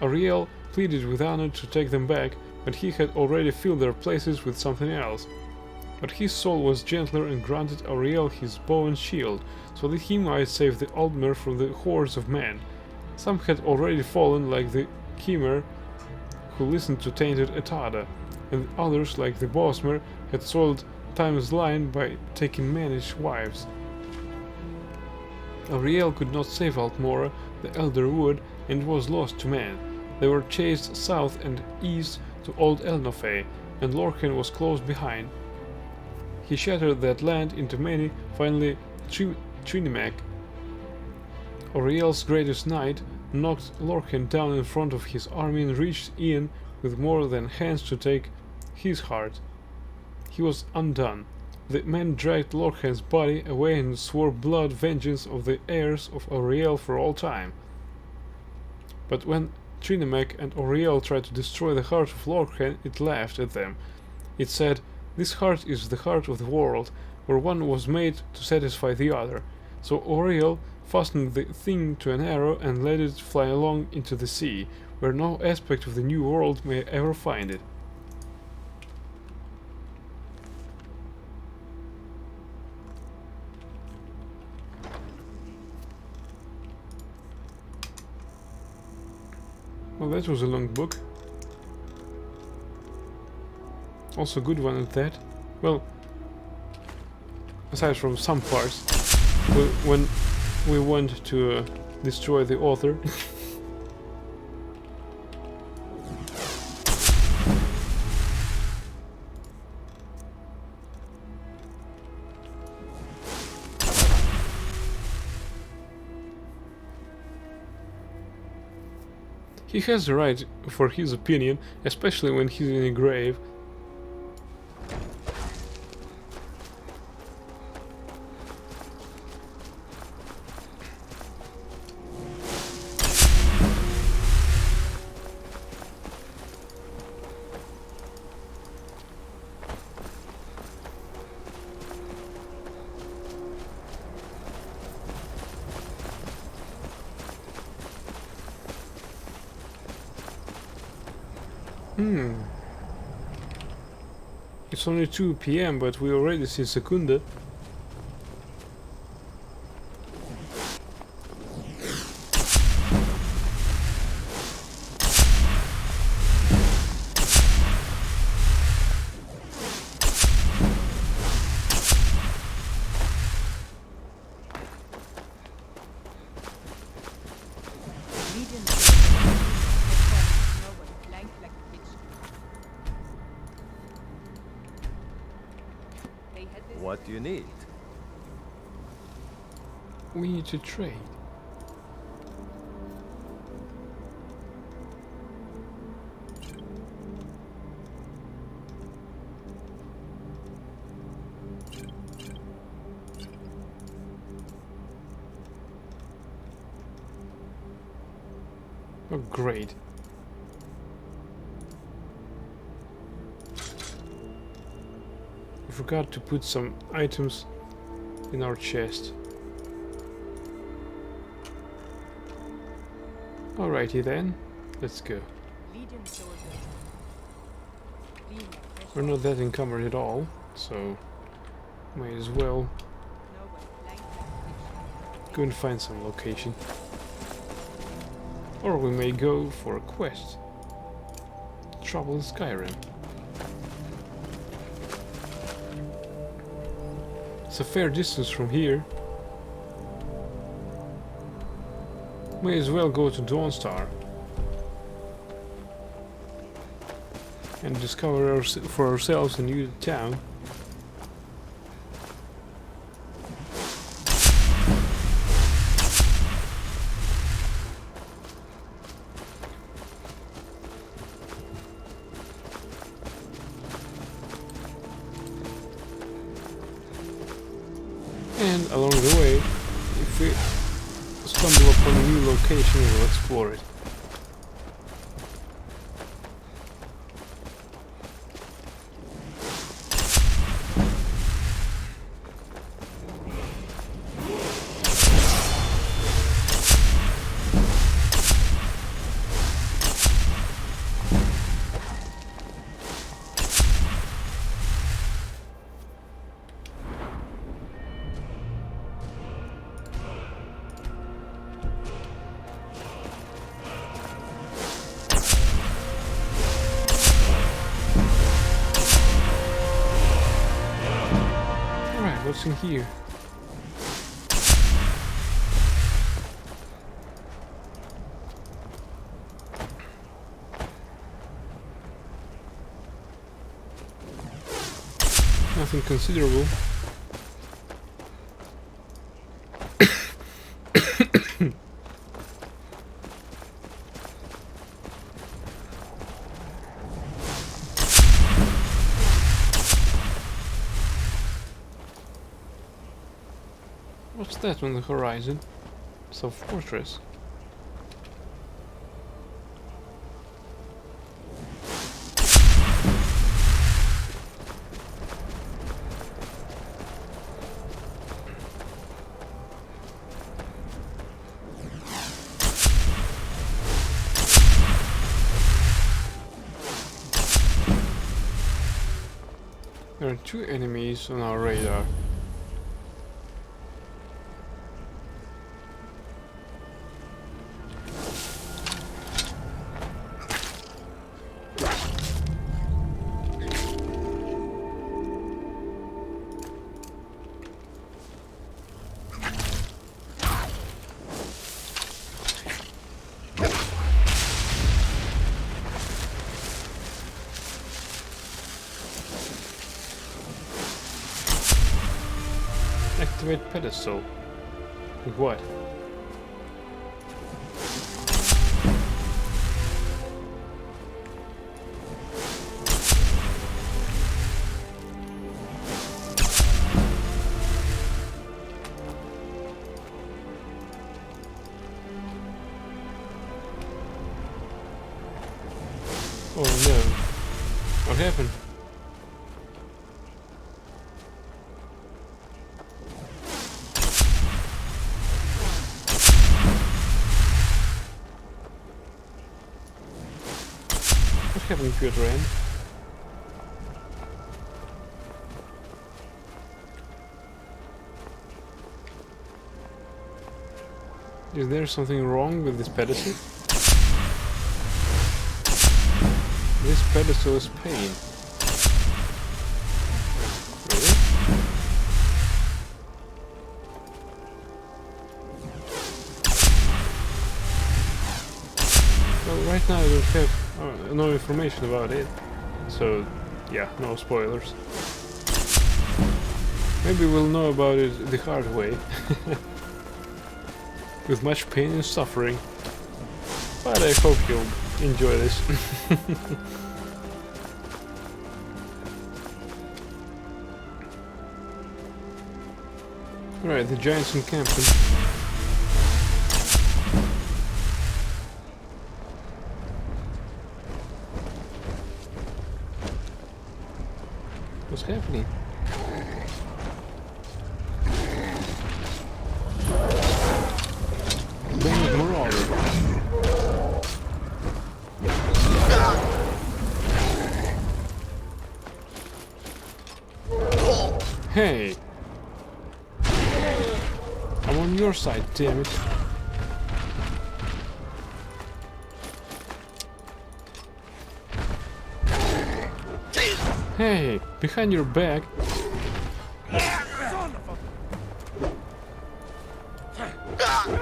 Auriel pleaded with Anu to take them back, but he had already filled their places with something else. But his soul was gentler and granted Auriel his bow and shield, so that he might save the Aldmer from the hordes of men. Some had already fallen, like the Chimer, who listened to tainted Etada, and others, like the Bosmer, had soiled Time's line by taking mannish wives. Auriel could not save Altmora, the Elder Wood, and was lost to man. They were chased south and east to Old Elnofei, and Lorcan was close behind. He shattered that land into many, finally Trinimac, Auriel's greatest knight, knocked Lorcan down in front of his army and reached in with more than hands to take his heart. He was undone. The men dragged Lorcan's body away and swore blood vengeance of the heirs of Auriel for all time. But when Trinimac and Auriel tried to destroy the heart of Lorcan, it laughed at them. It said, "This heart is the heart of the world, where one was made to satisfy the other." So Auriel fastened the thing to an arrow and let it fly along into the sea, where no aspect of the new world may ever find it. Well, that was a long book. Also a good one at that. Well, aside from some parts, when we want to destroy the author. He has the right for his opinion, especially when he's in a grave. It's only 2 PM, but we already see Secunda. do you need? We need to trade. Oh, great. I forgot to put some items in our chest. Alrighty then, let's go. Legion soldiers. Clean and fresh. We're not that encumbered at all, so might as well No one like go and find some location. Or we may go for a quest. Trouble in Skyrim. It's a fair distance from here. May as well go to Dawnstar and discover for ourselves a new town. And along the way, if we stumble upon a new location, we'll explore it. What's in here? Nothing considerable. What's that on the horizon? It's a fortress. There are two enemies on our radar. Activate pedestal. With what? Oh no. What happened? What happened, Piotr? Is there something wrong with this pedestal? This pedestal is pain. Really? Well, right now I don't have no information about it, so yeah, no spoilers. Maybe we'll know about it the hard way. With much pain and suffering. But I hope you'll enjoy this. Alright, the giants encampment. What's happening? Bang Marauder. Hey! I'm on your side, damn it. Hey! Behind your back!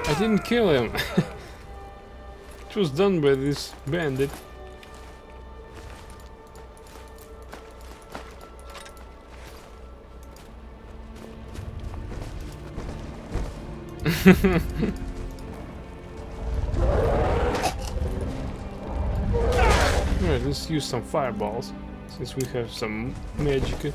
I didn't kill him! It was done by this bandit. Alright, let's use some fireballs, since we have some magic.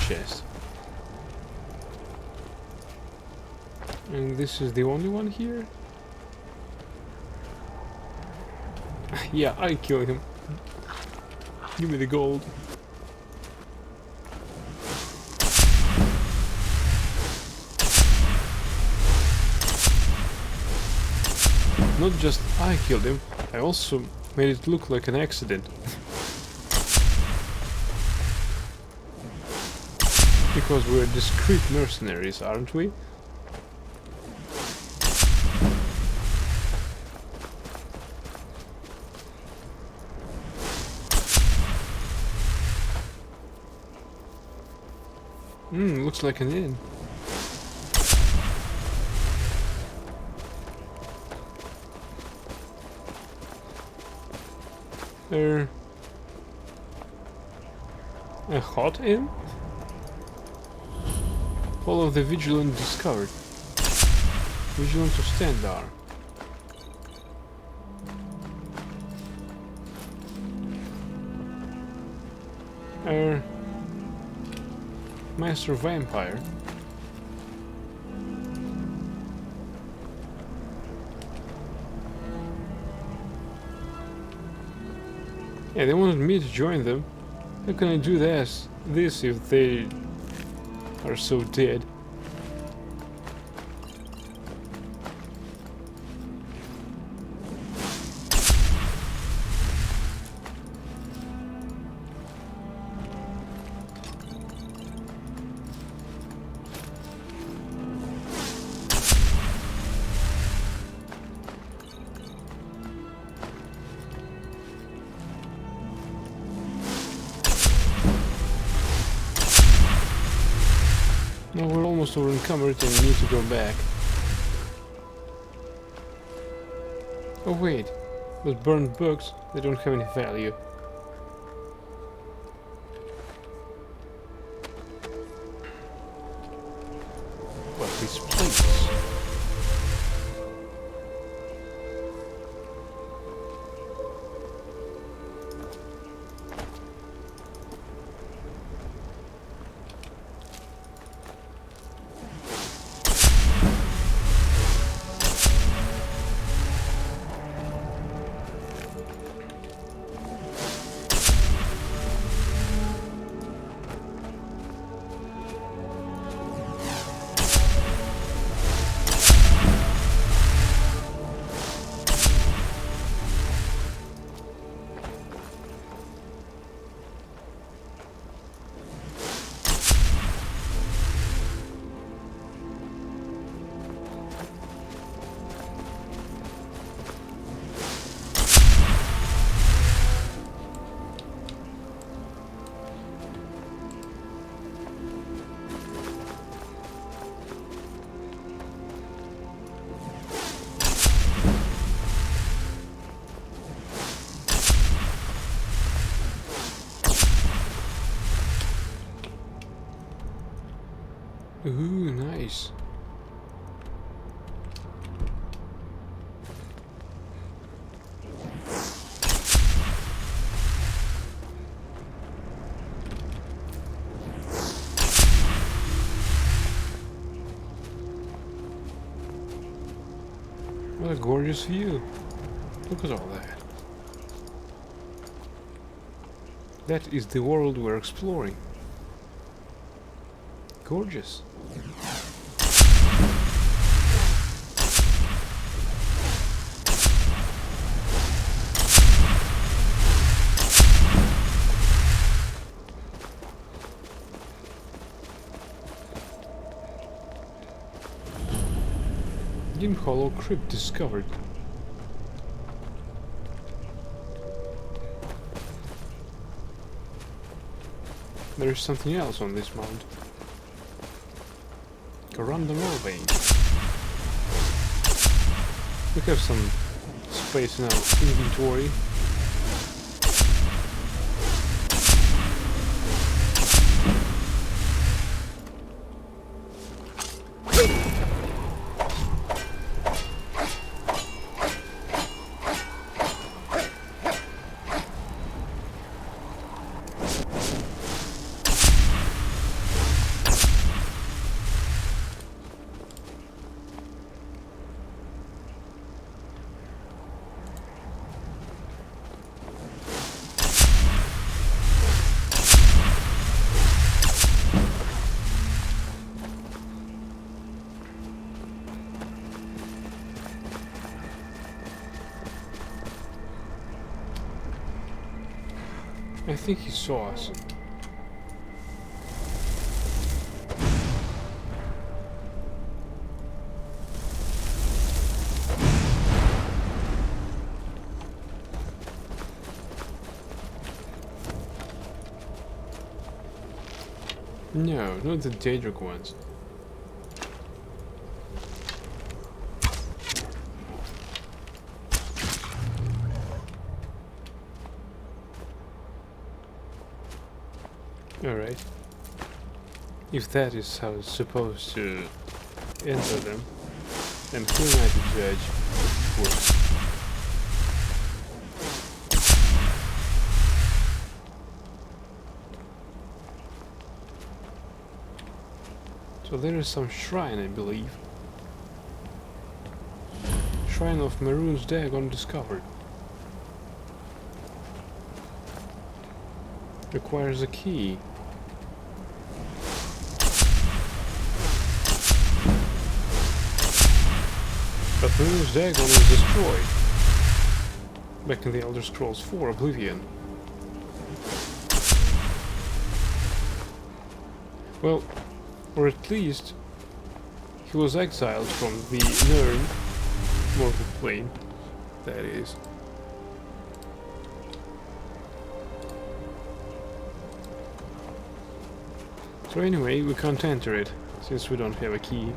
Chest. And this is the only one here? Yeah, I killed him. Give me the gold. Not just I killed him, I also made it look like an accident. Because we're discreet mercenaries, aren't we? Looks like an inn. A hot inn? All of the Vigilant discovered. Vigilant to Standard. Master of Empire. Yeah, they wanted me to join them. How can I do this if they are so dead? No, we're almost over encumbered and we need to go back. Oh wait, those burned books, they don't have any value. What these plates? Ooh, nice. What a gorgeous view. Look at all that. That is the world we're exploring. Gorgeous. Dim Hollow Crypt discovered. There is something else on this mount. A random ore vein. We have some space in our inventory. I think he saw us. No, not the Daedric ones. Alright. If that is how it's supposed to enter them, then who am I to judge? Works. So there is some shrine, I believe. Shrine of Maroon's Dagon discovered. Requires a key. But Maroon's Dagon was destroyed back in the Elder Scrolls 4 Oblivion. Well, or at least he was exiled from the Nirn mortal plane, that is. So anyway, we can't enter it, since we don't have a key.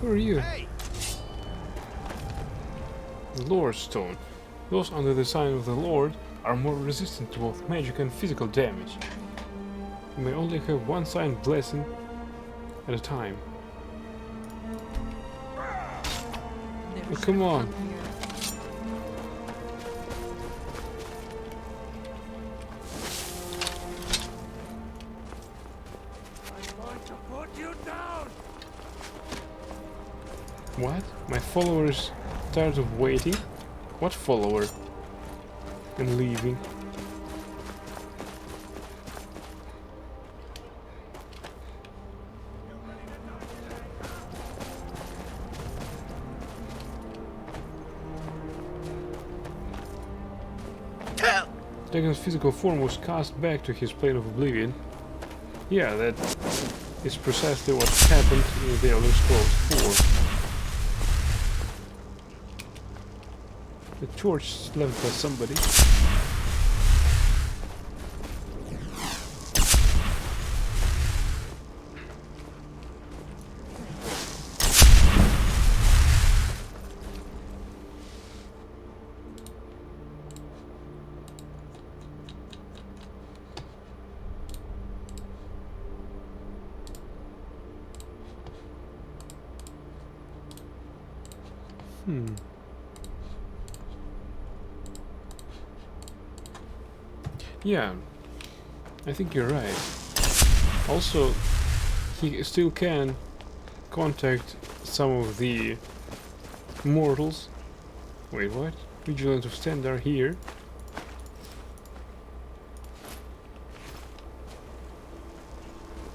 Who are you? Hey! The Lord Stone. Those under the sign of the Lord are more resistant to both magic and physical damage. You may only have one signed blessing at a time. Oh, come on. I'm going to put you down! What? My followers tired of waiting? What follower? And leaving. Dagon's physical form was cast back to his plane of oblivion. Yeah, that is precisely what happened in the Elder Scrolls 4. The torch left by somebody. Yeah, I think you're right. Also, he still can contact some of the mortals. Wait, what? Vigilant of Standard here.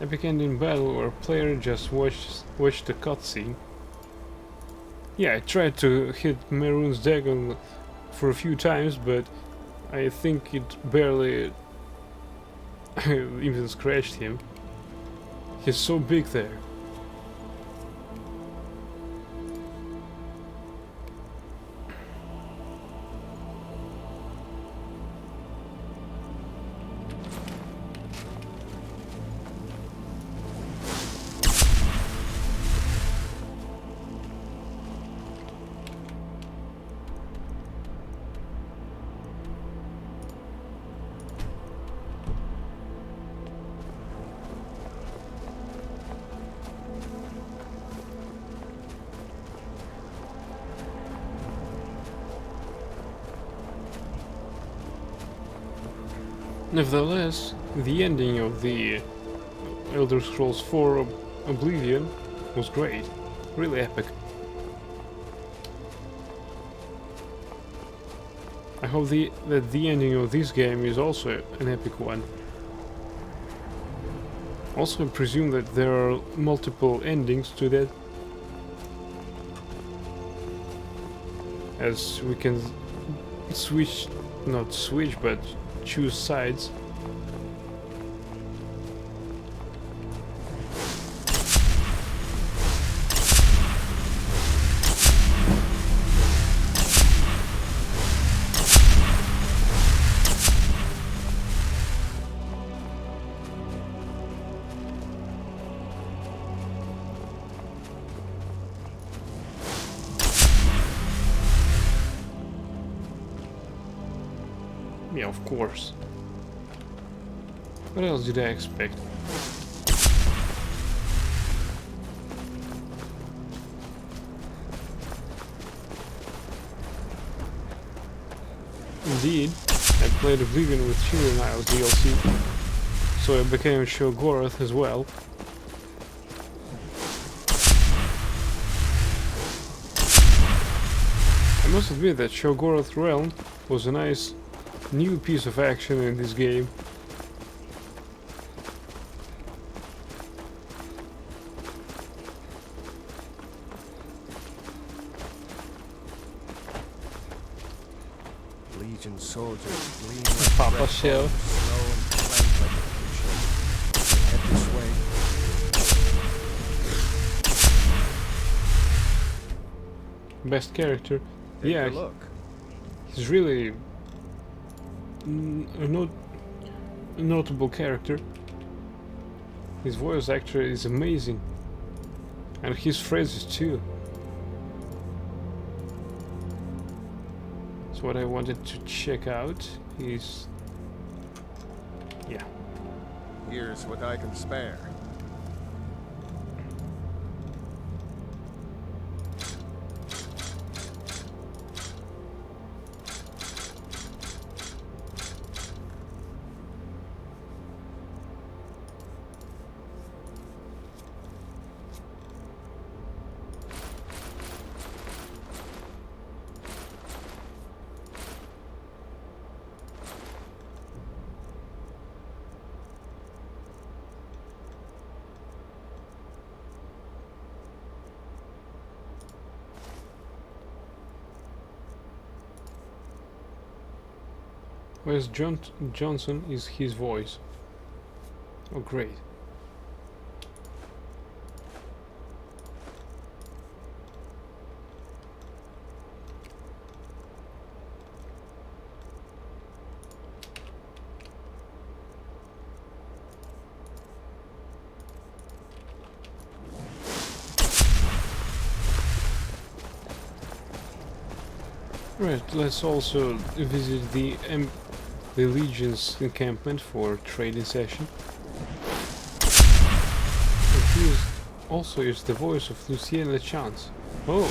Epic ending battle where player just watched the cutscene. Yeah, I tried to hit Maroon's Dagon for a few times, but I think it barely even scratched him. He's so big there. Nevertheless, the ending of the Elder Scrolls 4 Oblivion was great. Really epic. I hope that the ending of this game is also an epic one. Also, I presume that there are multiple endings to that, as we can not switch, but choose sides. Yeah, of course. What else did I expect? Indeed, I played Oblivion with Cyrodiilic DLC, so I became Shoggoth as well. I must admit that Shoggoth Realm was a nice new piece of action in this game. Legion soldiers gleam Papa red Shell. bones, snow and flank like a picture. Head this way. Best character. Take Yeah, a look. he's really a notable character. His voice actor is amazing, and his phrases too. So what I wanted to check out is, yeah, Here's what I can spare. Wes Johnson is his voice. Oh, great. Right, let's also visit the Legion's encampment for trading session. And he also is the voice of Lucien Lechance. Oh!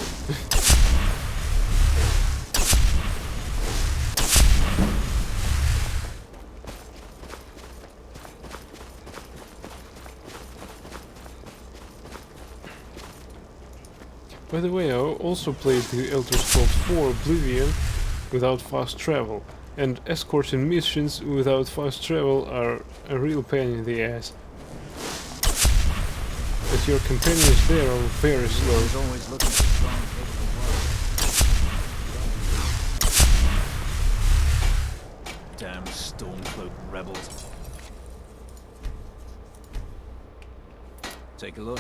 By the way, I also played the Elder Scrolls 4 Oblivion without fast travel, and escorts and missions without fast travel are a real pain in the ass. But your companions there are very slow. He's always looking for strong, capable warriors. Damn stormcloaked rebels. Take a look.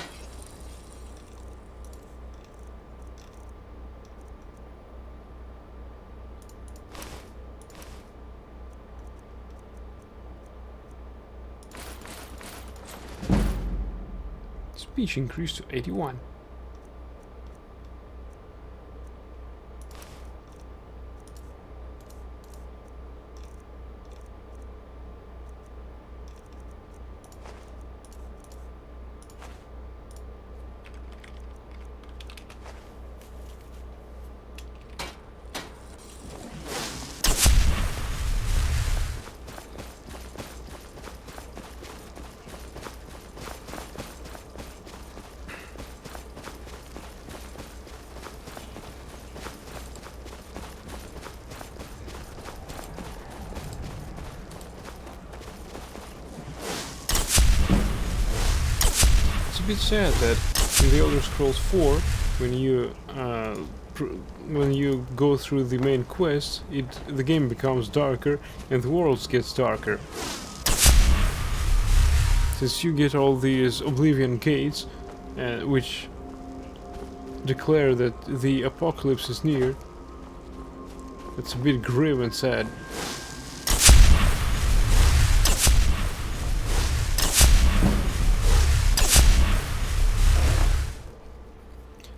Speech increased to 81. It's a bit sad that in the Elder Scrolls 4, when you go through the main quest, the game becomes darker and the world gets darker. Since you get all these Oblivion gates, which declare that the apocalypse is near, it's a bit grim and sad.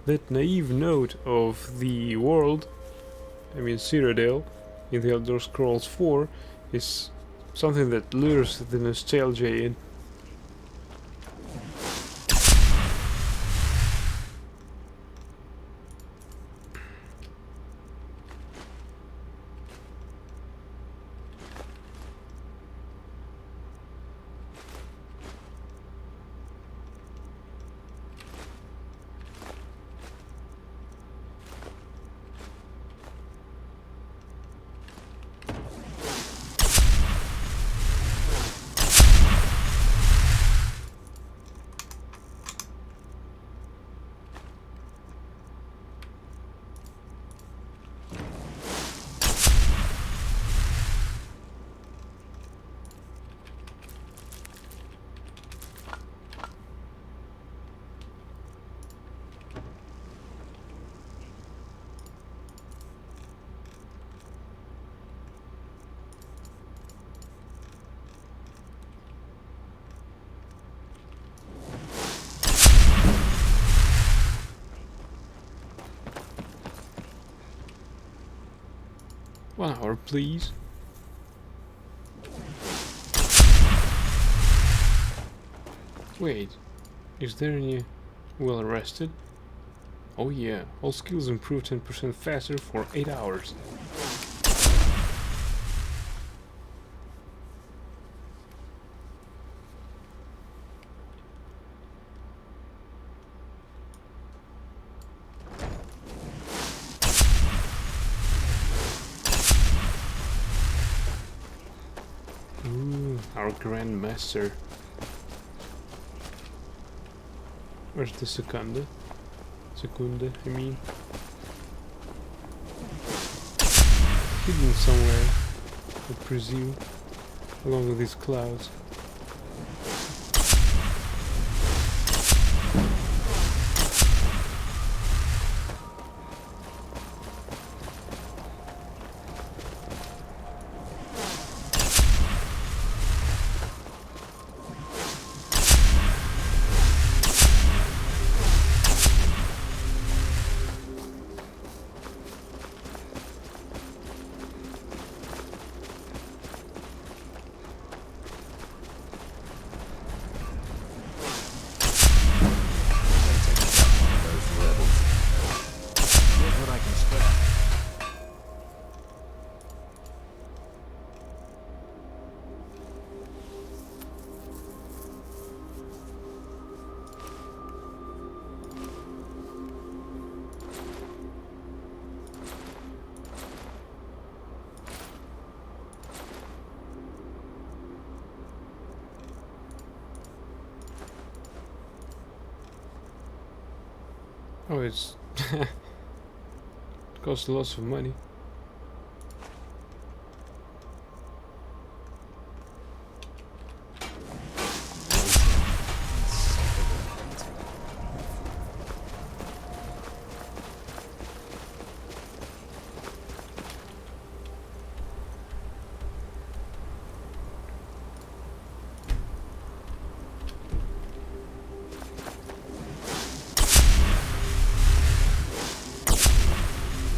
That naive note of the world, I mean Cyrodiil, in the Elder Scrolls 4, is something that lures the nostalgia in. One hour, please. Wait, is there any well rested? Oh yeah, all skills improve 10% faster for 8 hours. Ooh, our Grand Master. Where's the Secunda? Secunda, I mean. Hidden somewhere, I presume, along with these clouds. Oh, it's it costs lots of money.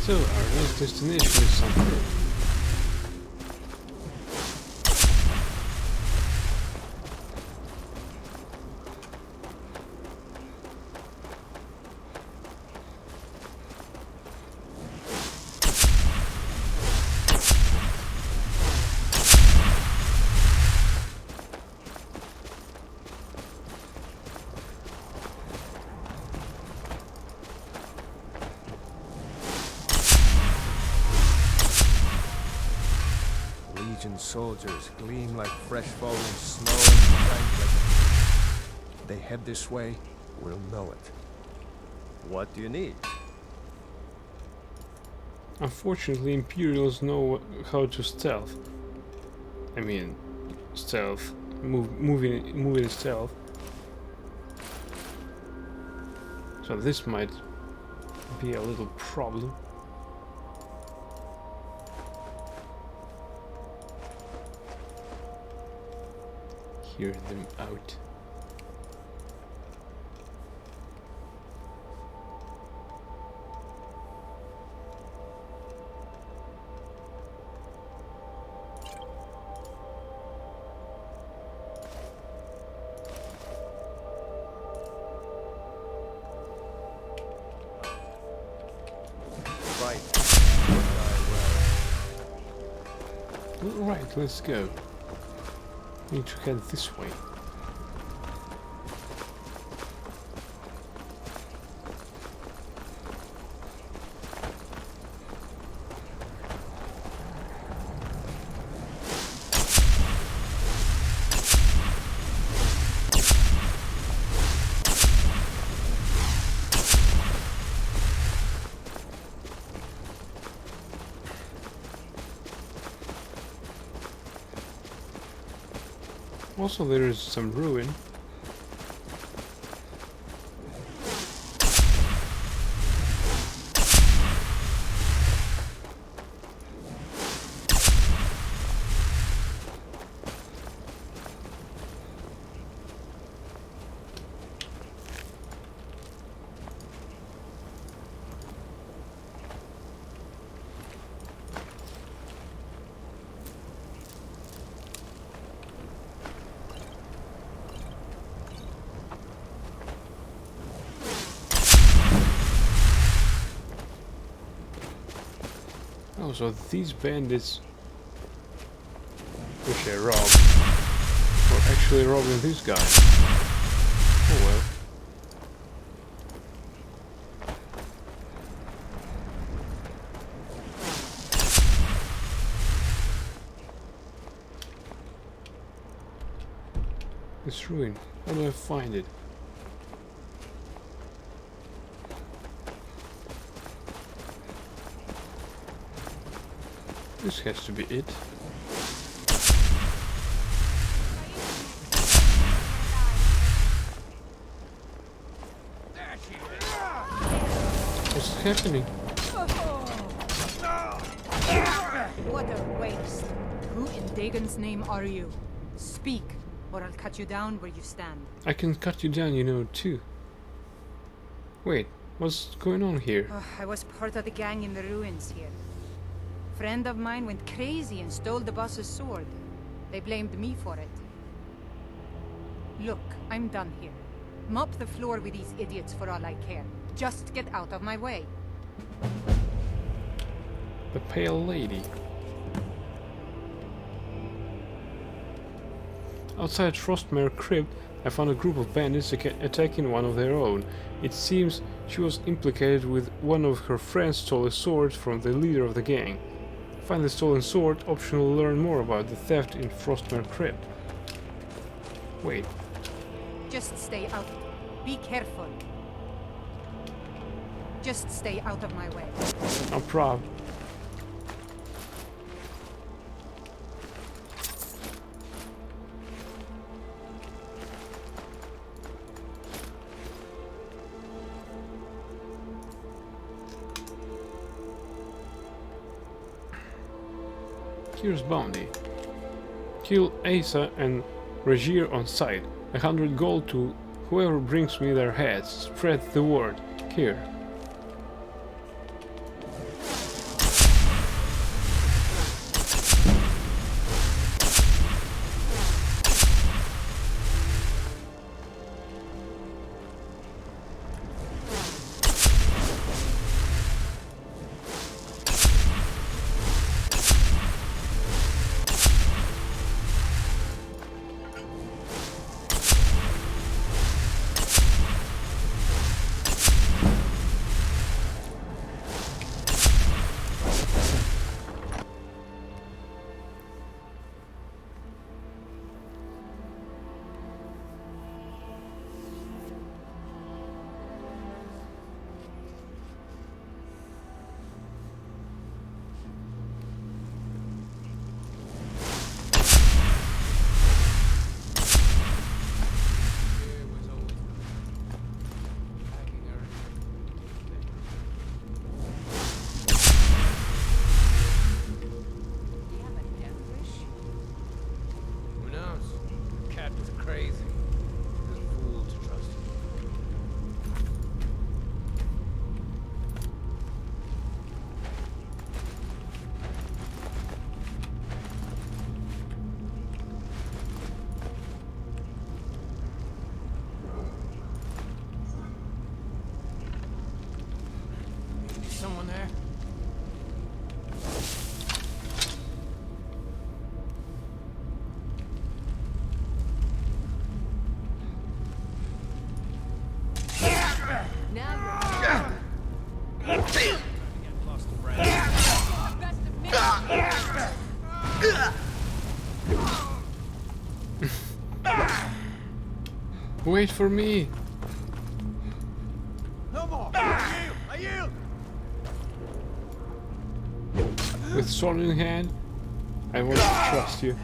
So, our next destination is somewhere. Legion soldiers gleam like fresh fallen snow and shine like... They head this way, we'll know it. What do you need? Unfortunately, Imperials know how to stealth. I mean, stealth, moving stealth. So this might be a little problem. Hear them out. Right. Alright, let's go. Need to head this way. Also, there is some ruin. Oh, so these bandits, which I robbed, were actually robbing this guy. Oh well. This ruin, how do I find it? This has to be it. What's happening? What a waste. Who in Dagon's name are you? Speak, or I'll cut you down where you stand. I can cut you down, you know, too. Wait, what's going on here? I was part of the gang in the ruins here. Friend of mine went crazy and stole the boss's sword. They blamed me for it. Look, I'm done here. Mop the floor with these idiots for all I care. Just get out of my way. The Pale Lady. Outside Frostmere Crypt, I found a group of bandits attacking one of their own. It seems she was implicated with one of her friends stole a sword from the leader of the gang. Find the stolen sword, optional learn more about the theft in Frostmere Crypt. Wait, Just stay out. Be careful. Just stay out of my way. I'm proud. Here's bounty. Kill Asa and Rajir on sight. 100 gold to whoever brings me their heads. Spread the word. Here. Someone there? Now you're Get lost in breath. best of me. Wait for me. No more! I yield! With sword in hand, I want to trust you.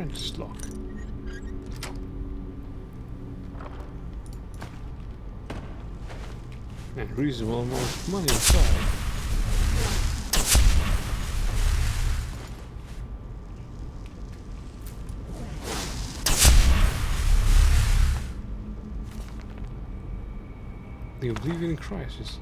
Apprentice lock. And reasonable amount of money inside. The Oblivion Crisis.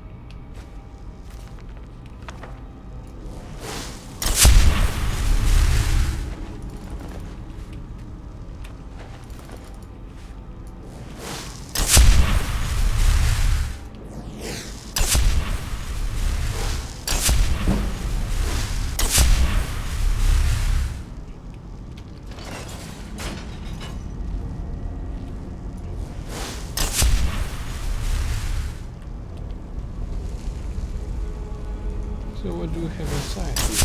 So what do we have inside here?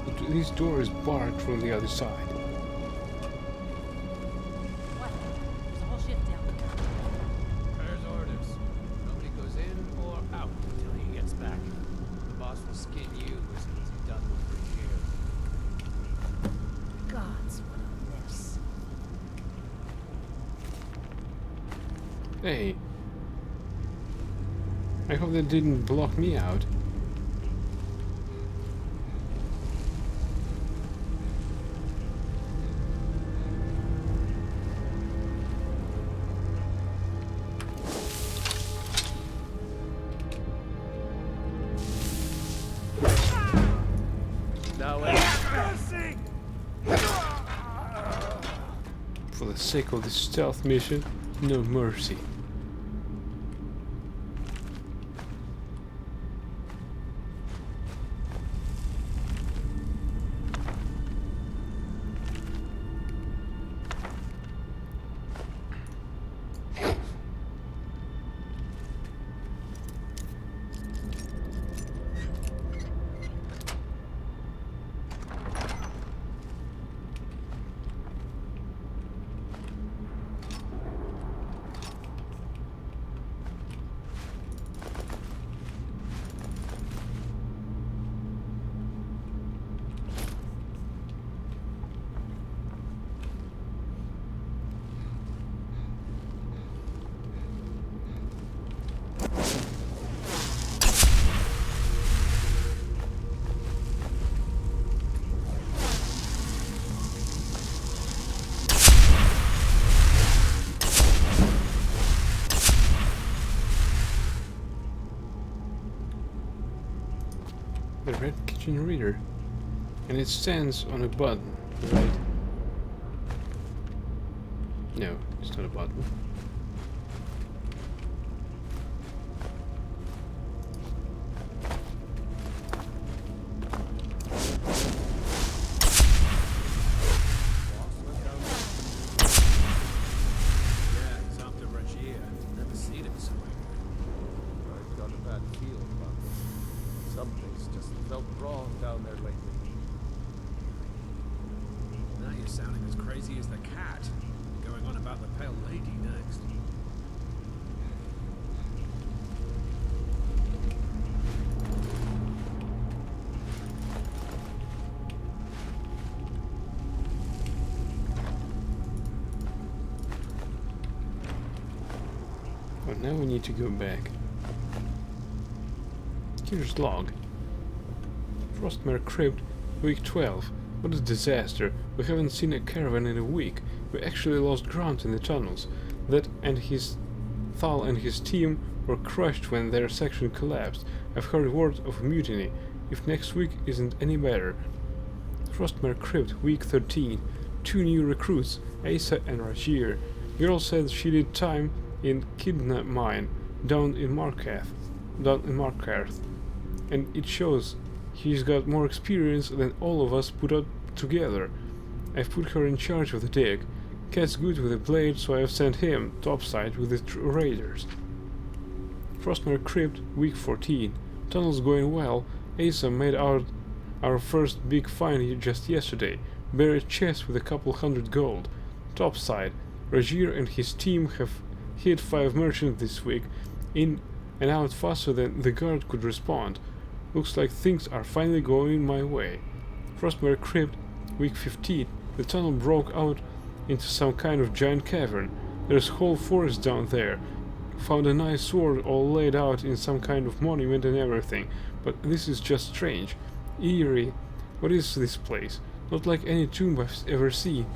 But this door is barred from the other side. What? There's a whole ship down there. There's orders. Nobody goes in or out until he gets back. The boss will skin you as soon as he's done with Bashir. God, Hey. I hope that didn't block me out. Now, For the sake of this stealth mission, no mercy. The red kitchen reader. And it stands on a button, right? No, it's not a button. Yeah, he's after Regier. Never seen him somewhere. I've got a bad feeling about this. Something's just felt wrong down there lately. Now you're sounding as crazy as the cat. Going on about the Pale Lady next. But now we need to go back. Here's log. Frostmare Crypt, week 12. What a disaster. We haven't seen a caravan in a week. We actually lost ground in the tunnels. Thal and his team were crushed when their section collapsed. I've heard word of a mutiny, if next week isn't any better. Frostmare Crypt, week 13. 2 new recruits, Asa and Rajir. Girl said she did time in Kidna mine down in Markarth. And it shows he's got more experience than all of us put up together. I've put her in charge of the dig. Cat's good with a blade, so I've sent him topside with the raiders. Frostmare Crypt, week 14. Tunnels going well. Asa made our first big find just yesterday. Buried chest with a couple hundred gold. Topside. Rajir and his team have hit 5 merchants this week, in and out faster than the guard could respond. Looks like things are finally going my way. Frostmare Crypt, week 15. The tunnel broke out into some kind of giant cavern. There's whole forest down there. Found a nice sword all laid out in some kind of monument and everything, but this is just strange. Eerie. What is this place? Not like any tomb I've ever seen.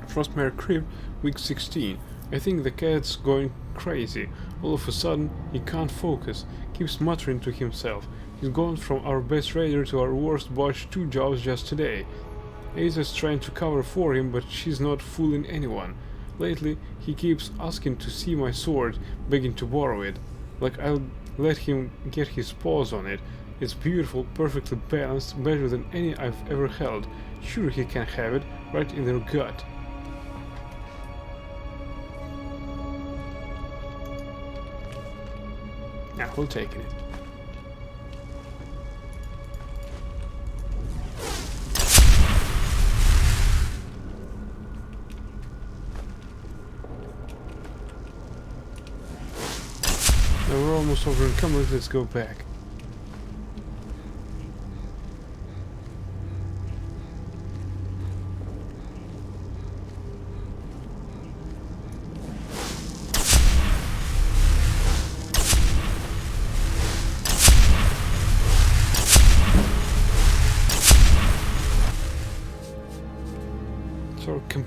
Frostmare Crypt, week 16. I think the cat's going crazy. All of a sudden, he can't focus. Keeps muttering to himself. He's gone from our best raider to our worst botched 2 jobs just today. Asa's trying to cover for him, but she's not fooling anyone. Lately, he keeps asking to see my sword, begging to borrow it. Like I'll let him get his paws on it. It's beautiful, perfectly balanced, better than any I've ever held. Sure he can have it, right in their gut. Now we'll take it. Now we're almost over encumbered, let's go back.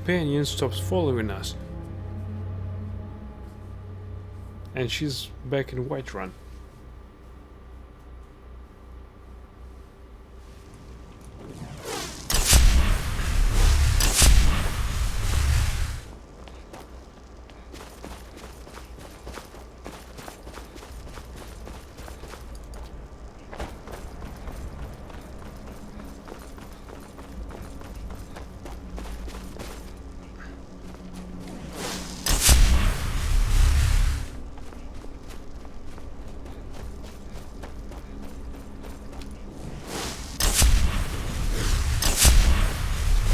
companion stops following us. And she's back in Whiterun.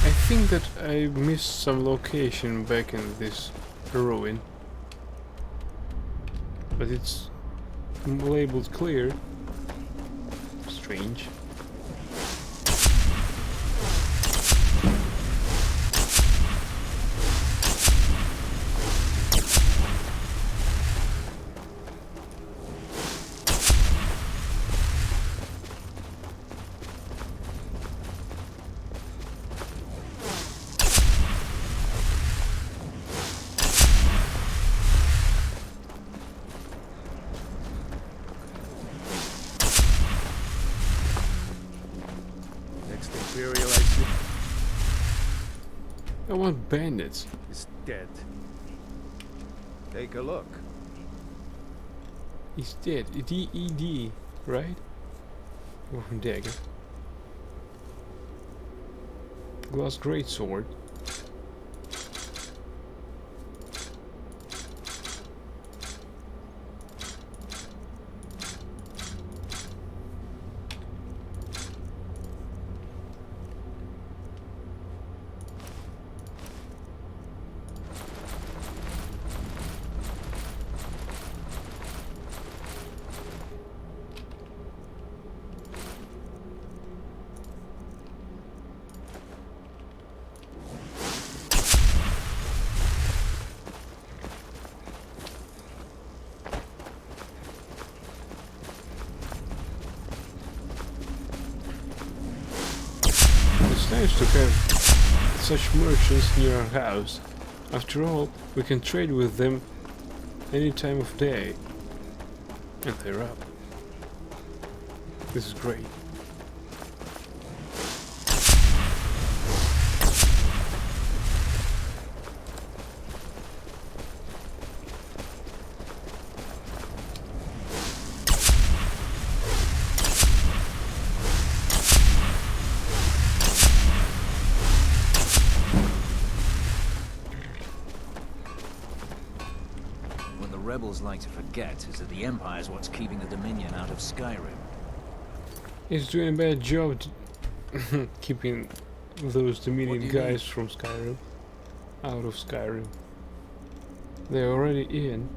I think that I missed some location back in this ruin, but it's labeled clear. Strange. Imperial, I see, I want bandits. is dead. Take a look. He's dead. D-E-D, right? Or dagger. Glass greatsword. It's nice to have such merchants near our house. After all, we can trade with them any time of day. And they're up. This is great. What the rebels like to forget is that the Empire's what's keeping the Dominion out of Skyrim. He's doing a bad job keeping those What Dominion do you guys from Skyrim out of Skyrim. They're already in.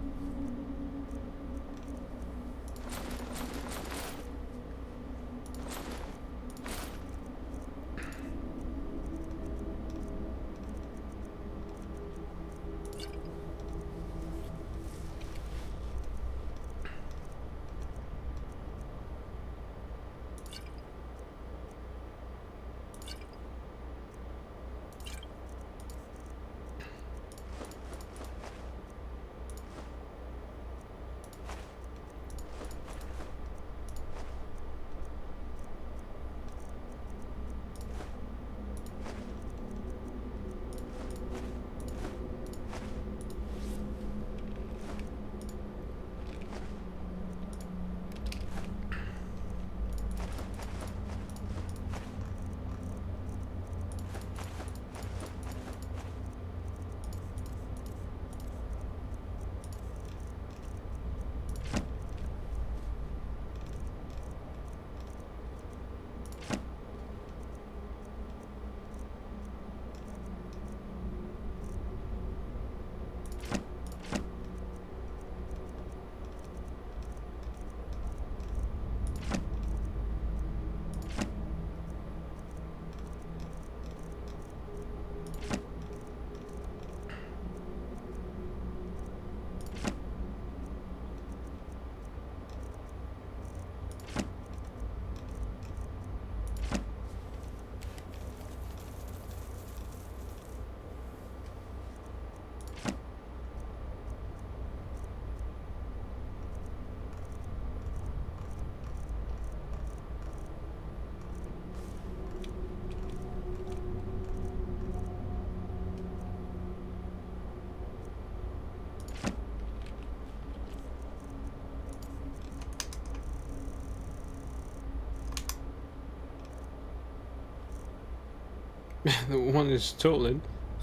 The one is stolen.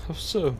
How so?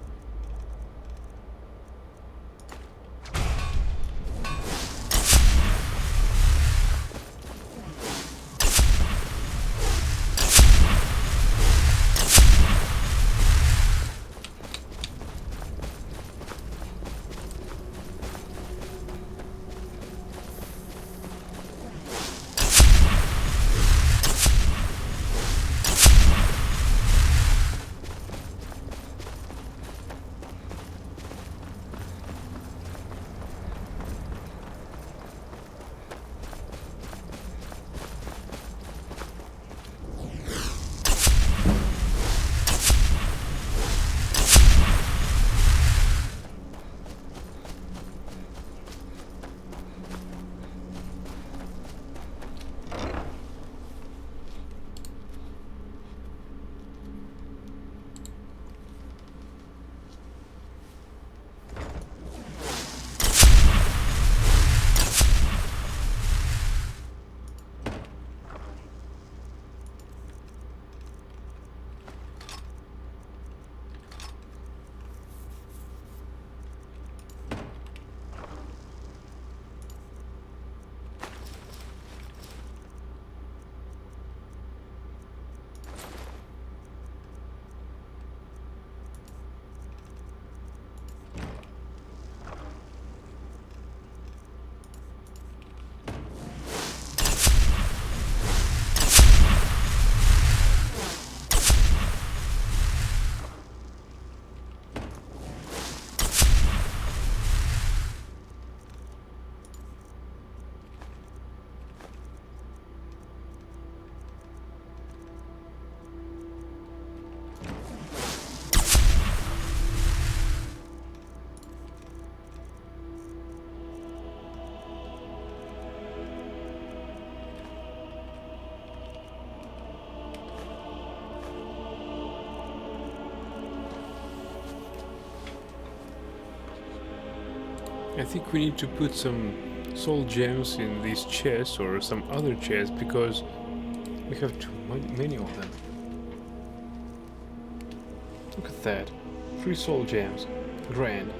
I think we need to put some soul gems in these chests or some other chests because we have too many of them. Look at that. 3 soul gems. Grand.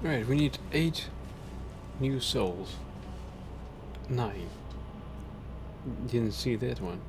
Right, we need 8 new souls. 9. Didn't see that one.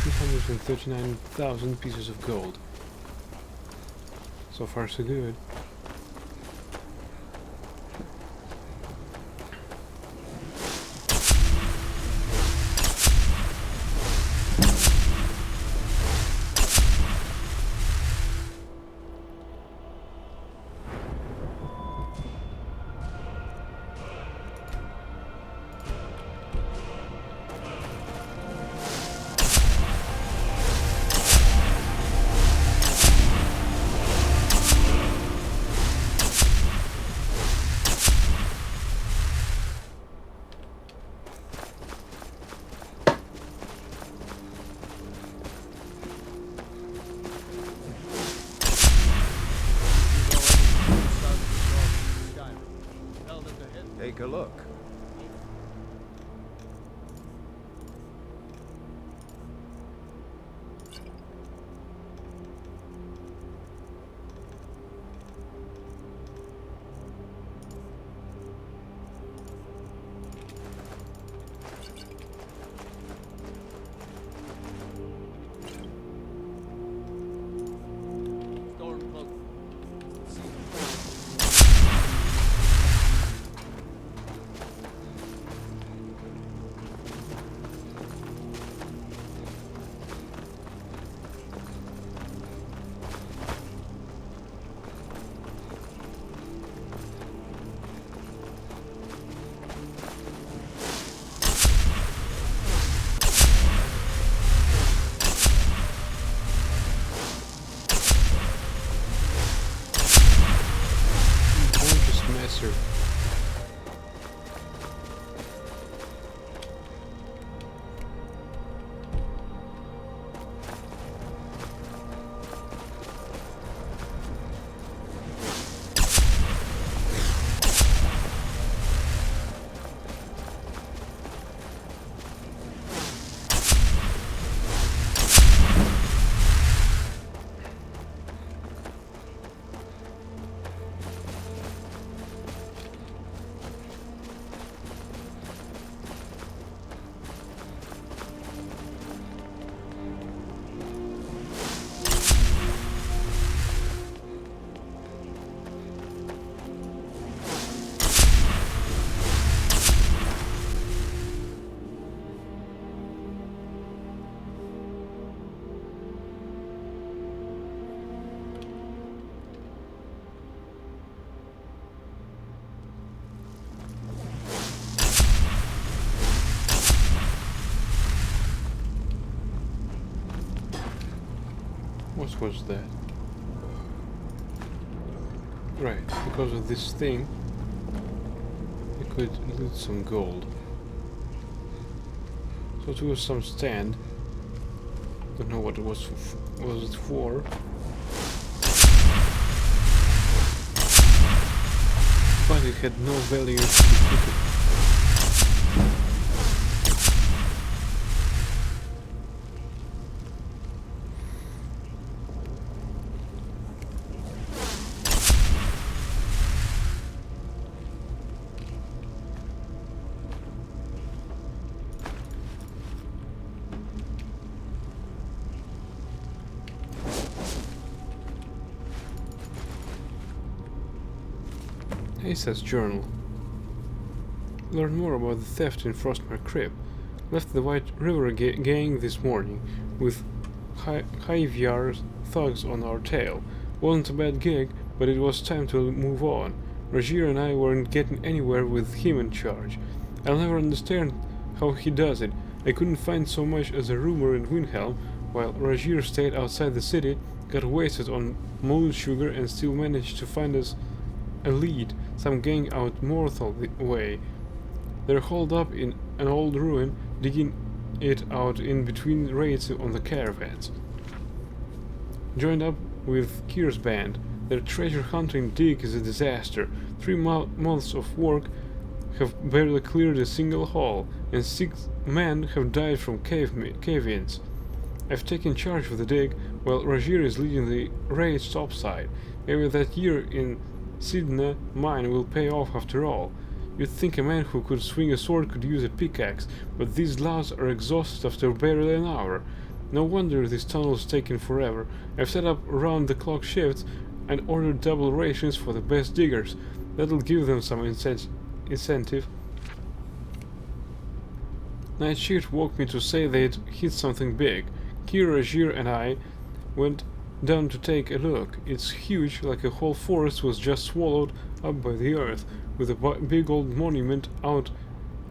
339,000 pieces of gold. So far so good. Take a look. Messer. What was that? Right, because of this thing, I could loot some gold. So it was some stand. Don't know what it was. Was it for? But it had no value specific. Asa's journal. Learn more about the theft in Frostmire Crypt. Left the White River gang this morning with Hiviar thugs on our tail. Wasn't a bad gig, but it was time to move on. Rajir and I weren't getting anywhere with him in charge. I'll never understand how he does it. I couldn't find so much as a rumor in Windhelm, while Rajir stayed outside the city, got wasted on moon sugar and still managed to find us a lead, some gang out Morthal way. They're holed up in an old ruin, digging it out in between raids on the caravans. Joined up with Kier's band. Their treasure hunting dig is a disaster. 3 months of work have barely cleared a single hole, and 6 men have died from cave-ins. I've taken charge of the dig, while Rajir is leading the raids topside. Maybe that year in Sidna mine will pay off after all. You'd think a man who could swing a sword could use a pickaxe, but these lads are exhausted after barely an hour. No wonder this tunnel's taken forever. I've set up round-the-clock shifts and ordered double rations for the best diggers. That'll give them some incentive. Night shift woke me to say they'd hit something big. Kira, Jir and I went down to take a look. It's huge, like a whole forest was just swallowed up by the earth, with a big old monument out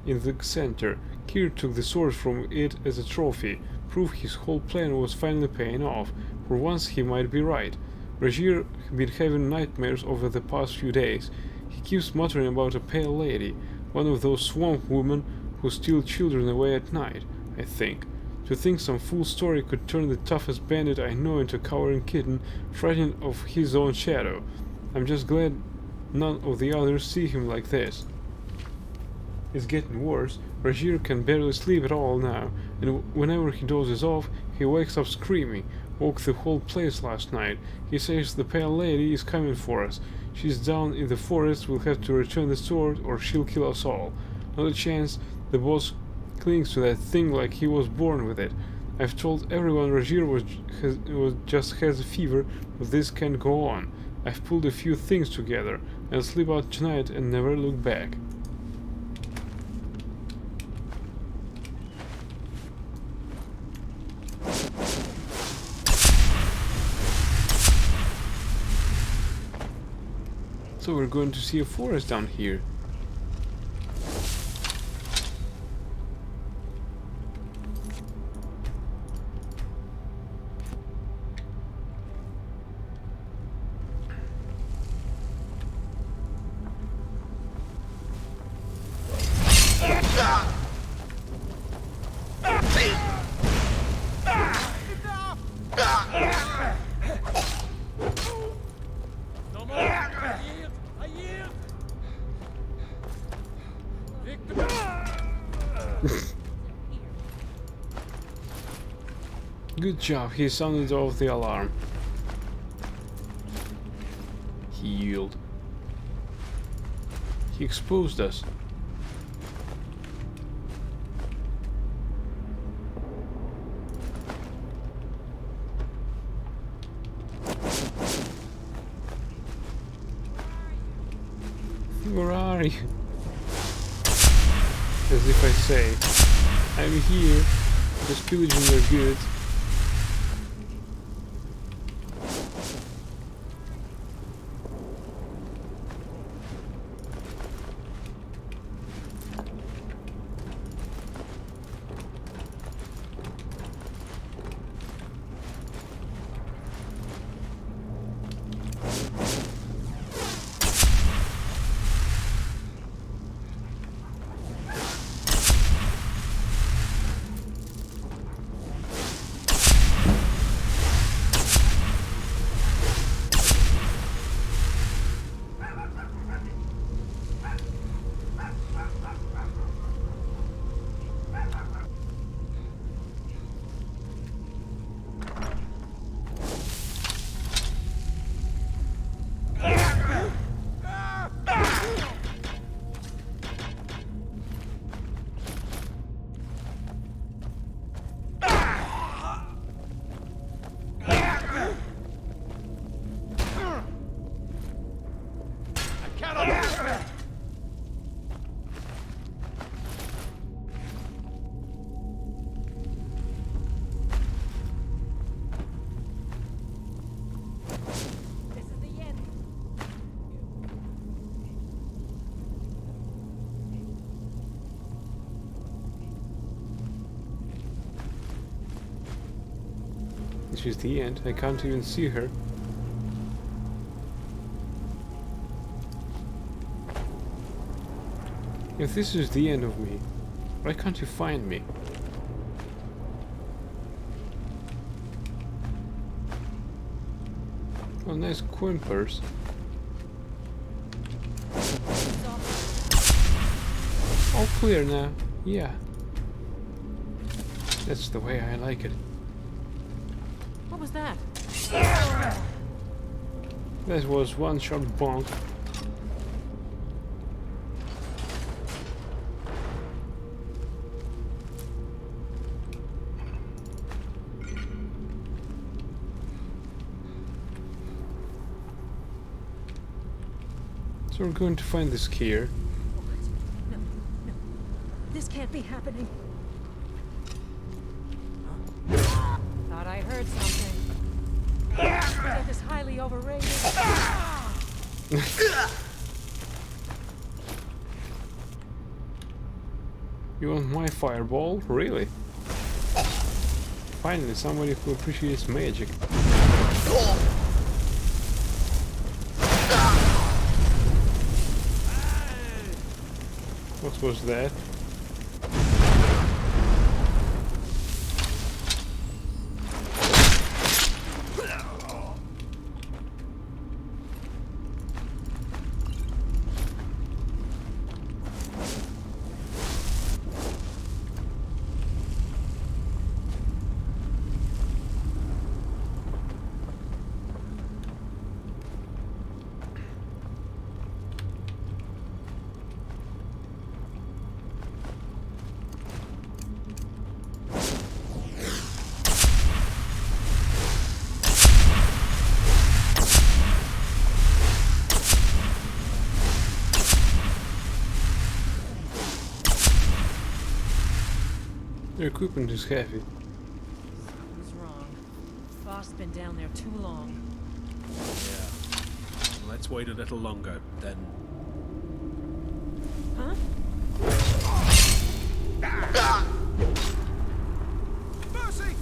in the center. Kir took the sword from it as a trophy, proof his whole plan was finally paying off. For once he might be right. Rajir had been having nightmares over the past few days. He keeps muttering about a pale lady, one of those swamp women who steal children away at night, I think. To think some fool story could turn the toughest bandit I know into a cowering kitten, frightened of his own shadow. I'm just glad none of the others see him like this. It's getting worse. Rajir can barely sleep at all now, and whenever he dozes off, he wakes up screaming. Woke the whole place last night. He says the pale lady is coming for us. She's down in the forest, we'll have to return the sword or she'll kill us all. Not a chance. The boss clings to that thing like he was born with it. I've told everyone Rajir just has a fever, but this can't go on. I've pulled a few things together. I'll sleep out tonight and never look back. So we're going to see a forest down here. No more! I yield! I yield! Victor! Good job, he sounded off the alarm. He yielded. He exposed us. Where are you? As if I say, I'm here, just pillaging your goods. This is the end. I can't even see her. If this is the end of me, why can't you find me? Oh, nice quimpers. All clear now. Yeah. That's the way I like it. What was that? That was one shot bonk. So we're going to find this here. No, no. This can't be happening. Thought I heard something. That is highly overrated. You want my fireball? Really? Finally, somebody who appreciates magic. What was that? Their equipment is heavy. Something's wrong. Boss been down there too long. Yeah. Let's wait a little longer, then. Huh? Mercy!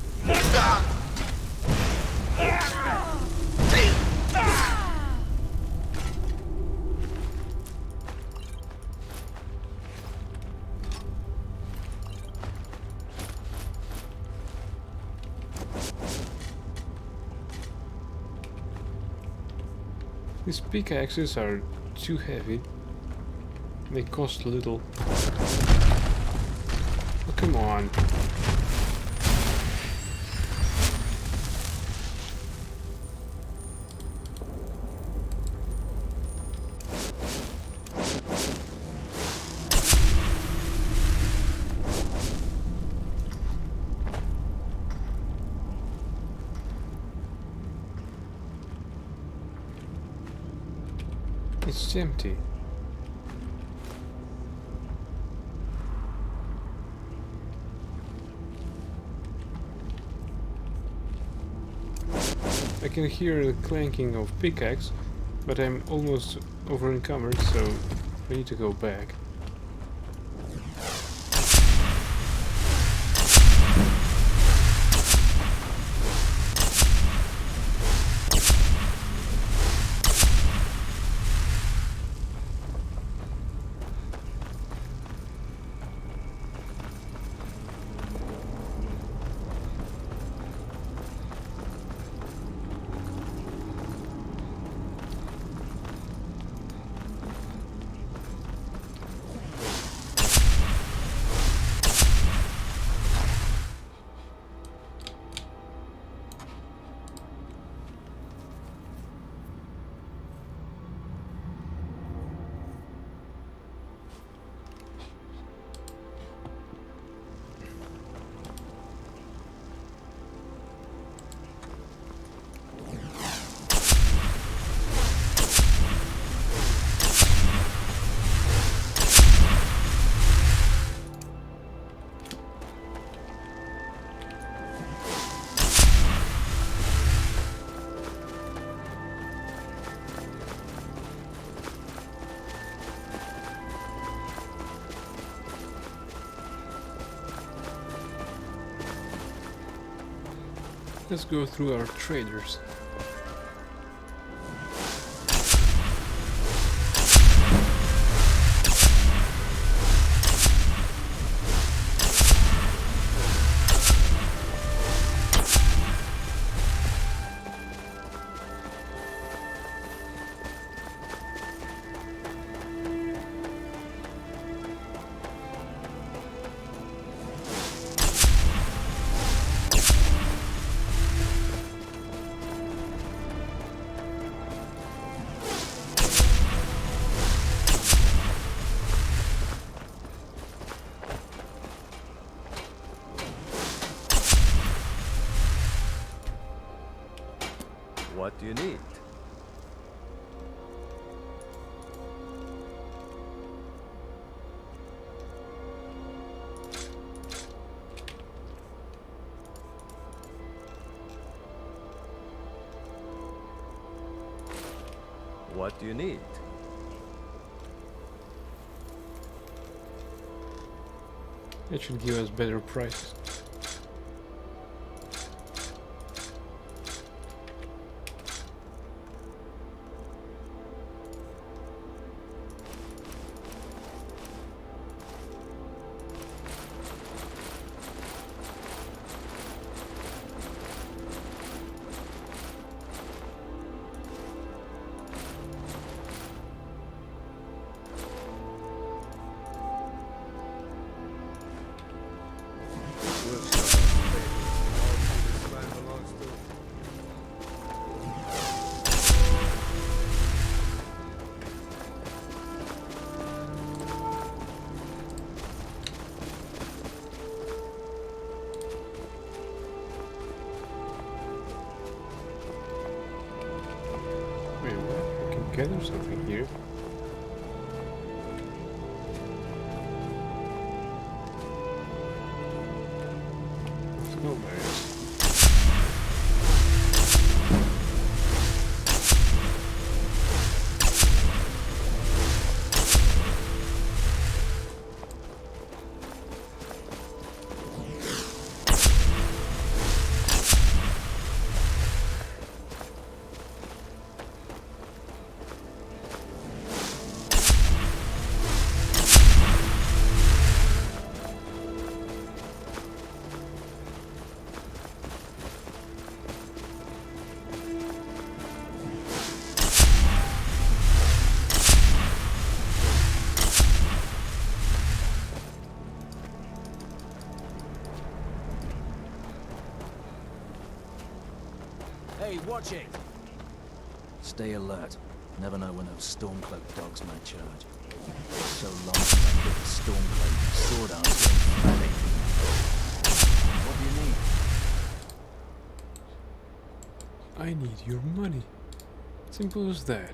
These pickaxes are too heavy. They cost little. Oh, come on. It's empty. I can hear the clanking of pickaxe, but I'm almost over encumbered, so I need to go back. Let's go through our traders. What do you need? What do you need? It should give us better prices. Wait, what? I can gather something here. Let's go, guys. Hey, watch it! Stay alert. Never know when those Stormcloak dogs may charge. So long since I killed the Stormcloak, sword arms getting flabby. What do you need? I need your money. Simple as that.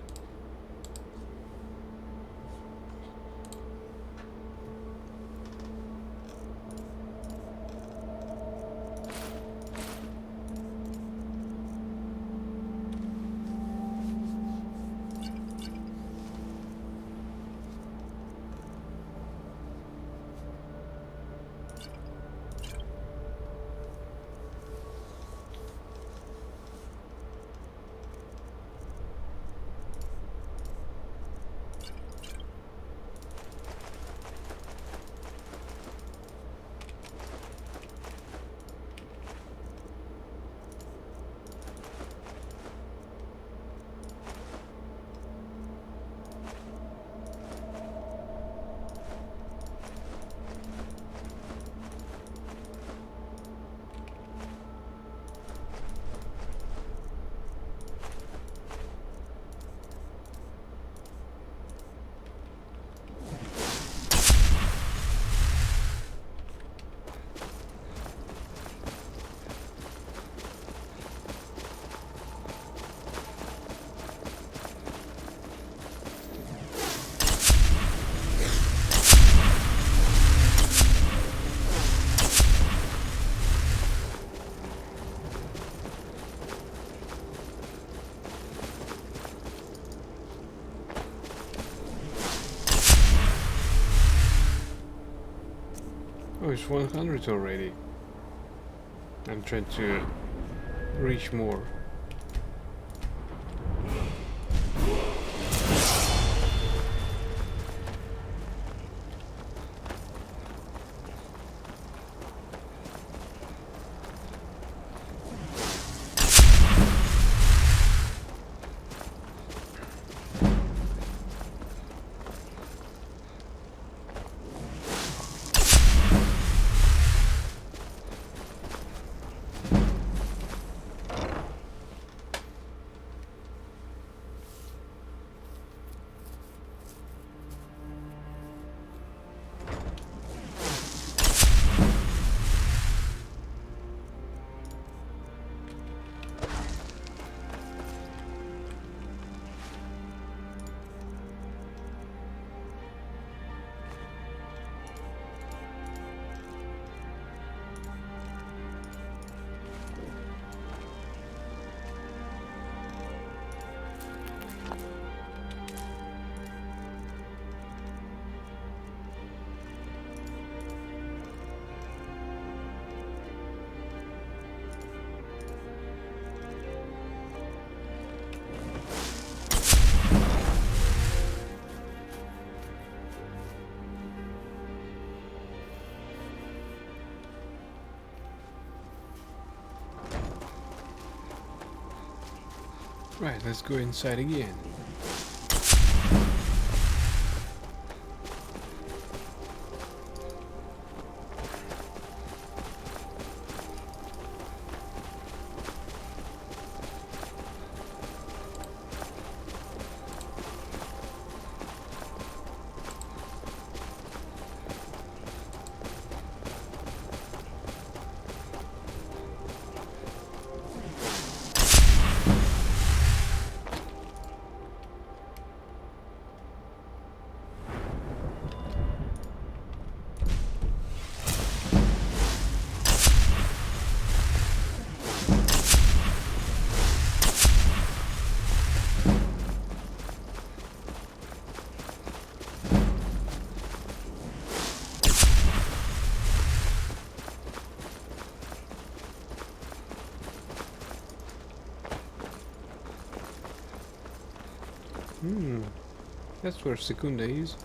Oh, it's 100 already. I'm trying to reach more. Right, let's go inside again. That's where Secunda is.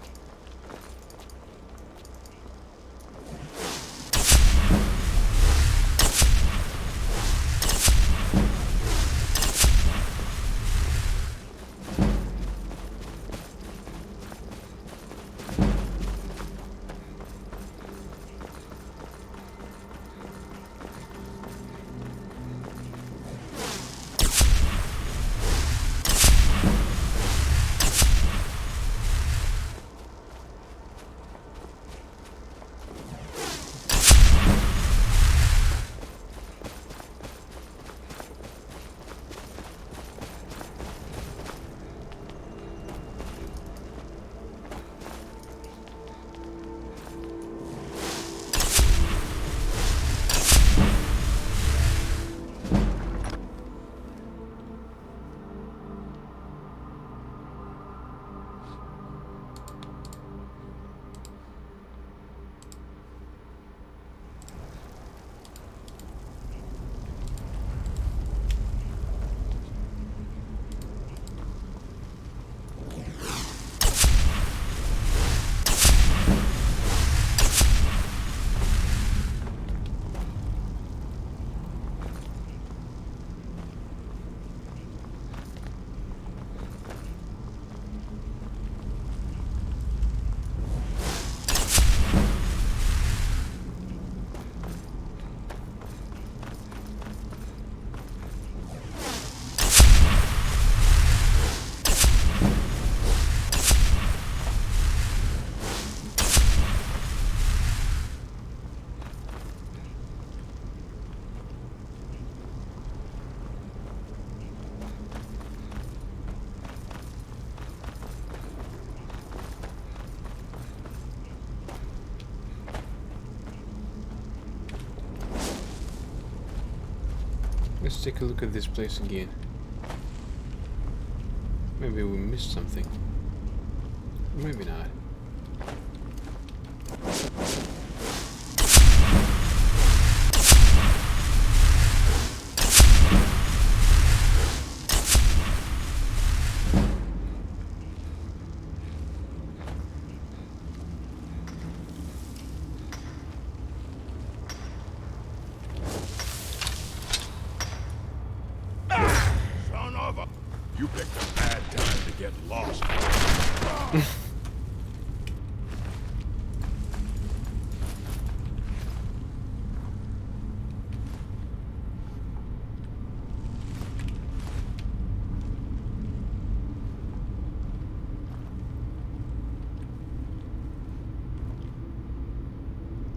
Let's take a look at this place again. Maybe we missed something. Maybe not. You picked a bad time to get lost.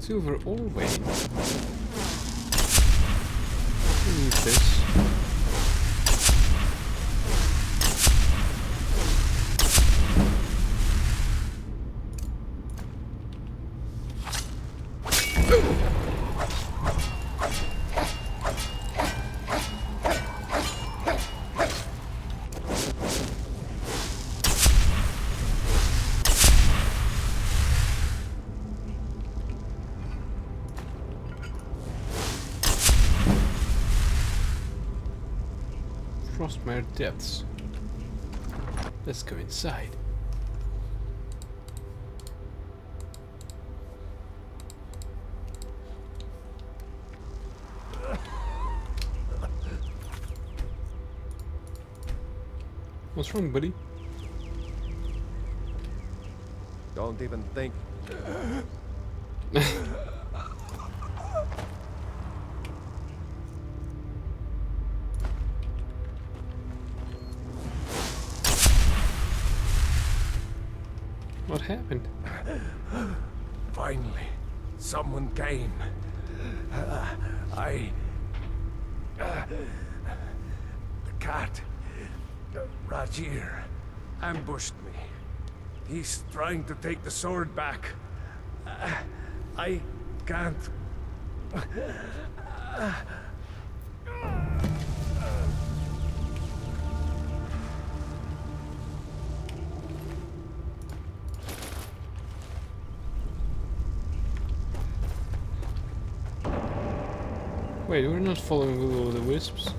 Silver ore vein. We need this. Frostmire depths. Let's go inside. What's wrong, buddy? Don't even think. What happened? Finally, someone came. The cat, Rajir, ambushed me. He's trying to take the sword back. I can't. Wait, we're not following Will-o'-the-Wisps.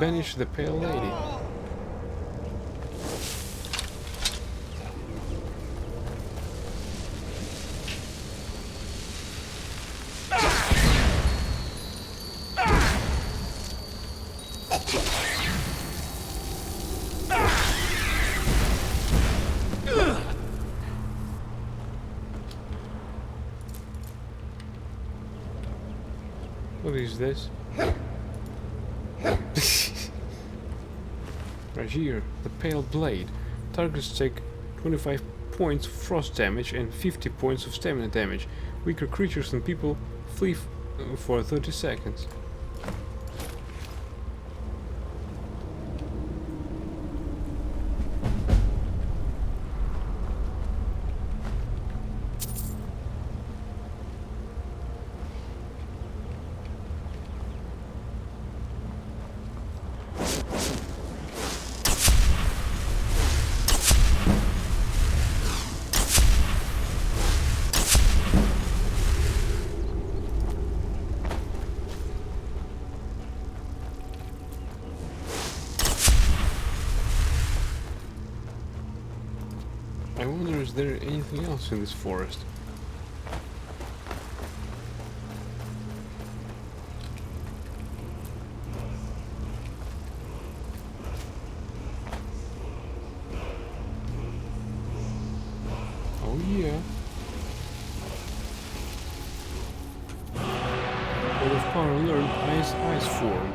Banish the Pale Lady. What is this? Rajir, the Pale Blade. Targets take 25 points of frost damage and 50 points of stamina damage. Weaker creatures and people flee for 30 seconds. I wonder, is there anything else in this forest? Oh yeah. Out of power learned ice form.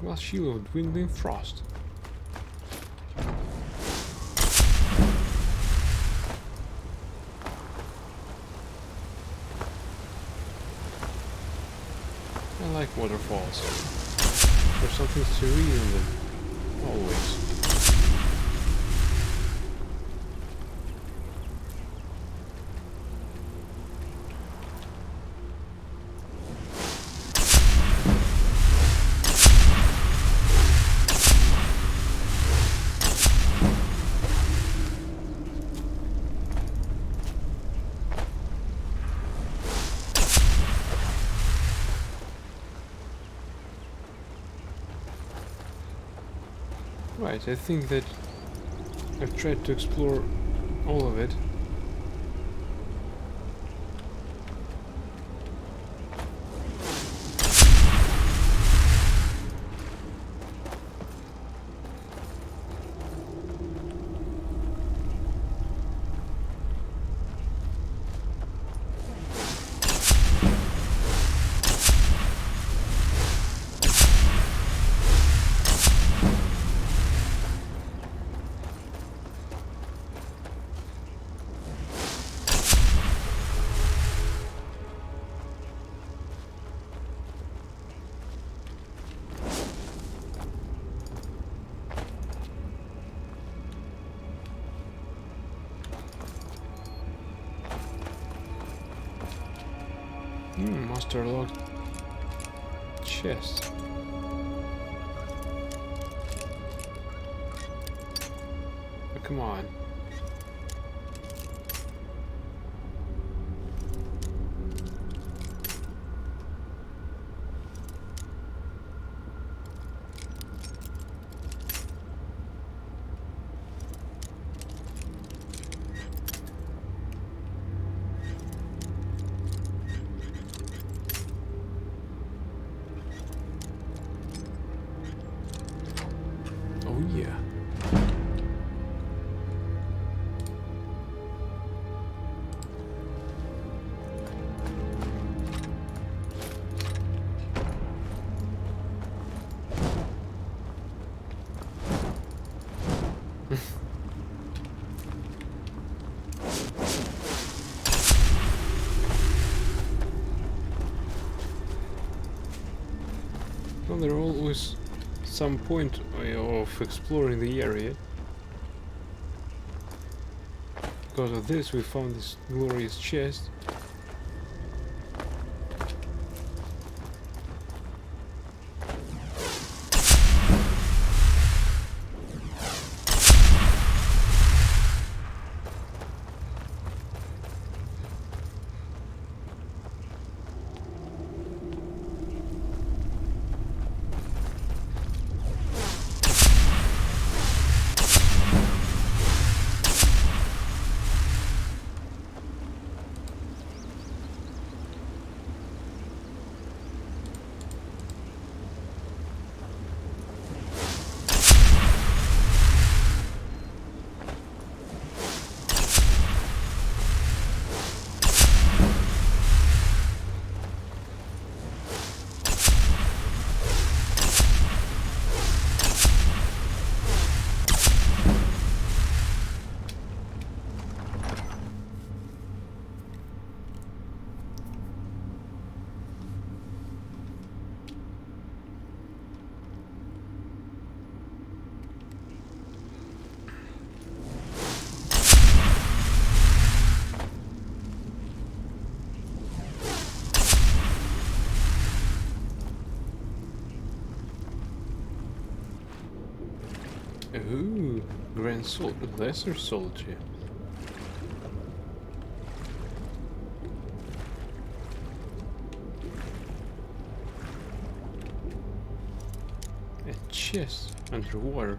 Last shield of dwindling frost. I like waterfalls. There's something serene in them. Always. Right, I think that I've tried to explore all of it. Master locked chest. Oh, come on. Well, there are always some point of exploring the area. Because of this, we found this glorious chest. Ooh, Lesser Soldier. A chest underwater.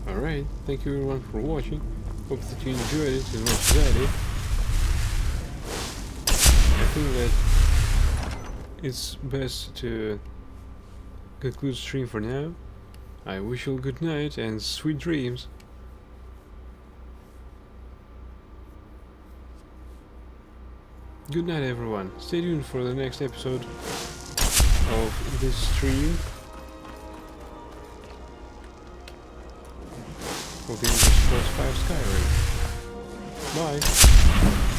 Alright, thank you everyone for watching. Hope that you enjoyed it as much as I did. I think that it's best to conclude the stream for now. I wish you all good night and sweet dreams. Good night everyone. Stay tuned for the next episode of this stream. For the English Plus 5 Skyrim. Bye!